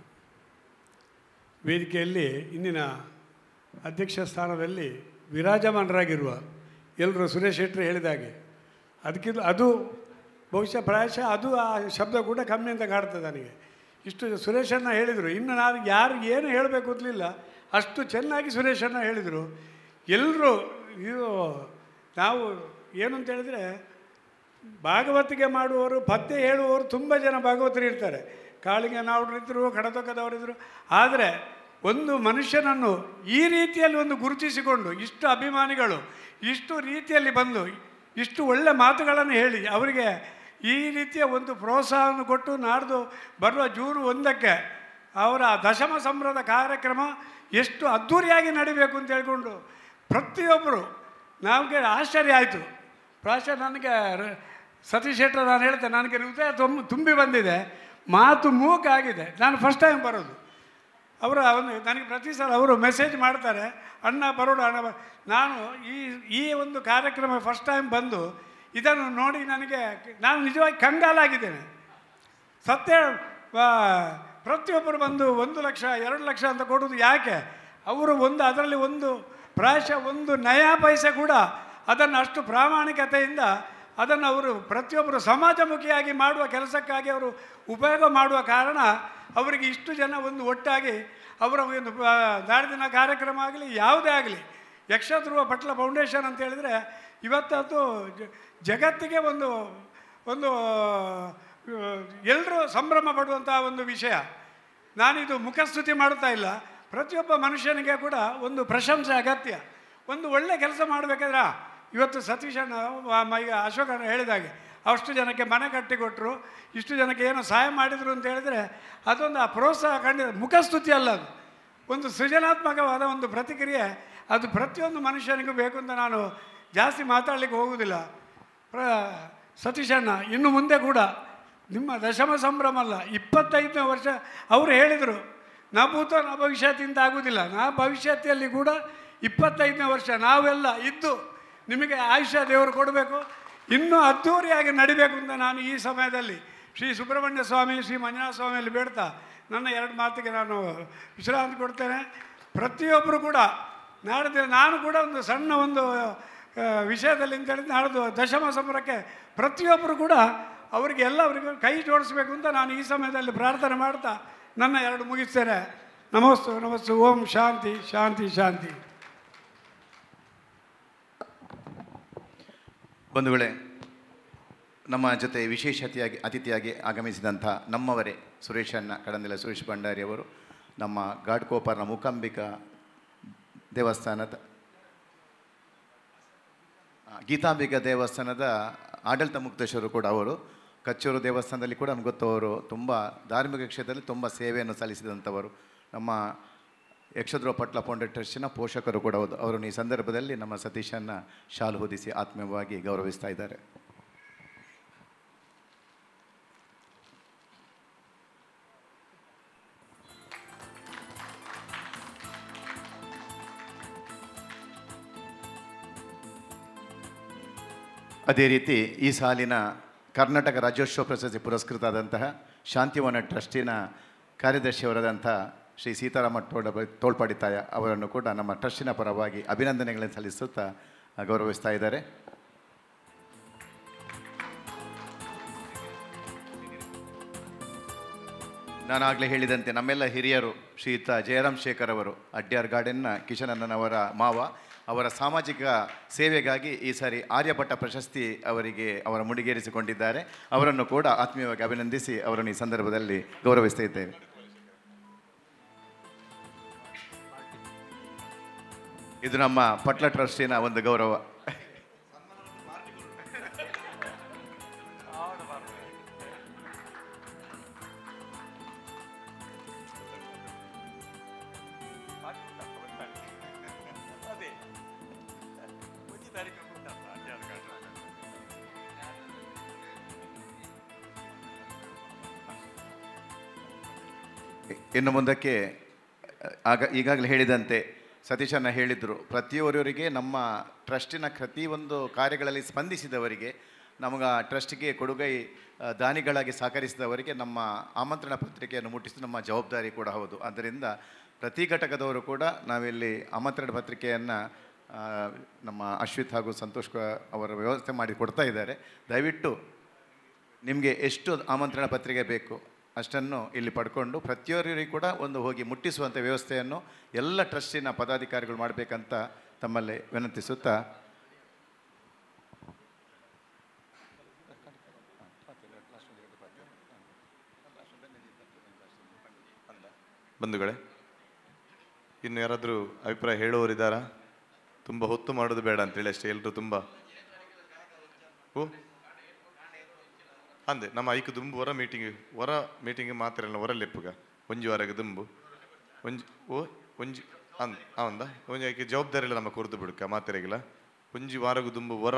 ವೇದಿಕೆಯಲ್ಲಿ ಇಂದಿನ ಅಧ್ಯಕ್ಷ ಸ್ಥಾನದಲ್ಲಿ ವಿರಾಜಮಾನರಾಗಿರುವ ಎಲ್ಲರೂ ಸುರೇಶ್ ಶೆಟ್ಟರು ಹೇಳಿದಾಗೆ ಅದು ಬಹುಶಃ ಪ್ರಾಯಶಃ ಅದು ಆ ಶಬ್ದ ಕೂಡ ಕಮ್ಮಿ ಅಂತ ಕಾಡ್ತದೆ ನನಗೆ. ಇಷ್ಟು ಸುರೇಶಣ್ಣ ಹೇಳಿದರು, ಇನ್ನು ನಾನು ಯಾರು ಏನು ಹೇಳಬೇಕು ಅಂತಲಿಲ್ಲ, ಅಷ್ಟು ಚೆನ್ನಾಗಿ ಸುರೇಶಣ್ಣ ಹೇಳಿದರು. ಎಲ್ಲರೂ ಇದು ನಾವು ಏನು ಅಂತ ಹೇಳಿದರೆ ಭಾಗವತಿಗೆ ಮಾಡುವವರು ಪದ್ಯ ಹೇಳುವವರು ತುಂಬ ಜನ ಭಾಗವತರು ಇರ್ತಾರೆ. ಕಾಳಿಂಗ ನಾವುಡ್ರಿದ್ದರು, ಕಡತೊಕ್ಕದವರಿದ್ದರು. ಆದರೆ ಒಂದು ಮನುಷ್ಯನನ್ನು ಈ ರೀತಿಯಲ್ಲಿ ಒಂದು ಗುರುತಿಸಿಕೊಂಡು ಇಷ್ಟು ಅಭಿಮಾನಿಗಳು ಇಷ್ಟು ರೀತಿಯಲ್ಲಿ ಬಂದು ಇಷ್ಟು ಒಳ್ಳೆ ಮಾತುಗಳನ್ನು ಹೇಳಿ ಅವರಿಗೆ ಈ ರೀತಿಯ ಒಂದು ಪ್ರೋತ್ಸಾಹವನ್ನು ಕೊಟ್ಟು ನಾಡ್ದು ಬರುವ ಜೂನ್ 1ಕ್ಕೆ ಅವರ ದಶಮ ಸಂಭ್ರಮದ ಕಾರ್ಯಕ್ರಮ ಎಷ್ಟು ಅದ್ಧೂರಿಯಾಗಿ ನಡಿಬೇಕು ಅಂತ ಹೇಳ್ಕೊಂಡು ಪ್ರತಿಯೊಬ್ಬರು ನಮಗೆ ಆಶ್ಚರ್ಯ ಆಯಿತು. ಪ್ರಾಯಶಃ ನನಗೆ ಸತೀಶ್ ಶೆಟ್ಟರ್ ನಾನು ಹೇಳ್ತೇನೆ, ನನಗೆ ಹೃದಯ ತುಂಬಿ ಬಂದಿದೆ, ಮಾತು ಮೂಕ ಆಗಿದೆ. ನಾನು ಫಸ್ಟ್ ಟೈಮ್ ಬರೋದು. ಅವರ ಒಂದು ನನಗೆ ಪ್ರತಿ ಸಲ ಅವರು ಮೆಸೇಜ್ ಮಾಡ್ತಾರೆ, ಅಣ್ಣ ಬರೋಣ ಅಣ್ಣ ನಾನು ಈ ಒಂದು ಕಾರ್ಯಕ್ರಮ ಫಸ್ಟ್ ಟೈಮ್ ಬಂದು ಇದನ್ನು ನೋಡಿ ನಾನು ನಿಜವಾಗಿ ಕಂಗಾಲಾಗಿದ್ದೇನೆ. ಸತ್ಯ ಪ್ರತಿಯೊಬ್ಬರು ಬಂದು 1 ಲಕ್ಷ 2 ಲಕ್ಷ ಅಂತ ಕೊಡೋದು ಯಾಕೆ? ಅವರು ಅದರಲ್ಲಿ ಪ್ರಾಯಶಃ ಒಂದು ನಯಾ ಪೈಸೆ ಕೂಡ ಅದನ್ನು ಅಷ್ಟು ಪ್ರಾಮಾಣಿಕತೆಯಿಂದ ಅದನ್ನು ಅವರು ಪ್ರತಿಯೊಬ್ಬರು ಸಮಾಜಮುಖಿಯಾಗಿ ಮಾಡುವ ಕೆಲಸಕ್ಕಾಗಿ ಅವರು ಉಪಯೋಗ ಮಾಡುವ ಕಾರಣ ಅವರಿಗೆ ಇಷ್ಟು ಜನ ಒಟ್ಟಾಗಿ ಅವರ ಒಂದು ನಾಡಿನ ಕಾರ್ಯಕ್ರಮ ಆಗಲಿ ಯಾವುದೇ ಆಗಲಿ ಯಕ್ಷಧ್ರುವ ಪಟ್ಲ ಫೌಂಡೇಶನ್ ಅಂತ ಹೇಳಿದರೆ ಇವತ್ತದು ಜಗತ್ತಿಗೆ ಒಂದು ಎಲ್ಲರೂ ಸಂಭ್ರಮ ಪಡುವಂಥ ಒಂದು ವಿಷಯ. ನಾನಿದು ಮುಖಸ್ತುತಿ ಮಾಡುತ್ತಾ ಇಲ್ಲ, ಪ್ರತಿಯೊಬ್ಬ ಮನುಷ್ಯನಿಗೆ ಕೂಡ ಒಂದು ಪ್ರಶಂಸೆ ಅಗತ್ಯ. ಒಂದು ಒಳ್ಳೆ ಕೆಲಸ ಮಾಡಬೇಕಾದ್ರೆ ಇವತ್ತು ಸತೀಶಣ್ಣ ಈಗ ಅಶೋಕಣ್ಣ ಹೇಳಿದಾಗೆ ಅಷ್ಟು ಜನಕ್ಕೆ ಮನೆ ಕಟ್ಟಿಕೊಟ್ರು, ಇಷ್ಟು ಜನಕ್ಕೆ ಏನೋ ಸಹಾಯ ಮಾಡಿದರು ಅಂತ ಹೇಳಿದರೆ ಅದೊಂದು ಆ ಪ್ರೋತ್ಸಾಹ ಖಂಡಿತ ಮುಖಸ್ತುತಿ ಅಲ್ಲ, ಅದು ಒಂದು ಸೃಜನಾತ್ಮಕವಾದ ಒಂದು ಪ್ರತಿಕ್ರಿಯೆ. ಅದು ಪ್ರತಿಯೊಂದು ಮನುಷ್ಯನಿಗೂ ಬೇಕು ಅಂತ ನಾನು ಜಾಸ್ತಿ ಮಾತಾಡಲಿಕ್ಕೆ ಹೋಗುವುದಿಲ್ಲ. ಸತೀಶಣ್ಣ ಇನ್ನು ಮುಂದೆ ಕೂಡ ನಿಮ್ಮ ದಶಮ ಸಂಭ್ರಮ ಅಲ್ಲ 25ನೇ ವರ್ಷ ಅವರು ಹೇಳಿದರು, ನಾ ಭೂತ ನಾ ಭವಿಷ್ಯತ್ತಿಂದ ಆಗುವುದಿಲ್ಲ, ನಾ ಭವಿಷ್ಯತ್ತಿಯಲ್ಲಿ ಕೂಡ 25ನೇ ವರ್ಷ ನಾವೆಲ್ಲ ಇದ್ದು ನಿಮಗೆ ಆಯುಷ್ಯ ದೇವರು ಕೊಡಬೇಕು, ಇನ್ನೂ ಅದ್ಧೂರಿಯಾಗಿ ನಡಿಬೇಕು ಅಂತ ನಾನು ಈ ಸಮಯದಲ್ಲಿ ಶ್ರೀ ಸುಬ್ರಹ್ಮಣ್ಯ ಸ್ವಾಮಿ ಶ್ರೀ ಮಂಜುನಾಥ ಸ್ವಾಮಿಯಲ್ಲಿ ಬೇಡ್ತಾ ನನ್ನ 2 ಮಾತಿಗೆ ನಾನು ವಿಶ್ರಾಂತಿ ಕೊಡ್ತೇನೆ. ಪ್ರತಿಯೊಬ್ಬರು ಕೂಡ ನಾನು ಕೂಡ ಒಂದು ಸಣ್ಣ ವಿಷಯದಲ್ಲಿ ಅಂತ ಹೇಳಿದ್ರೆ ನಾಡ್ದು ದಶಮ ಸಂಭ್ರಮಕ್ಕೆ ಪ್ರತಿಯೊಬ್ಬರು ಕೂಡ ಅವರಿಗೆ ಎಲ್ಲರಿಗೂ ಕೈ ಜೋಡಿಸ್ಬೇಕು ಅಂತ ನಾನು ಈ ಸಮಯದಲ್ಲಿ ಪ್ರಾರ್ಥನೆ ಮಾಡ್ತಾ ನನ್ನ 2 ಮುಗಿಸ್ತೇನೆ. ನಮಸ್ತು. ಓಂ ಶಾಂತಿ ಶಾಂತಿ ಶಾಂತಿ. ಬಂಧುಗಳೇ, ನಮ್ಮ ಜೊತೆ ವಿಶೇಷ ಅತಿಥಿಯಾಗಿ ಆಗಮಿಸಿದಂಥ ನಮ್ಮವರೇ ಸುರೇಶಣ್ಣ ಕಡಂದಿಲ ಸುರೇಶ್ ಭಂಡಾರಿ ಅವರು ನಮ್ಮ ಘಾಟ್ಕೋಪರ್ನ ಮೂಕಾಂಬಿಕಾ ದೇವಸ್ಥಾನದ ಗೀತಾಂಬಿಕಾ ದೇವಸ್ಥಾನದ ಆಡಳಿತ ಮುಕ್ತೇಶ್ವರು ಕೂಡ ಅವರು. ಕಚ್ಚೂರು ದೇವಸ್ಥಾನದಲ್ಲಿ ಕೂಡ ನಮ್ಗೆ ಗೊತ್ತವರು ತುಂಬ ಧಾರ್ಮಿಕ ಕ್ಷೇತ್ರದಲ್ಲಿ ತುಂಬ ಸೇವೆಯನ್ನು ಸಲ್ಲಿಸಿದಂಥವರು. ನಮ್ಮ ಯಕ್ಷಧ್ರುವ ಪಟ್ಲ ಫೌಂಡೇಶನ್ ಟ್ರಸ್ಟಿನ ಪೋಷಕರು ಕೂಡ ಹೌದು. ಅವರನ್ನು ಈ ಸಂದರ್ಭದಲ್ಲಿ ನಮ್ಮ ಸತೀಶನ್ನ ಶಾಲು ಹೊದಿಸಿ ಆತ್ಮೀಯವಾಗಿ ಗೌರವಿಸ್ತಾ ಇದ್ದಾರೆ. ಅದೇ ರೀತಿ ಈ ಸಾಲಿನ ಕರ್ನಾಟಕ ರಾಜ್ಯೋತ್ಸವ ಪ್ರಶಸ್ತಿ ಪುರಸ್ಕೃತರಾದಂತಹ ಶಾಂತಿವನ ಟ್ರಸ್ಟಿನ ಕಾರ್ಯದರ್ಶಿಯವರಾದಂಥ ಶ್ರೀ ಸೀತಾರಾಮ ತೋಳ್ಪಾಡಿತಾಯ ಅವರನ್ನು ಕೂಡ ನಮ್ಮ ಟ್ರಸ್ಟಿನ ಪರವಾಗಿ ಅಭಿನಂದನೆಗಳನ್ನು ಸಲ್ಲಿಸುತ್ತಾ ಗೌರವಿಸ್ತಾ ಇದ್ದಾರೆ. ನಾನಾಗಲೇ ಹೇಳಿದಂತೆ ನಮ್ಮೆಲ್ಲ ಹಿರಿಯರು ಶ್ರೀಯುತ ಜಯರಾಮ್ ಶೇಖರ್ ಅವರು ಅಡ್ಯಾರ್ ಗಾರ್ಡನ್ನ ಕಿಶನಣ್ಣನವರ ಮಾವ, ಅವರ ಸಾಮಾಜಿಕ ಸೇವೆಗಾಗಿ ಈ ಸಾರಿ ಆರ್ಯಭಟ್ಟ ಪ್ರಶಸ್ತಿ ಅವರ ಮುಡಿಗೇರಿಸಿಕೊಂಡಿದ್ದಾರೆ. ಅವರನ್ನು ಕೂಡ ಆತ್ಮೀಯವಾಗಿ ಅಭಿನಂದಿಸಿ ಅವರನ್ನು ಈ ಸಂದರ್ಭದಲ್ಲಿ ಗೌರವಿಸ್ತಾ ಇದ್ದೇವೆ. ಇದು ನಮ್ಮ ಪಟ್ಲ ಟ್ರಸ್ಟಿನ ಒಂದು ಗೌರವ. ಇನ್ನು ಮುಂದಕ್ಕೆ ಈಗಾಗಲೇ ಹೇಳಿದಂತೆ ಸತೀಶಣ್ಣ ಹೇಳಿದರು, ಪ್ರತಿಯೊಬ್ಬರಿಗೆ ನಮ್ಮ ಟ್ರಸ್ಟಿನ ಪ್ರತಿಯೊಂದು ಕಾರ್ಯಗಳಲ್ಲಿ ಸ್ಪಂದಿಸಿದವರಿಗೆ, ನಮಗೆ ಟ್ರಸ್ಟಿಗೆ ಕೊಡುಗೈ ದಾನಿಗಳಾಗಿ ಸಹಕರಿಸಿದವರಿಗೆ ನಮ್ಮ ಆಮಂತ್ರಣ ಪತ್ರಿಕೆಯನ್ನು ಮುಟ್ಟಿಸಿದ ನಮ್ಮ ಜವಾಬ್ದಾರಿ ಕೂಡ ಹೌದು. ಆದ್ದರಿಂದ ಪ್ರತಿ ಘಟಕದವರು ಕೂಡ ನಾವಿಲ್ಲಿ ಆಮಂತ್ರಣ ಪತ್ರಿಕೆಯನ್ನು ನಮ್ಮ ಅಶ್ವಿತ್ ಹಾಗೂ ಸಂತೋಷ್ ಅವರ ವ್ಯವಸ್ಥೆ ಮಾಡಿ ಕೊಡ್ತಾ ಇದ್ದಾರೆ. ದಯವಿಟ್ಟು ನಿಮಗೆ ಎಷ್ಟು ಆಮಂತ್ರಣ ಪತ್ರಿಕೆ ಬೇಕು ಅಷ್ಟನ್ನು ಇಲ್ಲಿ ಪಡ್ಕೊಂಡು ಪ್ರತಿಯೊಬ್ಬರಿಗೂ ಕೂಡ ಹೋಗಿ ಮುಟ್ಟಿಸುವಂಥ ವ್ಯವಸ್ಥೆಯನ್ನು ಎಲ್ಲ ಟ್ರಸ್ಟಿನ ಪದಾಧಿಕಾರಿಗಳು ಮಾಡಬೇಕಂತ ತಮ್ಮಲ್ಲಿ ವಿನಂತಿಸುತ್ತಾ ಬಂಧುಗಳೇ, ಇನ್ನು ಯಾರಾದರೂ ಅಭಿಪ್ರಾಯ ಹೇಳುವವರಿದ್ದಾರಾ? ತುಂಬ ಹೊತ್ತು ಮಾಡೋದು ಬೇಡ ಅಂತೇಳಿ ಅಷ್ಟೇ, ಎಲ್ಲರೂ ತುಂಬ ಓ ಅಂದೆ ನಮ್ಮ ಐಕು ದುಂಬು ಹೊರ ಮೀಟಿಂಗ್ ಮಾತ್ರ ಇಲ್ಲ, ಹೊರ ಲೆಪ್ಪುಗ ಒಂಜಿ ವಾರಗೆ ದುಂಬು ಒಂಜಿ ಓ ಒಂಜಿ ಅಂದ ಒಂಜಿ ಐಕೆ ಜವಾಬ್ದಾರಿ ಇಲ್ಲ ನಮ್ಮ ಕೊರ್ದು ಬಿಡ್ಕ ಮಾತೆರೆಗಿಲ್ಲ ಒಂಜಿ ವಾರಗು ದುಂಬು ಹೊರ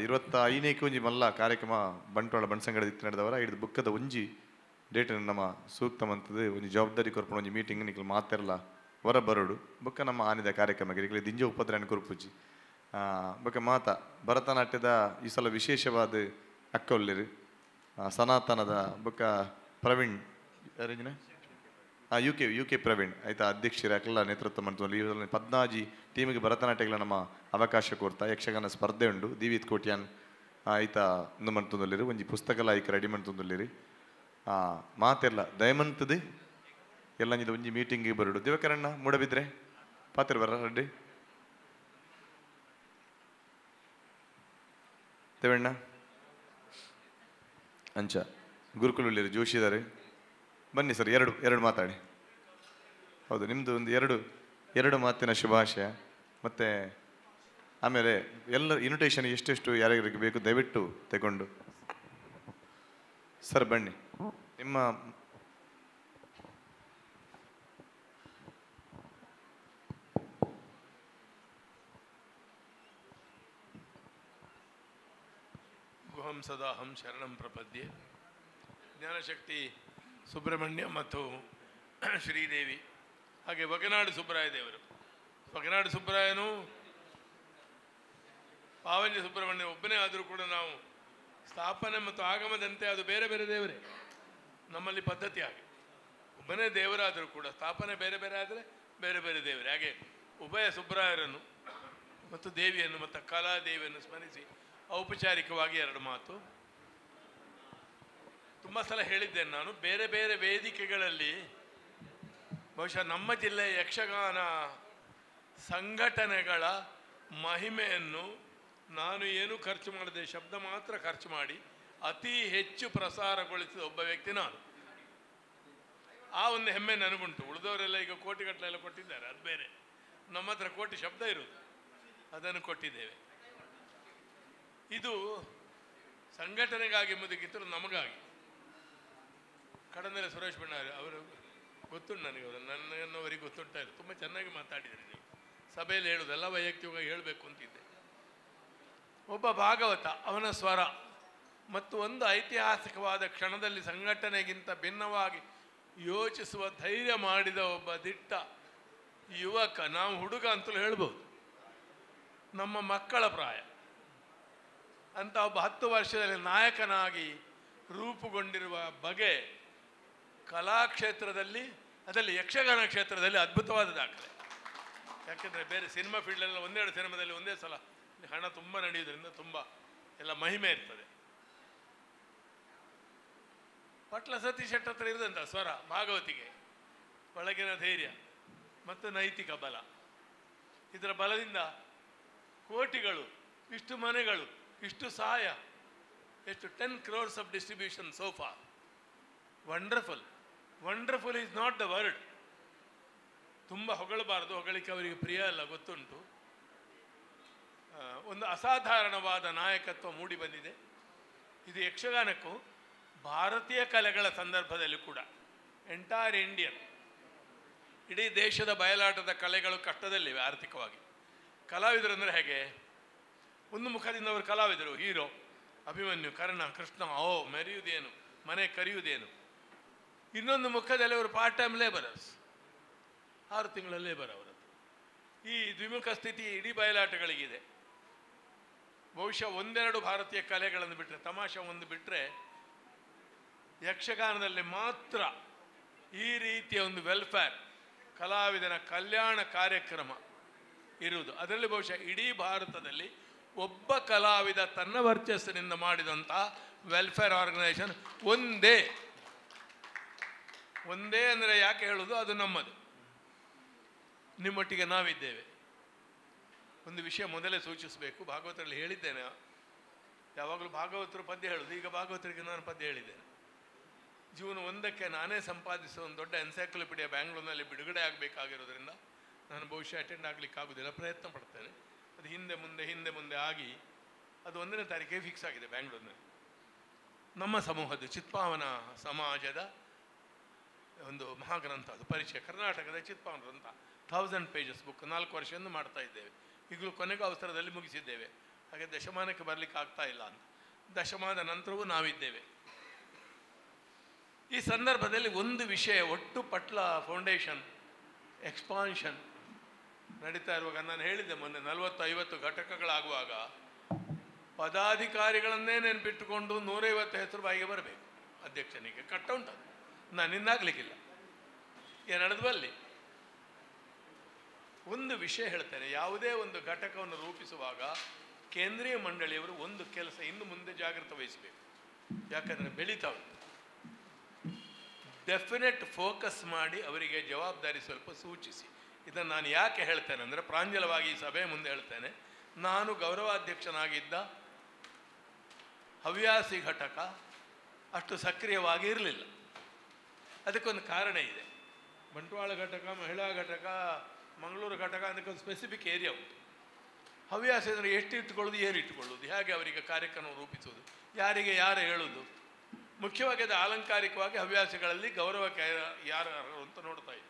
25ನೇಕೆ ಒಂಜಿ ಮಲ್ಲ ಕಾರ್ಯಕ್ರಮ ಬಂಟ್ವಾಳ ಬಣ್ಸಂಗಡ ಇತ್ತು ನಡೆದವರ ಹಿಡಿದು ಬುಕ್ಕದ ಒಂಜಿ ಡೇಟ್ ನಮ್ಮ ಸೂಕ್ತ ಮಂತದ್ದು ಒಂಜಿ ಜವಾಬ್ದಾರಿ ಕೊರ್ಪುಣ ಒಂಜಿ ಮೀಟಿಂಗ್ ನಿಖಲ್ ಮಾತೆರಲ್ಲ ಹೊರ ಬರೋಡು ಬೊಕ್ಕ ನಮ್ಮ ಆನಿದ ಕಾರ್ಯಕ್ರಮಕ್ಕೆ ನಿಖಲಿ ದಿಂಜ ಉಪದ್ರಣ ಕೊರ್ಪುಜಿ ಬೊಕ್ಕ ಮಾತ ಭರತನಾಟ್ಯದ ಈ ಸಲ ವಿಶೇಷವಾದ ಅಕ್ಕ ಒಳ್ಳಿರು ಸನಾತನದ ಬೊಕ್ಕ ಪ್ರವೀಣ್ ಯಾರೇಂಜಿನ ಯು ಕೆ ಪ್ರವೀಣ್ ಆಯ್ತಾ ಅಧ್ಯಕ್ಷರ ಅಕ್ಕೆಲ್ಲ ನೇತೃತ್ವ ಮಾಡ್ತೀವಿ. ಈ 14 ಟೀಮಿಗೆ ಭರತನಾಟ್ಯಗಳ ನಮ್ಮ ಅವಕಾಶ ಕೊಡ್ತಾ ಯಕ್ಷಗಾನ ಸ್ಪರ್ಧೆ ಉಂಡು ದೀವಿತ್ ಕೋಟ್ಯಾನ್ ಆಯ್ತಾ ಒಂದು ಮಾಡ್ತೊಂದಲ್ಲಿರಿ ಒಂಜಿ ಪುಸ್ತಕಲ ಆಯ್ಕೆ ರೆಡಿ ಮಾಡ್ತೊಂದಲ್ಲಿರಿ ಮಾತೆಲ್ಲ ದಯಮಂತದು ಎಲ್ಲ ಇದು ಒಂಜಿ ಮೀಟಿಂಗಿಗೆ ಬರಡು ದಿವಕರಣ್ಣ ಮೂಡಬಿದ್ರೆ ಪಾತ್ರ ಬರ ರೆಡ್ಡಿ ದೇವಣ್ಣ ಅಂಚ ಗುರುಕುಲುಳ್ಳಿರಿ ಜೋಶಿದಾರೆ ಬನ್ನಿ ಸರ್, ಎರಡು ಮಾತಾಡಿ. ಹೌದು, ನಿಮ್ಮದು ಒಂದು ಎರಡು ಮಾತಿನ ಶುಭಾಶಯ. ಮತ್ತು ಆಮೇಲೆ ಎಲ್ಲ ಇನ್ವಿಟೇಷನ್ ಎಷ್ಟೆಷ್ಟು ಯಾರ್ಯಾರಿಗೆ ಬೇಕು ದಯವಿಟ್ಟು ತಗೊಂಡು ಸರ್ ಬನ್ನಿ. ನಿಮ್ಮ ಗುಹಂ ಸದಾಹಂ ಶರಣಂ ಪ್ರಪದ್ಯೆ. ಜ್ಞಾನಶಕ್ತಿ ಸುಬ್ರಹ್ಮಣ್ಯ ಮತ್ತು ಶ್ರೀದೇವಿ, ಹಾಗೆ ವಗನಾಡು ಸುಬ್ರಾಯ ದೇವರು. ವಗನಾಡು ಸುಬ್ರಾಯನು ಪಾವಂಜ ಸುಬ್ರಹ್ಮಣ್ಯ ಒಬ್ಬನೇ ಆದರೂ ಕೂಡ ನಾವು ಸ್ಥಾಪನೆ ಮತ್ತು ಆಗಮದಂತೆ ಅದು ಬೇರೆ ಬೇರೆ ದೇವರೇ. ನಮ್ಮಲ್ಲಿ ಪದ್ಧತಿ ಹಾಗೆ, ಒಬ್ಬನೇ ದೇವರಾದರೂ ಕೂಡ ಸ್ಥಾಪನೆ ಬೇರೆ ಬೇರೆ ಆದರೆ ಬೇರೆ ಬೇರೆ ದೇವರೇ. ಹಾಗೆ ಉಭಯ ಸುಬ್ರಾಯರನ್ನು ಮತ್ತು ದೇವಿಯನ್ನು ಮತ್ತು ಕಲಾದೇವಿಯನ್ನು ಸ್ಮರಿಸಿ ಔಪಚಾರಿಕವಾಗಿ 2 ಮಾತು. ತುಂಬ ಸಲ ಹೇಳಿದ್ದೇನೆ ನಾನು, ಬೇರೆ ಬೇರೆ ವೇದಿಕೆಗಳಲ್ಲಿ ಬಹುಶಃ ನಮ್ಮ ಜಿಲ್ಲೆಯ ಯಕ್ಷಗಾನ ಸಂಘಟನೆಗಳ ಮಹಿಮೆಯನ್ನು ನಾನು ಏನೂ ಖರ್ಚು ಮಾಡದೆ ಶಬ್ದ ಮಾತ್ರ ಖರ್ಚು ಮಾಡಿ ಅತಿ ಹೆಚ್ಚು ಪ್ರಸಾರಗೊಳಿಸಿದ ಒಬ್ಬ ವ್ಯಕ್ತಿ ನಾನು. ಆ ಒಂದು ಹೆಮ್ಮೆ ನನಗುಂಟು. ಉಳಿದವರೆಲ್ಲ ಈಗ ಕೋಟಿಗಟ್ಟಲೆಲ್ಲ ಕೊಟ್ಟಿದ್ದಾರೆ, ಅದು ಬೇರೆ. ನಮ್ಮ ಹತ್ರ ಕೋಟಿ ಶಬ್ದ ಇರೋದು, ಅದನ್ನು ಕೊಟ್ಟಿದ್ದೇವೆ. ಇದು ಸಂಘಟನೆಗಾಗಿ ಮುದುಕಿತ್ತು, ನಮಗಾಗಿ. ಕಡಂದೆಲೆ ಸುರೇಶ್ ಬಣ್ಣಾರಿ ಅವರು ಗೊತ್ತುಂಟು ನನಗೆ, ಅವರು ನನ್ನವರಿಗೆ ಗೊತ್ತುಂಟ ಇಲ್ಲ. ತುಂಬ ಚೆನ್ನಾಗಿ ಮಾತಾಡಿದರೆ ನೀವು ಸಭೆಯಲ್ಲಿ ಹೇಳೋದೆಲ್ಲ ವೈಯಕ್ತಿಕವಾಗಿ ಹೇಳಬೇಕು ಅಂತಿದ್ದೆ. ಒಬ್ಬ ಭಾಗವತ, ಅವನ ಸ್ವರ ಮತ್ತು ಒಂದು ಐತಿಹಾಸಿಕವಾದ ಕ್ಷಣದಲ್ಲಿ ಸಂಘಟನೆಗಿಂತ ಭಿನ್ನವಾಗಿ ಯೋಚಿಸುವ ಧೈರ್ಯ ಮಾಡಿದ ಒಬ್ಬ ದಿಟ್ಟ ಯುವಕ. ನಾವು ಹುಡುಗ ಅಂತಲೂ ಹೇಳ್ಬೋದು, ನಮ್ಮ ಮಕ್ಕಳ ಪ್ರಾಯ ಅಂತ ಒಬ್ಬ 10 ವರ್ಷದಲ್ಲಿ ನಾಯಕನಾಗಿ ರೂಪುಗೊಂಡಿರುವ ಬಗೆ ಕಲಾಕ್ಷೇತ್ರದಲ್ಲಿ, ಅದರಲ್ಲಿ ಯಕ್ಷಗಾನ ಕ್ಷೇತ್ರದಲ್ಲಿ ಅದ್ಭುತವಾದ ದಾಖಲೆ. ಯಾಕೆಂದರೆ ಬೇರೆ ಸಿನಿಮಾ ಫೀಲ್ಡಲ್ಲ 1-2 ಸಿನಿಮಾದಲ್ಲಿ ಒಂದೇ ಸಲ ಹಣ ತುಂಬ ನಡೆಯೋದ್ರಿಂದ ತುಂಬ ಎಲ್ಲ ಮಹಿಮೆ ಇರ್ತದೆ. ಪಟ್ಲ ಸತೀಶ್ ಶೆಟ್ಟಿ ಹತ್ರ ಇರದಂಥ ಸ್ವರ ಭಾಗವತಿಗೆ ಒಳಗಿನ ಧೈರ್ಯ ಮತ್ತು ನೈತಿಕ ಬಲ, ಇದರ ಬಲದಿಂದ ಕೋಟಿಗಳು, ಇಷ್ಟು ಮನೆಗಳು, ಇಷ್ಟು ಸಹಾಯ, ಎಷ್ಟು 10 crores of distribution sofa. Wonderful. Wonderful is not the word. ತುಂಬ ಹೊಗಳಬಾರದು, ಹೊಗಳಿಕೆ ಅವರಿಗೆ ಪ್ರಿಯ ಅಲ್ಲ, ಗೊತ್ತುಂಟು. ಒಂದು ಅಸಾಧಾರಣವಾದ ನಾಯಕತ್ವ ಮೂಡಿ ಬಂದಿದೆ. ಇದು ಯಕ್ಷಗಾನಕ್ಕೂ ಭಾರತೀಯ ಕಲೆಗಳ ಸಂದರ್ಭದಲ್ಲಿ ಕೂಡ ಎಂಟೈರ್ ಇಂಡಿಯನ್, ಇಡೀ ದೇಶದ ಬಯಲಾಟದ ಕಲೆಗಳು ಕಷ್ಟದಲ್ಲಿವೆ ಆರ್ಥಿಕವಾಗಿ. ಕಲಾವಿದರು ಅಂದರೆ ಹೇಗೆ? ಒಂದು ಮುಖದಿಂದ ಅವರು ಕಲಾವಿದರು, ಹೀರೋ, ಅಭಿಮನ್ಯು, ಕರ್ಣ, ಕೃಷ್ಣ, ಮೆರೆಯುವುದೇನು, ಮನೆ ಕರೆಯುವುದೇನು. ಇನ್ನೊಂದು ಮುಖದಲ್ಲಿ ಅವರು ಪಾರ್ಟ್ ಟೈಮ್ ಲೇಬರರ್ಸ್, 6 ತಿಂಗಳ ಲೇಬರ್ ಅವರದ್ದು. ಈ ದ್ವಿಮುಖ ಸ್ಥಿತಿ ಇಡೀ ಬಯಲಾಟಗಳಿಗಿದೆ. ಬಹುಶಃ 1-2 ಭಾರತೀಯ ಕಲೆಗಳನ್ನು ಬಿಟ್ಟರೆ, ತಮಾಷೆ ಒಂದು ಬಿಟ್ಟರೆ, ಯಕ್ಷಗಾನದಲ್ಲಿ ಮಾತ್ರ ಈ ರೀತಿಯ ಒಂದು ವೆಲ್ಫೇರ್, ಕಲಾವಿದನ ಕಲ್ಯಾಣ ಕಾರ್ಯಕ್ರಮ ಇರುವುದು. ಅದರಲ್ಲಿ ಬಹುಶಃ ಇಡೀ ಭಾರತದಲ್ಲಿ ಒಬ್ಬ ಕಲಾವಿದ ತನ್ನ ವರ್ಚಸ್ಸಿನಿಂದ ಮಾಡಿದಂಥ ವೆಲ್ಫೇರ್ ಆರ್ಗನೈಸೇಷನ್ ಒಂದೇ ಅಂದರೆ ಯಾಕೆ ಹೇಳೋದು? ಅದು ನಮ್ಮದು. ನಿಮ್ಮೊಟ್ಟಿಗೆ ನಾವಿದ್ದೇವೆ. ಒಂದು ವಿಷಯ ಮೊದಲೇ ಸೂಚಿಸಬೇಕು, ಭಾಗವತರಲ್ಲಿ ಹೇಳಿದ್ದೇನೆ. ಯಾವಾಗಲೂ ಭಾಗವತರು ಪದ್ಯ ಹೇಳೋದು, ಈಗ ಭಾಗವತರಿಗೆ ನಾನು ಪದ್ಯ ಹೇಳಿದ್ದೇನೆ. ಜೂನ್ 1ಕ್ಕೆ ನಾನೇ ಸಂಪಾದಿಸುವ ಒಂದು ದೊಡ್ಡ ಎನ್ಸೈಕ್ಲೋಪೀಡಿಯಾ ಬ್ಯಾಂಗ್ಳೂರಿನಲ್ಲಿ ಬಿಡುಗಡೆ ಆಗಬೇಕಾಗಿರೋದ್ರಿಂದ ನಾನು ಬಹುಶಃ ಅಟೆಂಡ್ ಆಗಲಿಕ್ಕಾಗೋದಿಲ್ಲ, ಪ್ರಯತ್ನ ಪಡ್ತೇನೆ. ಅದು ಹಿಂದೆ ಮುಂದೆ ಆಗಿ ಅದು 1ನೇ ತಾರೀಕಿಗೆ ಫಿಕ್ಸ್ ಆಗಿದೆ ಬ್ಯಾಂಗ್ಳೂರಿನಲ್ಲಿ. ನಮ್ಮ ಸಮೂಹದ ಚಿತ್ಪಾವನ ಸಮಾಜದ ಒಂದು ಮಹಾಗ್ರಂಥ, ಅದು ಪರಿಚಯ, ಕರ್ನಾಟಕದ ಚಿತ್ಪಾವನ ಗ್ರಂಥ, 1000 ಪೇಜಸ್ ಬುಕ್, 4 ವರ್ಷದಿಂದ ಮಾಡ್ತಾ ಇದ್ದೇವೆ. ಈಗಲೂ ಕೊನೆಗೂ ಅವಸರದಲ್ಲಿ ಮುಗಿಸಿದ್ದೇವೆ. ಹಾಗೆ ದಶಮಾನಕ್ಕೆ ಬರಲಿಕ್ಕೆ ಆಗ್ತಾ ಇಲ್ಲ ಅಂತ. ದಶಮಾನದ ನಂತರವೂ ನಾವಿದ್ದೇವೆ. ಈ ಸಂದರ್ಭದಲ್ಲಿ ಒಂದು ವಿಷಯ, ಒಟ್ಟು ಪಟ್ಲ ಫೌಂಡೇಶನ್ ಎಕ್ಸ್ಪಾನ್ಷನ್ ನಡೀತಾ ಇರುವಾಗ ನಾನು ಹೇಳಿದ್ದೆ ಮೊನ್ನೆ 40-50 ಘಟಕಗಳಾಗುವಾಗ ಪದಾಧಿಕಾರಿಗಳನ್ನೇ ನೆನಪಿಟ್ಟುಕೊಂಡು 150 ಹೆಸರು ಬಾಯಿಗೆ ಬರಬೇಕು. ಅಧ್ಯಕ್ಷನಿಗೆ ಕಟ್ಟ ಉಂಟದು, ನನ್ನಿಂದಾಗಲಿಕ್ಕಿಲ್ಲ. ನಡೆದ್ವಲ್ಲಿ ಒಂದು ವಿಷಯ ಹೇಳ್ತೇನೆ, ಯಾವುದೇ ಒಂದು ಘಟಕವನ್ನು ರೂಪಿಸುವಾಗ ಕೇಂದ್ರೀಯ ಮಂಡಳಿಯವರು ಒಂದು ಕೆಲಸ ಇನ್ನು ಮುಂದೆ ಜಾಗ್ರತೆ ವಹಿಸಬೇಕು. ಯಾಕಂದರೆ ಬೆಳೀತಾ ಉಂಟು. ಡೆಫಿನೆಟ್ ಫೋಕಸ್ ಮಾಡಿ ಅವರಿಗೆ ಜವಾಬ್ದಾರಿ ಸ್ವಲ್ಪ ಸೂಚಿಸಿ. ಇದನ್ನು ನಾನು ಯಾಕೆ ಹೇಳ್ತೇನೆ ಅಂದರೆ, ಪ್ರಾಂಜಲವಾಗಿ ಈ ಸಭೆ ಮುಂದೆ ಹೇಳ್ತೇನೆ, ನಾನು ಗೌರವಾಧ್ಯಕ್ಷನಾಗಿದ್ದ ಹವ್ಯಾಸಿ ಘಟಕ ಅಷ್ಟು ಸಕ್ರಿಯವಾಗಿ ಇರಲಿಲ್ಲ. ಅದಕ್ಕೊಂದು ಕಾರಣ ಇದೆ. ಬಂಟ್ವಾಳ ಘಟಕ, ಮಹಿಳಾ ಘಟಕ, ಮಂಗಳೂರು ಘಟಕ, ಅದಕ್ಕೊಂದು ಸ್ಪೆಸಿಫಿಕ್ ಏರಿಯಾ ಉಂಟು. ಹವ್ಯಾಸ ಅಂದರೆ ಎಷ್ಟು ಇಟ್ಟುಕೊಳ್ಳೋದು, ಏನು ಇಟ್ಟುಕೊಳ್ಳೋದು, ಹೇಗೆ ಅವರಿಗೆ ಕಾರ್ಯಕ್ರಮ ರೂಪಿಸೋದು, ಯಾರಿಗೆ ಯಾರು ಹೇಳೋದು. ಮುಖ್ಯವಾಗಿ ಅದು ಅಲಂಕಾರಿಕವಾಗಿ ಹವ್ಯಾಸಗಳಲ್ಲಿ ಗೌರವಕ್ಕೆ ಯಾರು ಅಂತ ನೋಡ್ತಾ ಇದ್ದೀವಿ.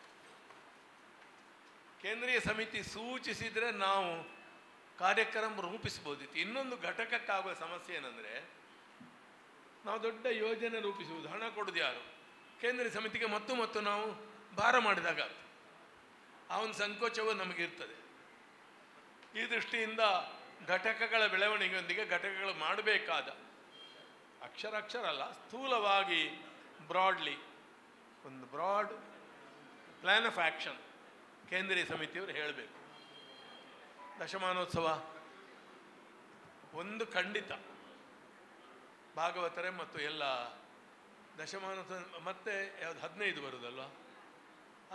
ಕೇಂದ್ರೀಯ ಸಮಿತಿ ಸೂಚಿಸಿದರೆ ನಾವು ಕಾರ್ಯಕ್ರಮ ರೂಪಿಸ್ಬೋದಿತ್ತು. ಇನ್ನೊಂದು ಘಟಕಕ್ಕಾಗುವ ಸಮಸ್ಯೆ ಏನಂದರೆ, ನಾವು ದೊಡ್ಡ ಯೋಜನೆ ರೂಪಿಸುವುದು, ಹಣ ಕೊಡೋದು ಯಾರು? ಕೇಂದ್ರೀಯ ಸಮಿತಿಗೆ ಮತ್ತು ನಾವು ಭಾರ ಮಾಡಿದಾಗ ಆ ಒಂದು ಸಂಕೋಚವು ನಮಗಿರ್ತದೆ. ಈ ದೃಷ್ಟಿಯಿಂದ ಘಟಕಗಳ ಬೆಳವಣಿಗೆಯೊಂದಿಗೆ ಘಟಕಗಳು ಮಾಡಬೇಕಾದ ಅಕ್ಷರ ಅಲ್ಲ, ಸ್ಥೂಲವಾಗಿ ಬ್ರಾಡ್ಲಿ ಒಂದು ಬ್ರಾಡ್ ಪ್ಲ್ಯಾನ್ ಆಫ್ ಆ್ಯಕ್ಷನ್ ಕೇಂದ್ರೀಯ ಸಮಿತಿಯವರು ಹೇಳಬೇಕು. ದಶಮಾನೋತ್ಸವ ಒಂದು ಖಂಡಿತ ಭಾಗವತರೇ ಮತ್ತು ಎಲ್ಲ ದಶಮಾನೋತ್ಸವ, ಮತ್ತೆ ಯಾವುದು 15 ಬರುವುದಲ್ವ,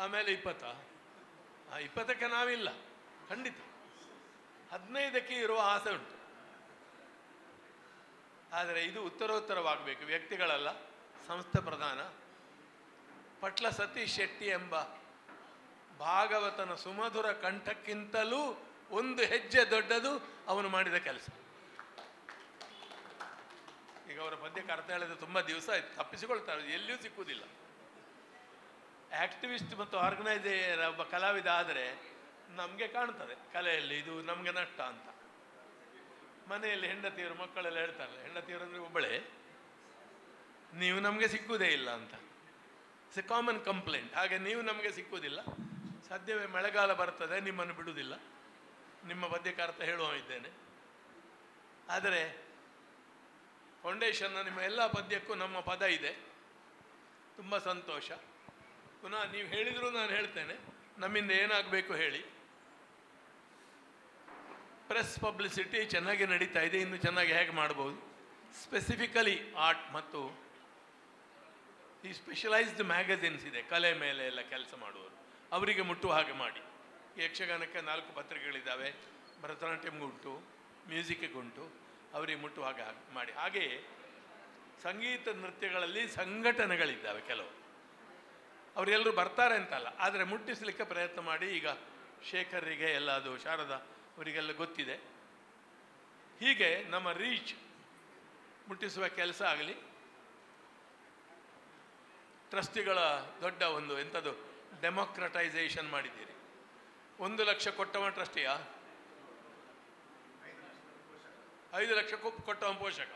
ಆಮೇಲೆ 20ಕ್ಕೆ ನಾವಿಲ್ಲ ಖಂಡಿತ. 15ಕ್ಕೆ ಇರುವ ಆಸೆ ಉಂಟು. ಆದರೆ ಇದು ಉತ್ತರೋತ್ತರವಾಗಬೇಕು, ವ್ಯಕ್ತಿಗಳಲ್ಲ, ಸಂಸ್ಥೆ ಪ್ರಧಾನ. ಪಟ್ಲ ಸತೀಶ್ ಶೆಟ್ಟಿ ಎಂಬ ಭಾಗವತನ ಸುಮಧುರ ಕಂಠಕ್ಕಿಂತಲೂ ಒಂದು ಹೆಜ್ಜೆ ದೊಡ್ಡದು ಅವನು ಮಾಡಿದ ಕೆಲಸ. ಈಗ ಅವರ ಪದ್ಯಕ್ಕೆ ಅರ್ಥ ಹೇಳಿದ್ರೆ ತುಂಬ ದಿವಸ ಆಯ್ತು, ತಪ್ಪಿಸಿಕೊಳ್ತಾರೆ, ಎಲ್ಲಿಯೂ ಸಿಕ್ಕುವುದಿಲ್ಲ. ಆಕ್ಟಿವಿಸ್ಟ್ ಮತ್ತು ಆರ್ಗನೈಸರ್ ಒಬ್ಬ ಕಲಾವಿದ ಆದರೆ ನಮಗೆ ಕಾಣ್ತದೆ ಕಲೆಯಲ್ಲಿ ಇದು ನಮಗೆ ನಷ್ಟ ಅಂತ. ಮನೆಯಲ್ಲಿ ಹೆಂಡತಿಯರು ಮಕ್ಕಳೆಲ್ಲ ಹೇಳ್ತಾರೆ, ಹೆಂಡತಿಯರು ಅಂದರೆ ಒಬ್ಬಳೇ, ನೀವು ನಮಗೆ ಸಿಕ್ಕುವುದೇ ಇಲ್ಲ ಅಂತ. It's A common complaint. ಹಾಗೆ ನೀವು ನಮಗೆ ಸಿಕ್ಕುವುದಿಲ್ಲ, ಸದ್ಯವೇ ಮಳೆಗಾಲ ಬರ್ತದೆ, ನಿಮ್ಮನ್ನು ಬಿಡುವುದಿಲ್ಲ, ನಿಮ್ಮ ಪದ್ಯಕ್ಕೆ ಅರ್ಥ ಹೇಳುವ ಇದ್ದೇನೆ. ಆದರೆ ಫೌಂಡೇಶನ್ನ ನಿಮ್ಮ ಎಲ್ಲ ಪದ್ಯಕ್ಕೂ ನಮ್ಮ ಪದ ಇದೆ, ತುಂಬ ಸಂತೋಷ. ಪುನಃ ನೀವು ಹೇಳಿದರೂ ನಾನು ಹೇಳ್ತೇನೆ, ನಮ್ಮಿಂದ ಏನಾಗಬೇಕು ಹೇಳಿ. ಪ್ರೆಸ್ ಪಬ್ಲಿಸಿಟಿ ಚೆನ್ನಾಗಿ ನಡೀತಾ ಇದೆ, ಇನ್ನು ಚೆನ್ನಾಗಿ ಹೇಗೆ ಮಾಡ್ಬೋದು. ಸ್ಪೆಸಿಫಿಕಲಿ ಆರ್ಟ್ ಮತ್ತು ಈ ಸ್ಪೆಷಲೈಸ್ಡ್ ಮ್ಯಾಗಝಿನ್ಸ್ ಇದೆ, ಕಲೆ ಮೇಲೆ ಎಲ್ಲ ಕೆಲಸ ಮಾಡುವವರು, ಅವರಿಗೆ ಮುಟ್ಟುವ ಹಾಗೆ ಮಾಡಿ. ಯಕ್ಷಗಾನಕ್ಕೆ 4 ಪತ್ರಿಕೆಗಳಿದ್ದಾವೆ, ಭರತನಾಟ್ಯಂಗುಂಟು, ಮ್ಯೂಸಿಕ್ಗುಂಟು, ಅವರಿಗೆ ಮುಟ್ಟುವ ಹಾಗೆ ಮಾಡಿ. ಹಾಗೆಯೇ ಸಂಗೀತ ನೃತ್ಯಗಳಲ್ಲಿ ಸಂಘಟನೆಗಳಿದ್ದಾವೆ ಕೆಲವು, ಅವರೆಲ್ಲರೂ ಬರ್ತಾರೆ ಅಂತಲ್ಲ, ಆದರೆ ಮುಟ್ಟಿಸಲಿಕ್ಕೆ ಪ್ರಯತ್ನ ಮಾಡಿ. ಈಗ ಶೇಖರ್ರಿಗೆ ಎಲ್ಲ, ಅದು ಶಾರದಾ ಅವರಿಗೆಲ್ಲ ಗೊತ್ತಿದೆ. ಹೀಗೆ ನಮ್ಮ ರೀಚ್ ಮುಟ್ಟಿಸುವ ಕೆಲಸ ಆಗಲಿ. ಟ್ರಸ್ಟಿಗಳ ದೊಡ್ಡ ಒಂದು ಎಂಥದ್ದು ಡೆಮೋಕ್ರಟೈಸೇಷನ್ ಮಾಡಿದ್ದೀರಿ. 1 ಲಕ್ಷ ಕೊಟ್ಟವ ಟ್ರಸ್ಟಿಯಾ? 5 ಲಕ್ಷ ಕೊಟ್ಟವ ಪೋಷಕ.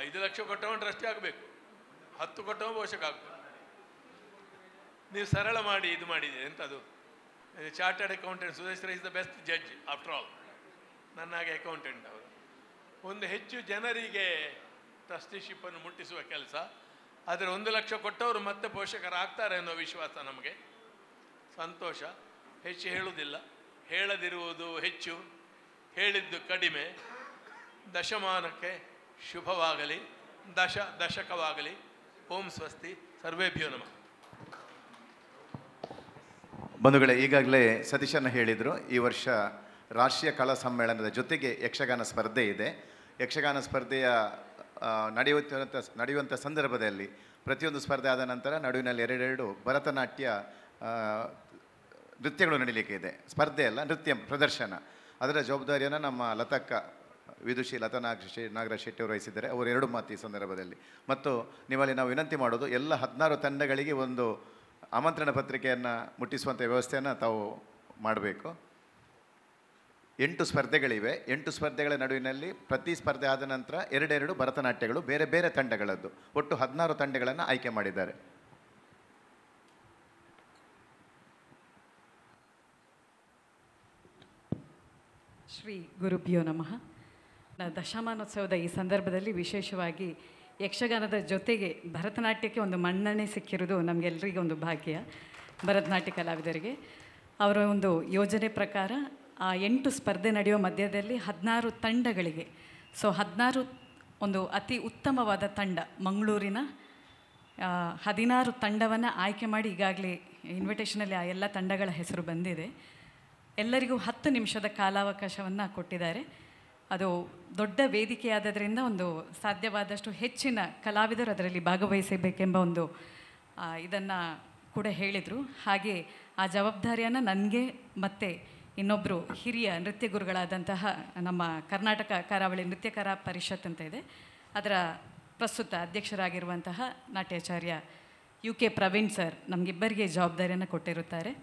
5 ಲಕ್ಷ ಕೊಟ್ಟವ ಟ್ರಸ್ಟಿ ಆಗಬೇಕು, 10 ಕೊಟ್ಟವ ಪೋಷಕ ಆಗಬೇಕು. ನೀವು ಸರಳ ಮಾಡಿ ಇದು ಮಾಡಿದ್ದೀರಿ. ಎಂಥದ್ದು chartered accountant Sureshwara is the best judge after all. ನನ್ನ ಹಾಗೆ ಅಕೌಂಟೆಂಟ್ ಅವರು. ಒಂದು ಹೆಚ್ಚು ಜನರಿಗೆ ಟ್ರಸ್ಟಿಶಿಪ್ಪನ್ನು ಮುಟ್ಟಿಸುವ ಕೆಲಸ. ಆದರೆ 1 ಲಕ್ಷ ಕೊಟ್ಟವರು ಮತ್ತೆ ಪೋಷಕರಾಗ್ತಾರೆ ಅನ್ನೋ ವಿಶ್ವಾಸ ನಮಗೆ. ಸಂತೋಷ. ಹೆಚ್ಚು ಹೇಳುವುದಿಲ್ಲ, ಹೇಳದಿರುವುದು ಹೆಚ್ಚು, ಹೇಳಿದ್ದು ಕಡಿಮೆ. ದಶಮಾನಕ್ಕೆ ಶುಭವಾಗಲಿ, ದಶಕವಾಗಲಿ. ಓಂ ಸ್ವಸ್ತಿ. ಸರ್ವೇಭ್ಯೋ ನಮಃ. ಬಂಧುಗಳೇ, ಈಗಾಗಲೇ ಸತೀಶನ್ನ ಹೇಳಿದರು, ಈ ವರ್ಷ ರಾಷ್ಟ್ರೀಯ ಕಲಾ ಸಮ್ಮೇಳನದ ಜೊತೆಗೆ ಯಕ್ಷಗಾನ ಸ್ಪರ್ಧೆ ಇದೆ. ಯಕ್ಷಗಾನ ಸ್ಪರ್ಧೆಯ ನಡೆಯುವಂಥ ಸಂದರ್ಭದಲ್ಲಿ ಪ್ರತಿಯೊಂದು ಸ್ಪರ್ಧೆ ಆದ ನಂತರ ನಡುವಿನಲ್ಲಿ ಎರಡೆರಡು ಭರತನಾಟ್ಯ ನೃತ್ಯಗಳು ನಡೀಲಿಕ್ಕೆ ಇದೆ. ಸ್ಪರ್ಧೆ ಅಲ್ಲ, ನೃತ್ಯ ಪ್ರದರ್ಶನ. ಅದರ ಜವಾಬ್ದಾರಿಯನ್ನು ನಮ್ಮ ಲತಕ್ಕ ವಿದುಷಿ ಲತಾ ನಾಗರಾಜ್ ಶೆಟ್ಟಿ ಅವರು ವಹಿಸಿದ್ದಾರೆ. ಅವರು 2 ಮಾತು ಈ ಸಂದರ್ಭದಲ್ಲಿ. ಮತ್ತು ನೀವಲ್ಲಿ ನಾವು ವಿನಂತಿ ಮಾಡೋದು, ಎಲ್ಲ 16 ತಂಡಗಳಿಗೆ ಒಂದು ಆಮಂತ್ರಣ ಪತ್ರಿಕೆಯನ್ನು ಮುಟ್ಟಿಸುವಂಥ ವ್ಯವಸ್ಥೆಯನ್ನು ತಾವು ಮಾಡಬೇಕು. 8 ಸ್ಪರ್ಧೆಗಳಿವೆ. 8 ಸ್ಪರ್ಧೆಗಳ ನಡುವಿನಲ್ಲಿ ಪ್ರತಿ ಸ್ಪರ್ಧೆ ಆದ ನಂತರ ಎರಡೆರಡು ಭರತನಾಟ್ಯಗಳು ಬೇರೆ ಬೇರೆ ತಂಡಗಳದ್ದು. ಒಟ್ಟು 16 ತಂಡಗಳನ್ನು ಆಯ್ಕೆ ಮಾಡಿದ್ದಾರೆ. ಶ್ರೀ ಗುರುಭ್ಯೋ ನಮಃ. ದಶಮಾನೋತ್ಸವದ ಈ ಸಂದರ್ಭದಲ್ಲಿ ವಿಶೇಷವಾಗಿ ಯಕ್ಷಗಾನದ ಜೊತೆಗೆ ಭರತನಾಟ್ಯಕ್ಕೆ ಒಂದು ಮನ್ನಣೆ ಸಿಕ್ಕಿರೋದು ನಮಗೆಲ್ಲರಿಗೂ ಒಂದು ಭಾಗ್ಯ. ಭರತನಾಟ್ಯ ಕಲಾವಿದರಿಗೆ ಅವರ ಒಂದು ಯೋಜನೆ ಪ್ರಕಾರ ಆ 8 ಸ್ಪರ್ಧೆ ನಡೆಯುವ ಮಧ್ಯದಲ್ಲಿ 16 ತಂಡಗಳಿಗೆ, 16 ಒಂದು ಅತಿ ಉತ್ತಮವಾದ ತಂಡ, ಮಂಗಳೂರಿನ 16 ತಂಡವನ್ನು ಆಯ್ಕೆ ಮಾಡಿ ಈಗಾಗಲೇ ಇನ್ವಿಟೇಷನಲ್ಲಿ ಆ ಎಲ್ಲ ತಂಡಗಳ ಹೆಸರು ಬಂದಿದೆ. ಎಲ್ಲರಿಗೂ 10 ನಿಮಿಷದ ಕಾಲಾವಕಾಶವನ್ನು ಕೊಟ್ಟಿದ್ದಾರೆ. ಅದು ದೊಡ್ಡ ವೇದಿಕೆಯಾದ್ದರಿಂದ ಒಂದು ಸಾಧ್ಯವಾದಷ್ಟು ಹೆಚ್ಚಿನ ಕಲಾವಿದರು ಅದರಲ್ಲಿ ಭಾಗವಹಿಸಬೇಕೆಂಬ ಒಂದು ಇದನ್ನು ಕೂಡ ಹೇಳಿದರು. ಹಾಗೆ ಆ ಜವಾಬ್ದಾರಿಯನ್ನು ನನಗೆ ಮತ್ತು ಇನ್ನೊಬ್ಬರು ಹಿರಿಯ ನೃತ್ಯ ಗುರುಗಳಾದಂತಹ ನಮ್ಮ ಕರ್ನಾಟಕ ಕರಾವಳಿ ನೃತ್ಯ ಕಲಾ ಪರಿಷತ್ ಅಂತ ಇದೆ, ಅದರ ಪ್ರಸ್ತುತ ಅಧ್ಯಕ್ಷರಾಗಿರುವಂತಹ ನಾಟ್ಯಾಚಾರ್ಯ UK ಪ್ರವೀಣ್ ಸರ್ ನಮಗಿಬ್ಬರಿಗೆ ಜವಾಬ್ದಾರಿಯನ್ನು ಕೊಟ್ಟಿರುತ್ತಾರೆ.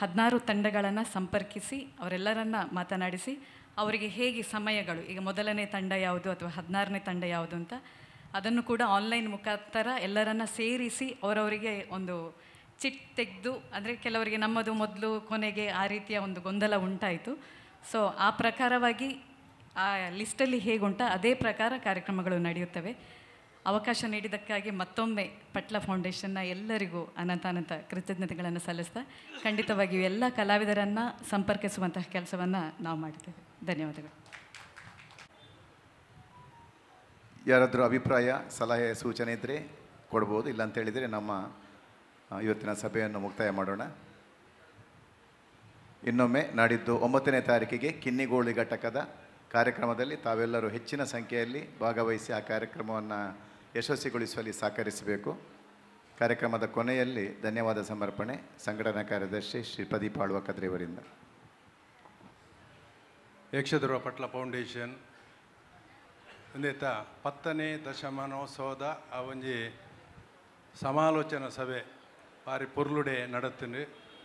16 ತಂಡಗಳನ್ನು ಸಂಪರ್ಕಿಸಿ ಅವರೆಲ್ಲರನ್ನ ಮಾತನಾಡಿಸಿ ಅವರಿಗೆ ಹೇಗೆ ಸಮಯಗಳು, ಈಗ ಮೊದಲನೇ ತಂಡ ಯಾವುದು ಅಥವಾ 16ನೇ ತಂಡ ಯಾವುದು ಅಂತ ಅದನ್ನು ಕೂಡ ಆನ್ಲೈನ್ ಮುಖಾಂತರ ಎಲ್ಲರನ್ನ ಸೇರಿಸಿ ಅವರವರಿಗೆ ಒಂದು ಚಿಟ್ ತೆಗೆದು, ಅಂದರೆ ಕೆಲವರಿಗೆ ನಮ್ಮದು ಮೊದಲು ಕೊನೆಗೆ ಆ ರೀತಿಯ ಒಂದು ಗೊಂದಲ ಉಂಟಾಯಿತು. ಸೊ ಆ ಪ್ರಕಾರವಾಗಿ ಆ ಲಿಸ್ಟಲ್ಲಿ ಹೇಗುಂಟ ಅದೇ ಪ್ರಕಾರ ಕಾರ್ಯಕ್ರಮಗಳು ನಡೆಯುತ್ತವೆ. ಅವಕಾಶ ನೀಡಿದ್ದಕ್ಕಾಗಿ ಮತ್ತೊಮ್ಮೆ ಪಟ್ಲ ಫೌಂಡೇಶನ್ನ ಎಲ್ಲರಿಗೂ ಅನಂತ ಕೃತಜ್ಞತೆಗಳನ್ನು ಸಲ್ಲಿಸ್ತಾ, ಖಂಡಿತವಾಗಿಯೂ ಎಲ್ಲ ಕಲಾವಿದರನ್ನು ಸಂಪರ್ಕಿಸುವಂತಹ ಕೆಲಸವನ್ನು ನಾವು ಮಾಡ್ತೇವೆ. ಧನ್ಯವಾದಗಳು. ಯಾರಾದರೂ ಅಭಿಪ್ರಾಯ, ಸಲಹೆ, ಸೂಚನೆ ಇದ್ದರೆ ಕೊಡ್ಬೋದು. ಇಲ್ಲ ಅಂತೇಳಿದರೆ ನಮ್ಮ ಇವತ್ತಿನ ಸಭೆಯನ್ನು ಮುಕ್ತಾಯ ಮಾಡೋಣ. ಇನ್ನೊಮ್ಮೆ ನಾಡಿದ್ದು 9ನೇ ತಾರೀಕಿಗೆ ಕಿನ್ನಿಗೋಳಿ ಘಟಕದ ಕಾರ್ಯಕ್ರಮದಲ್ಲಿ ತಾವೆಲ್ಲರೂ ಹೆಚ್ಚಿನ ಸಂಖ್ಯೆಯಲ್ಲಿ ಭಾಗವಹಿಸಿ ಆ ಕಾರ್ಯಕ್ರಮವನ್ನು ಯಶಸ್ವಿಗೊಳಿಸುವಲ್ಲಿ ಸಹಕರಿಸಬೇಕು. ಕಾರ್ಯಕ್ರಮದ ಕೊನೆಯಲ್ಲಿ ಧನ್ಯವಾದ ಸಮರ್ಪಣೆ ಸಂಘಟನಾ ಕಾರ್ಯದರ್ಶಿ ಶ್ರೀ ಪ್ರದೀಪ್ ಆಳ್ವ ಕದ್ರಿಯವರಿಂದ. ಯಕ್ಷಧ್ರುವ ಪಟ್ಲ ಫೌಂಡೇಶನ್ ಇಂದೇತ 10ನೇ ದಶಮಾನೋತ್ಸವದ ಆ ಒಂಜಿ ಸಮಾಲೋಚನಾ ಸಭೆ ಬಾರಿ ಪೊರ್ಲುಡೆ ನಡತುಂಡು.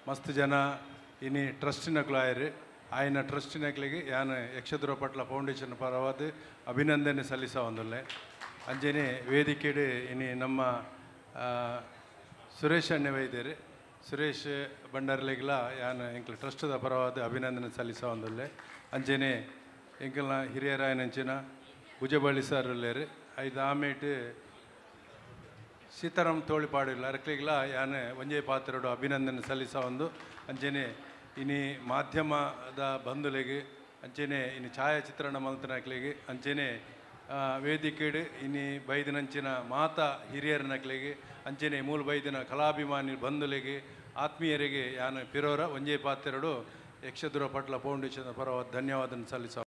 ಮಸ್ತ್ ಜನ ಇನಿ ಟ್ರಸ್ಟಿನಕ್ಲು ಆಯ್ರು. ಆಯ್ನ ಟ್ರಸ್ಟಿನಕ್ಲಿಗೆ ಯಾನು ಯಕ್ಷಧ್ರುವ ಪಟ್ಲ ಫೌಂಡೇಶನ್ ಪರವಾದ ಅಭಿನಂದನೆ ಸಲ್ಲಿಸ ಒಂದುಲ್ಲೆ. ಅಂಜನೆ ವೇದಿಕೆಡು ಇನಿ ನಮ್ಮ ಸುರೇಶ್ ಅಣ್ಣೆ ವೈದ್ಯರು, ಸುರೇಶ್ ಬಂಡರ್ಲಿಗ್ಲ ಯಾನು ಎಂಕ್ಲ ಟ್ರಸ್ಟದ ಪರವಾದ ಅಭಿನಂದನೆ ಸಲ್ಲಿಸ ಒಂದುಲ್ಲೆ. ಅಂಜನೆ ಎಂಕಲ್ನ ಹಿರಿಯರಾಯನಂಚಿನ ಭುಜಬಳ್ಳಿ ಸರ್ ಉಳ್ಳೇರು. ಐದು ಆಮೇಟು ಸೀತಾರಾಮ್ ತೋಳಿಪಾಡಿಲ್ಲ ಅರಕ್ಲಿಗ್ಲ ಯಾನು ಒಂಜೇ ಪಾತ್ರೆಡು ಅಭಿನಂದನೆ ಸಲ್ಲಿಸ ಒಂದು. ಅಂಚೆನೆ ಇನಿ ಮಾಧ್ಯಮದ ಬಂಧುಲೆಗೆ, ಅಂಚೆನೆ ಇನಿ ಛಾಯಾಚಿತ್ರಣ ಮಲ್ತನಕ್ಲಿಗೆ, ಅಂಚೆನೆ ವೇದಿಕೆಡು ಇನಿ ಬೈದಿನಂಚಿನ ಮಾತಾ ಹಿರಿಯರನಕ್ಲಿಗೆ, ಅಂಚೆನೆ ಮೂಲ ಬೈದಿನ ಕಲಾಭಿಮಾನಿ ಬಂಧುಲೆಗೆ, ಆತ್ಮೀಯರಿಗೆ ಯಾನು ಪಿರೋರ ಒಂಜೇ ಪಾತ್ರೆಡು ಯಕ್ಷಧ್ರುವ ಪಟ್ಲ ಫೌಂಡೇಶನ್ ಪರವಾದ ಧನ್ಯವಾದ ಸಲ್ಲಿಸ.